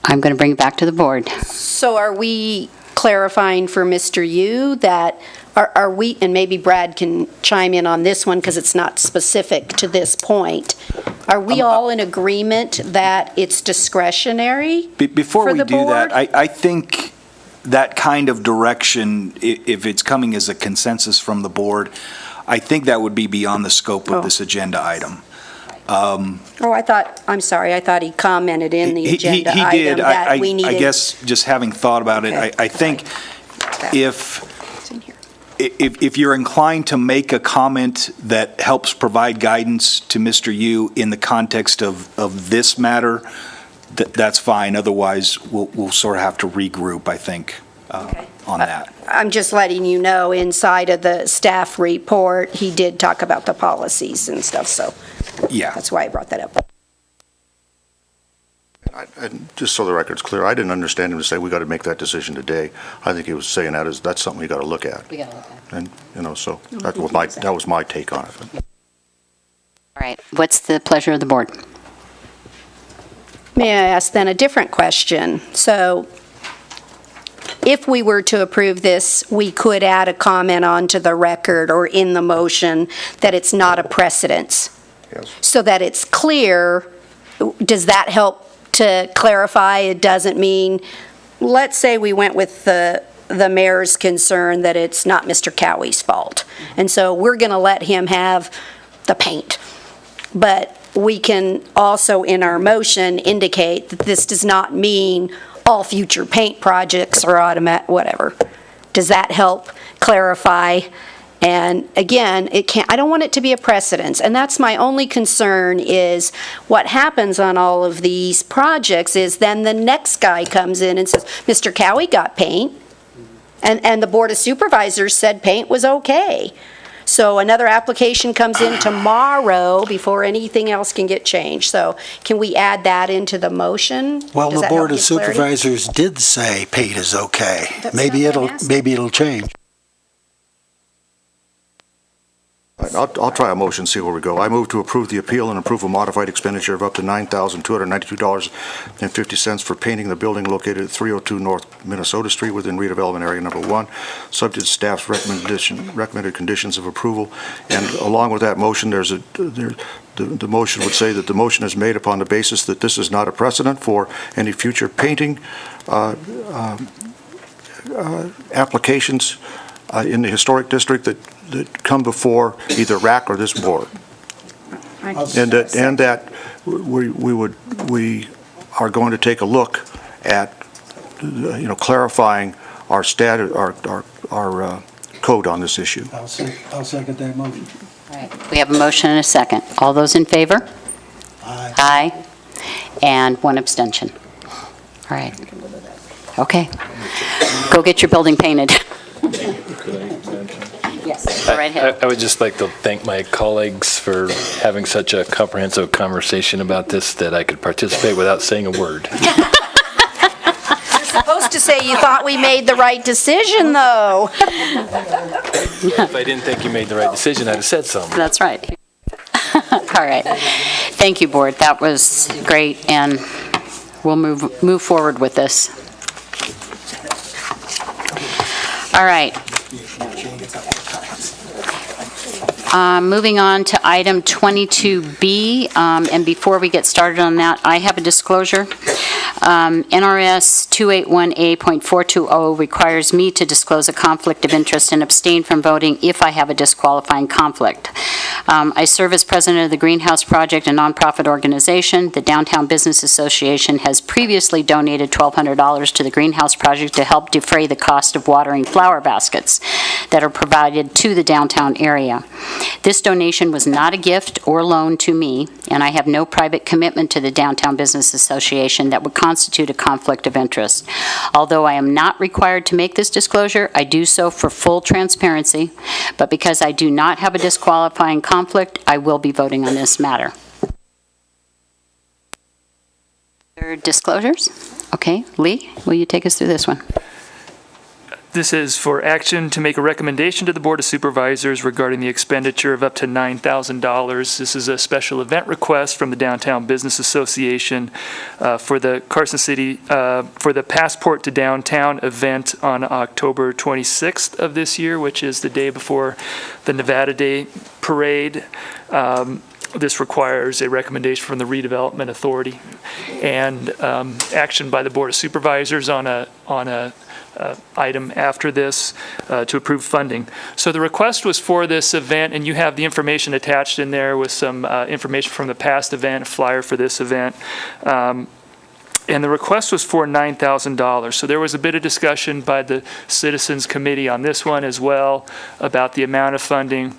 I'm going to bring it back to the board. So are we clarifying for Mr. Yu that, are we, and maybe Brad can chime in on this one because it's not specific to this point, are we all in agreement that it's discretionary Before for we the do board? that, I think that kind of direction, if it's coming as a consensus from the board, I think that would be beyond the scope of this agenda item. I thought he commented in the agenda he item did. that we needed. I guess just having thought about it, I think if you're inclined to make a comment that helps provide guidance to Mr. Yu in the context of this matter, that's fine. Otherwise, we'll sort of have to regroup, I think, on that. I'm just letting you know, inside of the staff report, he did talk about the policies and stuff, so yeah, that's why I brought that up. And just so the record's clear, I didn't understand him to say we got to make that decision today. I think he was saying that's something you got to look at. We got to look at it. And, so that was my take on it. All right, what's the pleasure of the board? May I ask then a different question? So if we were to approve this, we could add a comment onto the record or in the motion that it's not a precedence. Yes. So that it's clear. Does that help to clarify? It doesn't mean, let's say we went with the mayor's concern that it's not Mr. Cowie's fault. And so we're going to let him have the paint. But we can also, in our motion, indicate that this does not mean all future paint projects are automatic, whatever. Does that help clarify? And again, I don't want it to be a precedence, and that's my only concern is what happens on all of these projects is then the next guy comes in and says, Mr. Cowie got paint, and the Board of Supervisors said paint was okay. So another application comes in tomorrow before anything else can get changed. So can we add that into the motion? Well, Does the that help Board of give clarity? Supervisors did say paint is okay. That's Maybe not what I'm asking. it'll change. I'll try a motion, see where we go. I move to approve the appeal and approve a modified expenditure of up to $9,292.50 for painting the building located at 302 North Minnesota Street within redevelopment area number 1, subject to staff's recommended conditions of approval. And along with that motion, the motion would say that the motion is made upon the basis that this is not a precedent for any future painting applications in the historic district that come before either RAC or this board. And that we are going to take a look at, clarifying our code on this issue. I'll second that motion. All right, we have a motion and a second. All those in favor? Aye. Aye. And one abstention. All right. Okay. Go get your building painted. Yes, go right ahead. I would just like to thank my colleagues for having such a comprehensive conversation about this that I could participate without saying a word. You're supposed to say you thought we made the right decision, though. If I didn't think you made the right decision, I'd have said something. That's right. All right. Thank you, Board. That was great, and we'll move forward with this. All right. Moving on to item 22B, and before we get started on that, I have a disclosure. NRS 281A.420 requires me to disclose a conflict of interest and abstain from voting if I have a disqualifying conflict. I serve as president of the Greenhouse Project, a nonprofit organization. The Downtown Business Association has previously donated $1,200 to the Greenhouse Project to help defray the cost of watering flower baskets that are provided to the downtown area. This donation was not a gift or loan to me, and I have no private commitment to the Downtown Business Association that would constitute a conflict of interest. Although I am not required to make this disclosure, I do so for full transparency, but because I do not have a disqualifying conflict, I will be voting on this matter. Other disclosures? Okay, Lee, will you take us through this one? This is for action to make a recommendation to the Board of Supervisors regarding the expenditure of up to $9,000. This is a special event request from the Downtown Business Association for the Carson City, for the Passport to Downtown event on October 26th of this year, which is the day before the Nevada Day Parade. This requires a recommendation from the Redevelopment Authority and action by the Board of Supervisors on a item after this to approve funding. So the request was for this event, and you have the information attached in there with some information from the past event, a flyer for this event. And the request was for $9,000. So there was a bit of discussion by the Citizens Committee on this one as well about the amount of funding,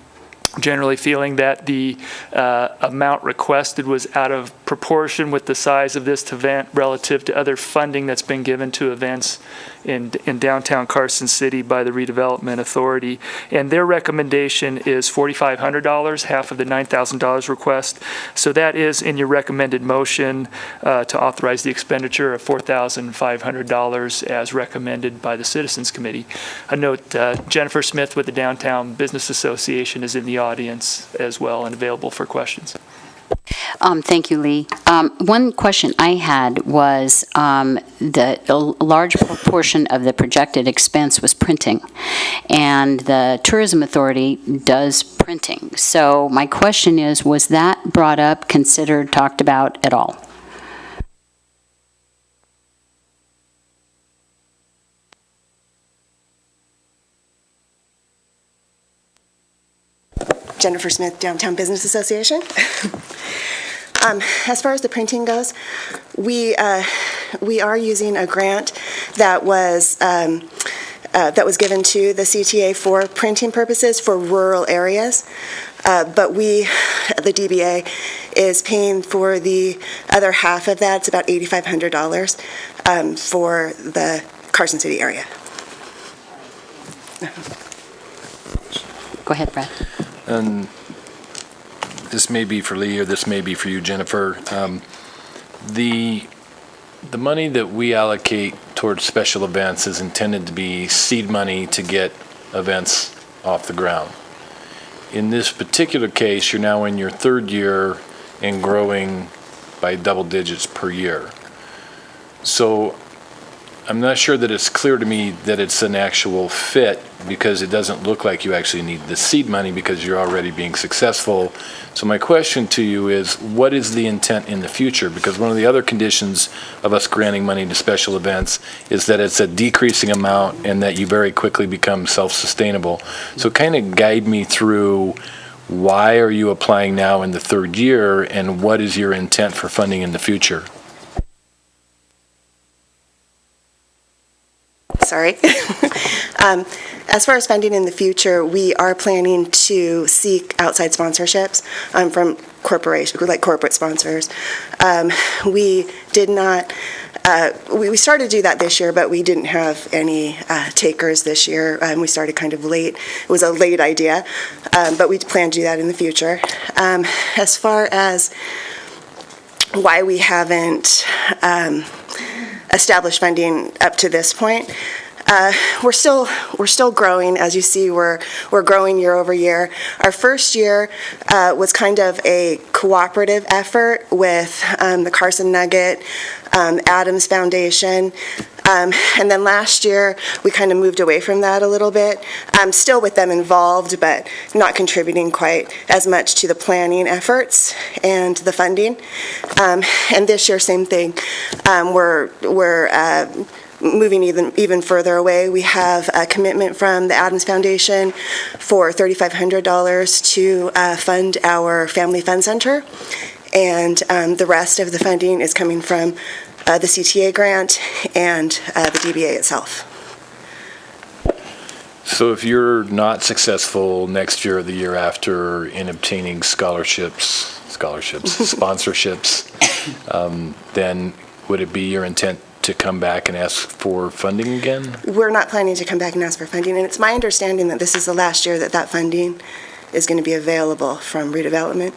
generally feeling that the amount requested was out of proportion with the size of this event relative to other funding that's been given to events in downtown Carson City by the Redevelopment Authority. And their recommendation is $4,500, half of the $9,000 request. So that is in your recommended motion to authorize the expenditure of $4,500 as recommended by the Citizens Committee. A note, Jennifer Smith with the Downtown Business Association is in the audience as well and available for questions. Thank you, Lee. One question I had was a large proportion of the projected expense was printing, and the Tourism Authority does printing. So my question is, was that brought up, considered, talked about at all? Jennifer Smith, Downtown Business Association. As far as the printing goes, we are using a grant that was given to the CTA for printing purposes for rural areas, but the DBA is paying for the other half of that. It's about $8,500 for the Carson City area. Go ahead, Brad. And this may be for Lee, or this may be for you, Jennifer. The money that we allocate towards special events is intended to be seed money to get events off the ground. In this particular case, you're now in your third year and growing by double digits per year. So I'm not sure that it's clear to me that it's an actual fit, because it doesn't look like you actually need the seed money because you're already being successful. So my question to you is, what is the intent in the future? Because one of the other conditions of us granting money to special events is that it's a decreasing amount and that you very quickly become self-sustainable. So kind of guide me through, why are you applying now in the third year, and what is your intent for funding in the future? Sorry. As far as funding in the future, we are planning to seek outside sponsorships from corporations, like corporate sponsors. We did not, we started to do that this year, but we didn't have any takers this year. We started kind of late. It was a late idea, but we plan to do that in the future. As far as why we haven't established funding up to this point, we're still growing. As you see, we're growing year over year. Our first year was kind of a cooperative effort with the Carson Nugget, Adams Foundation, and then last year we kind of moved away from that a little bit. Still with them involved, but not contributing quite as much to the planning efforts and the funding. And this year, same thing. We're moving even further away. We have a commitment from the Adams Foundation for $3,500 to fund our Family Fun Center, and the rest of the funding is coming from the CTA grant and the DBA itself. So if you're not successful next year or the year after in obtaining sponsorships, then would it be your intent to come back and ask for funding again? We're not planning to come back and ask for funding, and it's my understanding that this is the last year that funding is going to be available from redevelopment.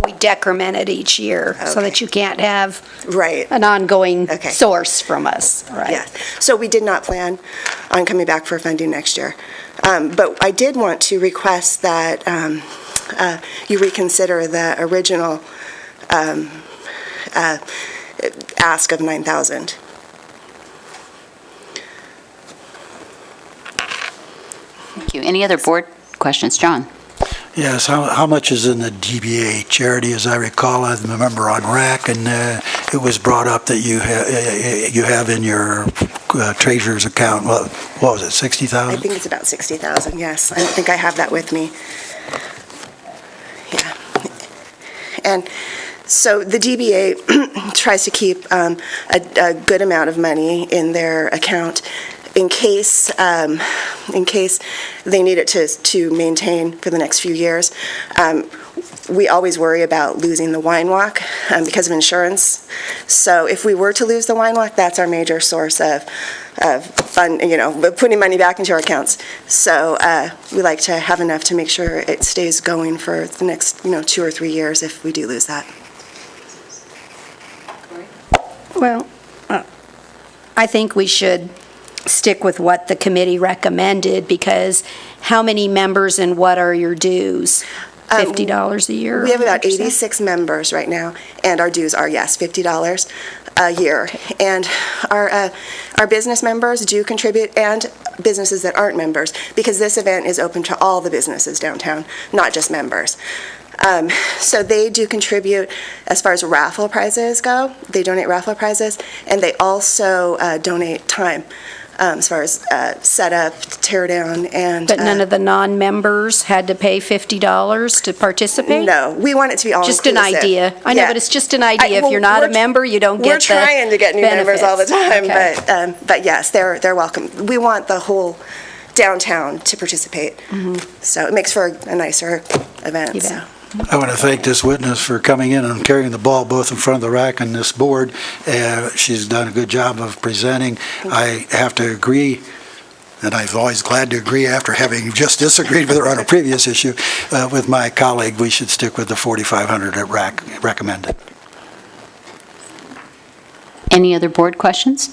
We decrement it each year so that you can't have right an ongoing source from us. Right. Yes. So we did not plan on coming back for funding next year. But I did want to request that you reconsider the original ask of $9,000. Thank you. Any other board questions? John? Yes, how much is in the DBA charity? As I recall, I'm a member on RAC, and it was brought up that you have in your treasurer's account, what was it, $60,000? I think it's about $60,000, yes. I don't think I have that with me. Yeah. And so the DBA tries to keep a good amount of money in their account in case they need it to maintain for the next few years. We always worry about losing the wine walk because of insurance. So if we were to lose the wine walk, that's our major source of fund, putting money back into our accounts. So we like to have enough to make sure it stays going for the next 2 or 3 years if we do lose that. Well, I think we should stick with what the committee recommended, because how many members and what are your dues? $50 a year? We have about 86 members right now, and our dues are, yes, $50 a year. And our business members do contribute, and businesses that aren't members, because this event is open to all the businesses downtown, not just members. So they do contribute as far as raffle prizes go. They donate raffle prizes, and they also donate time as far as setup, tear down, and... But none of the non-members had to pay $50 to participate? No, we want it to be all-inclusive. Just an idea. I know, Yeah. but it's just an idea. If you're not a member, you don't get the We're trying to get new members all the time, benefits. but yes, they're welcome. We want the whole downtown to participate, so it makes for a nicer event. You bet. So. I want to thank this witness for coming in and carrying the ball both in front of the rack and this board. She's done a good job of presenting. I have to agree, and I'm always glad to agree after having just disagreed with her on a previous issue, with my colleague. We should stick with the 4,500 at rack recommended. Any other board questions?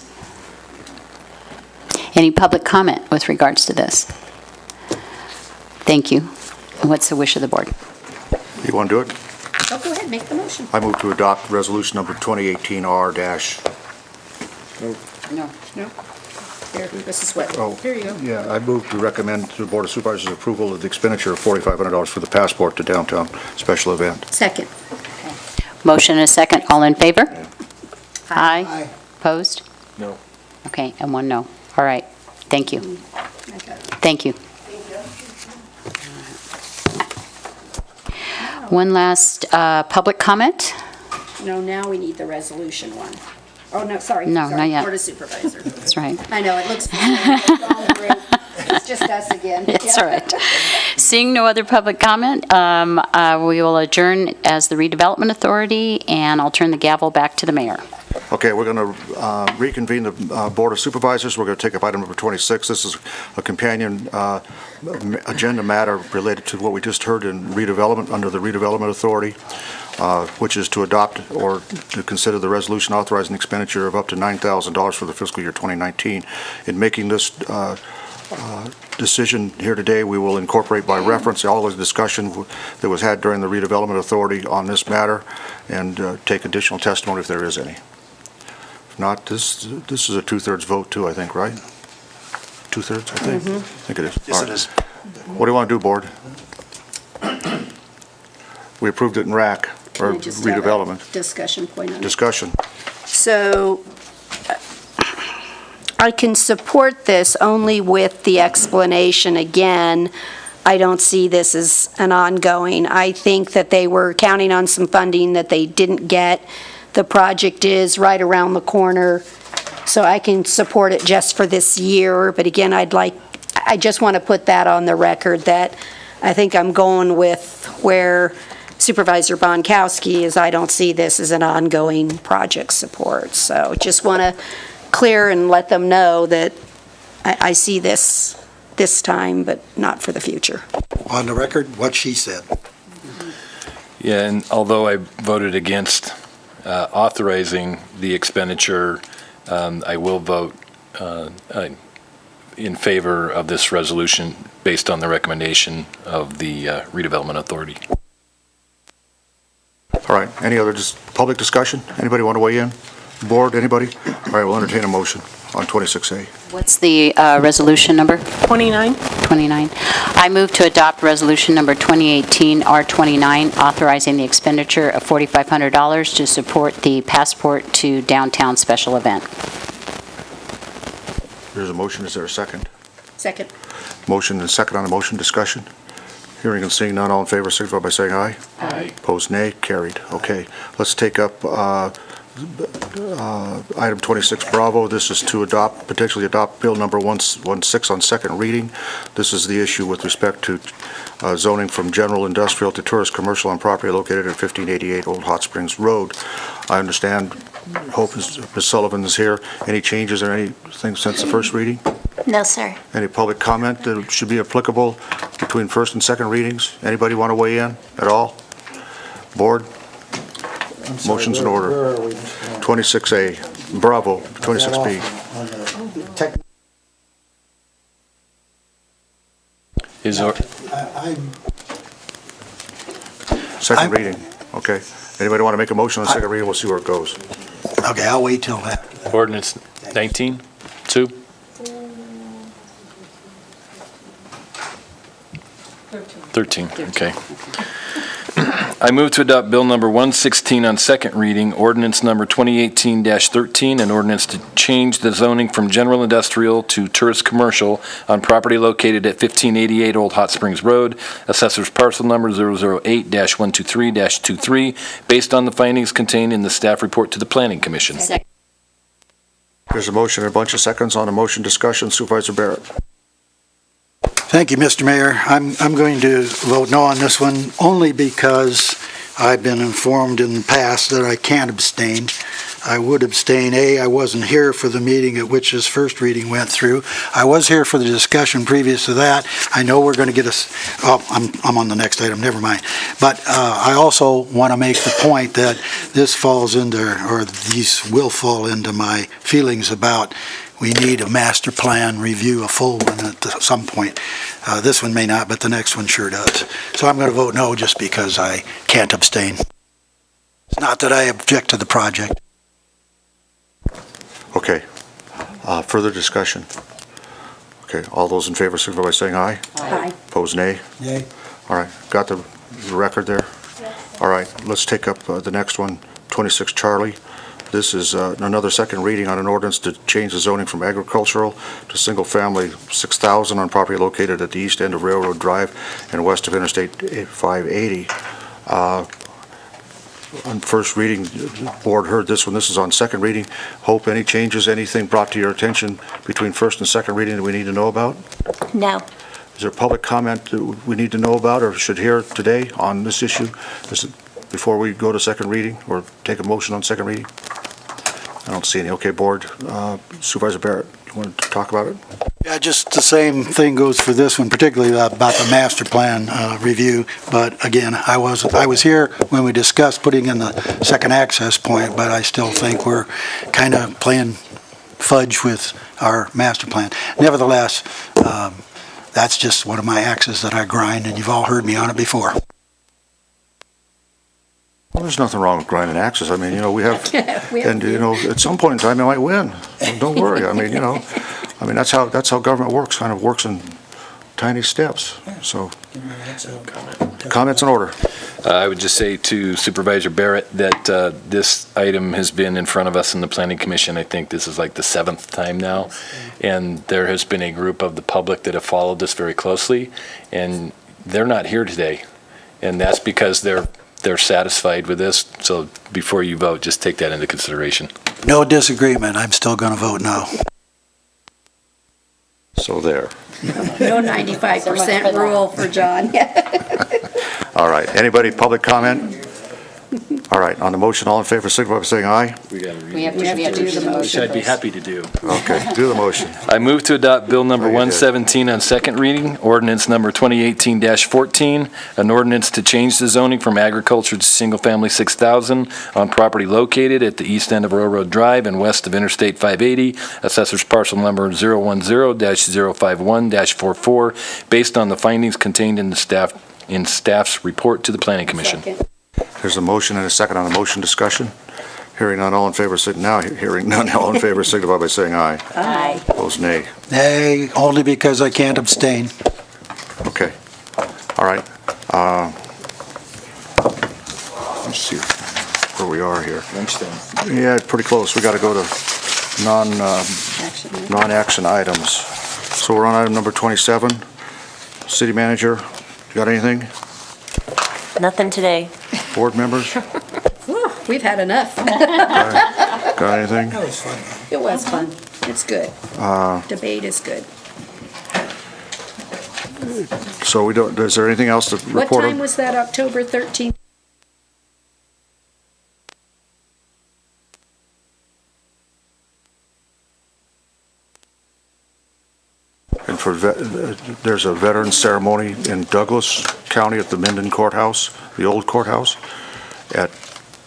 Any public comment with regards to this? Thank you. And what's the wish of the board? You want to do it? Oh, go ahead, make the motion. I move to adopt resolution number 2018R- No. There, this is what, Oh, here you go. Yeah, I move to recommend to the Board of Supervisors approval of the expenditure of $4,500 for the passport to downtown special event. Second. Motion and a second. All in favor? Aye. Aye. Opposed? No. Okay, and one no. All right. Thank you. Thank you. One last public comment? No, now we need the resolution one. Oh, no, sorry. No, sorry, not yet. Board of Supervisors. That's right. I know, it looks familiar. It's just us again. It's all right. Seeing no other public comment, we will adjourn as the Redevelopment Authority, and I'll turn the gavel back to the mayor. Okay, we're going to reconvene the Board of Supervisors. We're going to take up item number 26. This is a companion agenda matter related to what we just heard in redevelopment, under the Redevelopment Authority, which is to adopt or to consider the resolution authorizing expenditure of up to $9,000 for the fiscal year 2019. In making this decision here today, we will incorporate by reference all the discussion that was had during the Redevelopment Authority on this matter, and take additional testimony if there is any. If not, this is a 2/3 vote too, I think, right? 2/3, I think? I think it is. Yes, All it right. is. What do you want to do, Board? We approved it in RAC, or Can I just have a redevelopment. Discussion point on it. Discussion. So I can support this only with the explanation, again, I don't see this as an ongoing. I think that they were counting on some funding that they didn't get. The project is right around the corner, so I can support it just for this year. But again, I just want to put that on the record, that I think I'm going with where Supervisor Bonkowski is. I don't see this as an ongoing project support. So just want to clear and let them know that I see this time, but not for the future. On the record, what she said. Yeah, and although I voted against authorizing the expenditure, I will vote in favor of this resolution based on the recommendation of the Redevelopment Authority. All right, any other public discussion? Anybody want to weigh in? Board, anybody? All right, we'll entertain a motion on 26A. What's the resolution number? 29. 29. I move to adopt resolution number 2018-R29, authorizing the expenditure of $4,500 to support the Passport to Downtown special event. There's a motion, is there a second? Second. Motion and second on the motion, discussion? Hearing and seeing none, all in favor, signify by saying aye. Aye. Opposed, nay. Carried. Okay, let's take up Item 26 Bravo, this is to potentially adopt Bill number 116 on second reading. This is the issue with respect to zoning from general industrial to tourist commercial on property located at 1588 Old Hot Springs Road. I understand, hope Ms. Sullivan is here. Any changes or anything since the first reading? No, sir. Any public comment that should be applicable between first and second readings? Anybody want to weigh in at all? Board? Motion's in order. Where are we? 26A, Bravo, 26B. Is our, Second reading, okay. Anybody want to make a motion on second reading? We'll see where it goes. Okay, I'll wait till that. ordinance 19, 2? 13, okay. I move to adopt Bill number 116 on second reading, ordinance number 2018-13, an ordinance to change the zoning from general industrial to tourist commercial on property located at 1588 Old Hot Springs Road, assessor's parcel number 008-123-23, based on the findings contained in the staff report to the Planning Commission. There's a motion and a bunch of seconds on a motion discussion. Supervisor Barrett. Thank you, Mr. Mayor. I'm going to vote no on this one only because I've been informed in the past that I can't abstain. I would abstain. I wasn't here for the meeting at which this first reading went through. I was here for the discussion previous to that. I know we're going to get I'm on the next item, never mind. But I also want to make the point that this falls into, or these will fall into my feelings about we need a master plan review, a full one at some point. This one may not, but the next one sure does. So I'm going to vote no just because I can't abstain. It's not that I object to the project. Okay. Further discussion? Okay, all those in favor signify by saying aye. Aye. Opposed, nay? Yay. All right, got the record there? All right, let's take up the next one, 26 Charlie. This is another second reading on an ordinance to change the zoning from agricultural to single-family 6,000 on property located at the east end of Railroad Drive and west of Interstate 580. On first reading, the board heard this one. This is on second reading. Hope any changes, anything brought to your attention between first and second reading that we need to know about? No. Is there public comment that we need to know about or should hear today on this issue? Before we go to second reading or take a motion on second reading? I don't see any. Okay, board. Supervisor Barrett, you want to talk about it? Yeah, just the same thing goes for this one, particularly about the master plan review. But again, I was here when we discussed putting in the second access point, but I still think we're kind of playing fudge with our master plan. Nevertheless, that's just one of my axes that I grind, and you've all heard me on it before. Well, there's nothing wrong with grinding axes. I mean, we have, and, at some point in time, I might win. Don't worry. I mean, that's how government works, kind of works in tiny steps. So, comments in order. I would just say to Supervisor Barrett that this item has been in front of us in the Planning Commission. I think this is like the 7th time now. And there has been a group of the public that have followed this very closely, and they're not here today. And that's because they're satisfied with this. So before you vote, just take that into consideration. No disagreement. I'm still going to vote no. So there. No 95% rule for John. All right. Anybody, public comment? All right. On the motion, all in favor, signify by saying aye. We have to do the motion. Which I'd be happy to do. Okay, do the motion. I move to adopt Bill number 117 on second reading, ordinance number 2018-14, an ordinance to change the zoning from agriculture to single-family 6,000 on property located at the east end of Railroad Drive and west of Interstate 580, assessor's parcel number 010-051-44, based on the findings contained in the staff's report to the Planning Commission. Second. There's a motion and a second on the motion discussion. Hearing none, all in favor, hearing none, all in favor, signify by saying aye. Aye. Opposed, nay. Nay, only because I can't abstain. Okay. All right. Let's see where we are here. Yeah, pretty close. We got to go to non-action items. So we're on item number 27. City manager, you got anything? Nothing today. Board members? We've had enough. Got anything? That was fun. It was fun. It's good. Uh, Debate is good. So we don't, is there anything else to What report time on? was that, October 13th? And for, there's a veterans ceremony in Douglas County at the Minden Courthouse, the old courthouse, at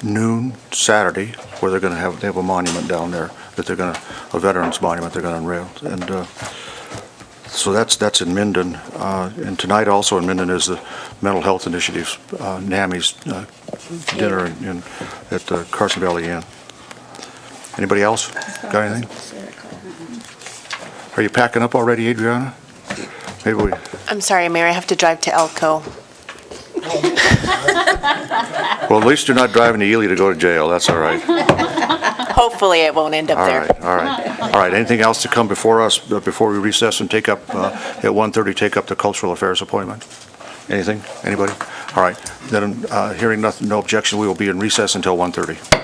noon Saturday, where they're going to have, they have a monument down there that they're going to, a veterans monument they're going to unveil. And so that's in Minden. And tonight also in Minden is the Mental Health Initiative's NAMI's dinner at the Carson Valley Inn. Anybody else? Got anything? Are you packing up already, Adriana? Maybe we, I'm sorry, Mayor, I have to drive to Elko. well, at least you're not driving to Ely to go to jail. That's all right. Hopefully it won't end up All there. right, all right. All right, anything else to come before us, before we recess and take up, at 1:30, take up the Cultural Affairs appointment? Anything? Anybody? All right, then, hearing nothing, no objection, we will be in recess until 1:30.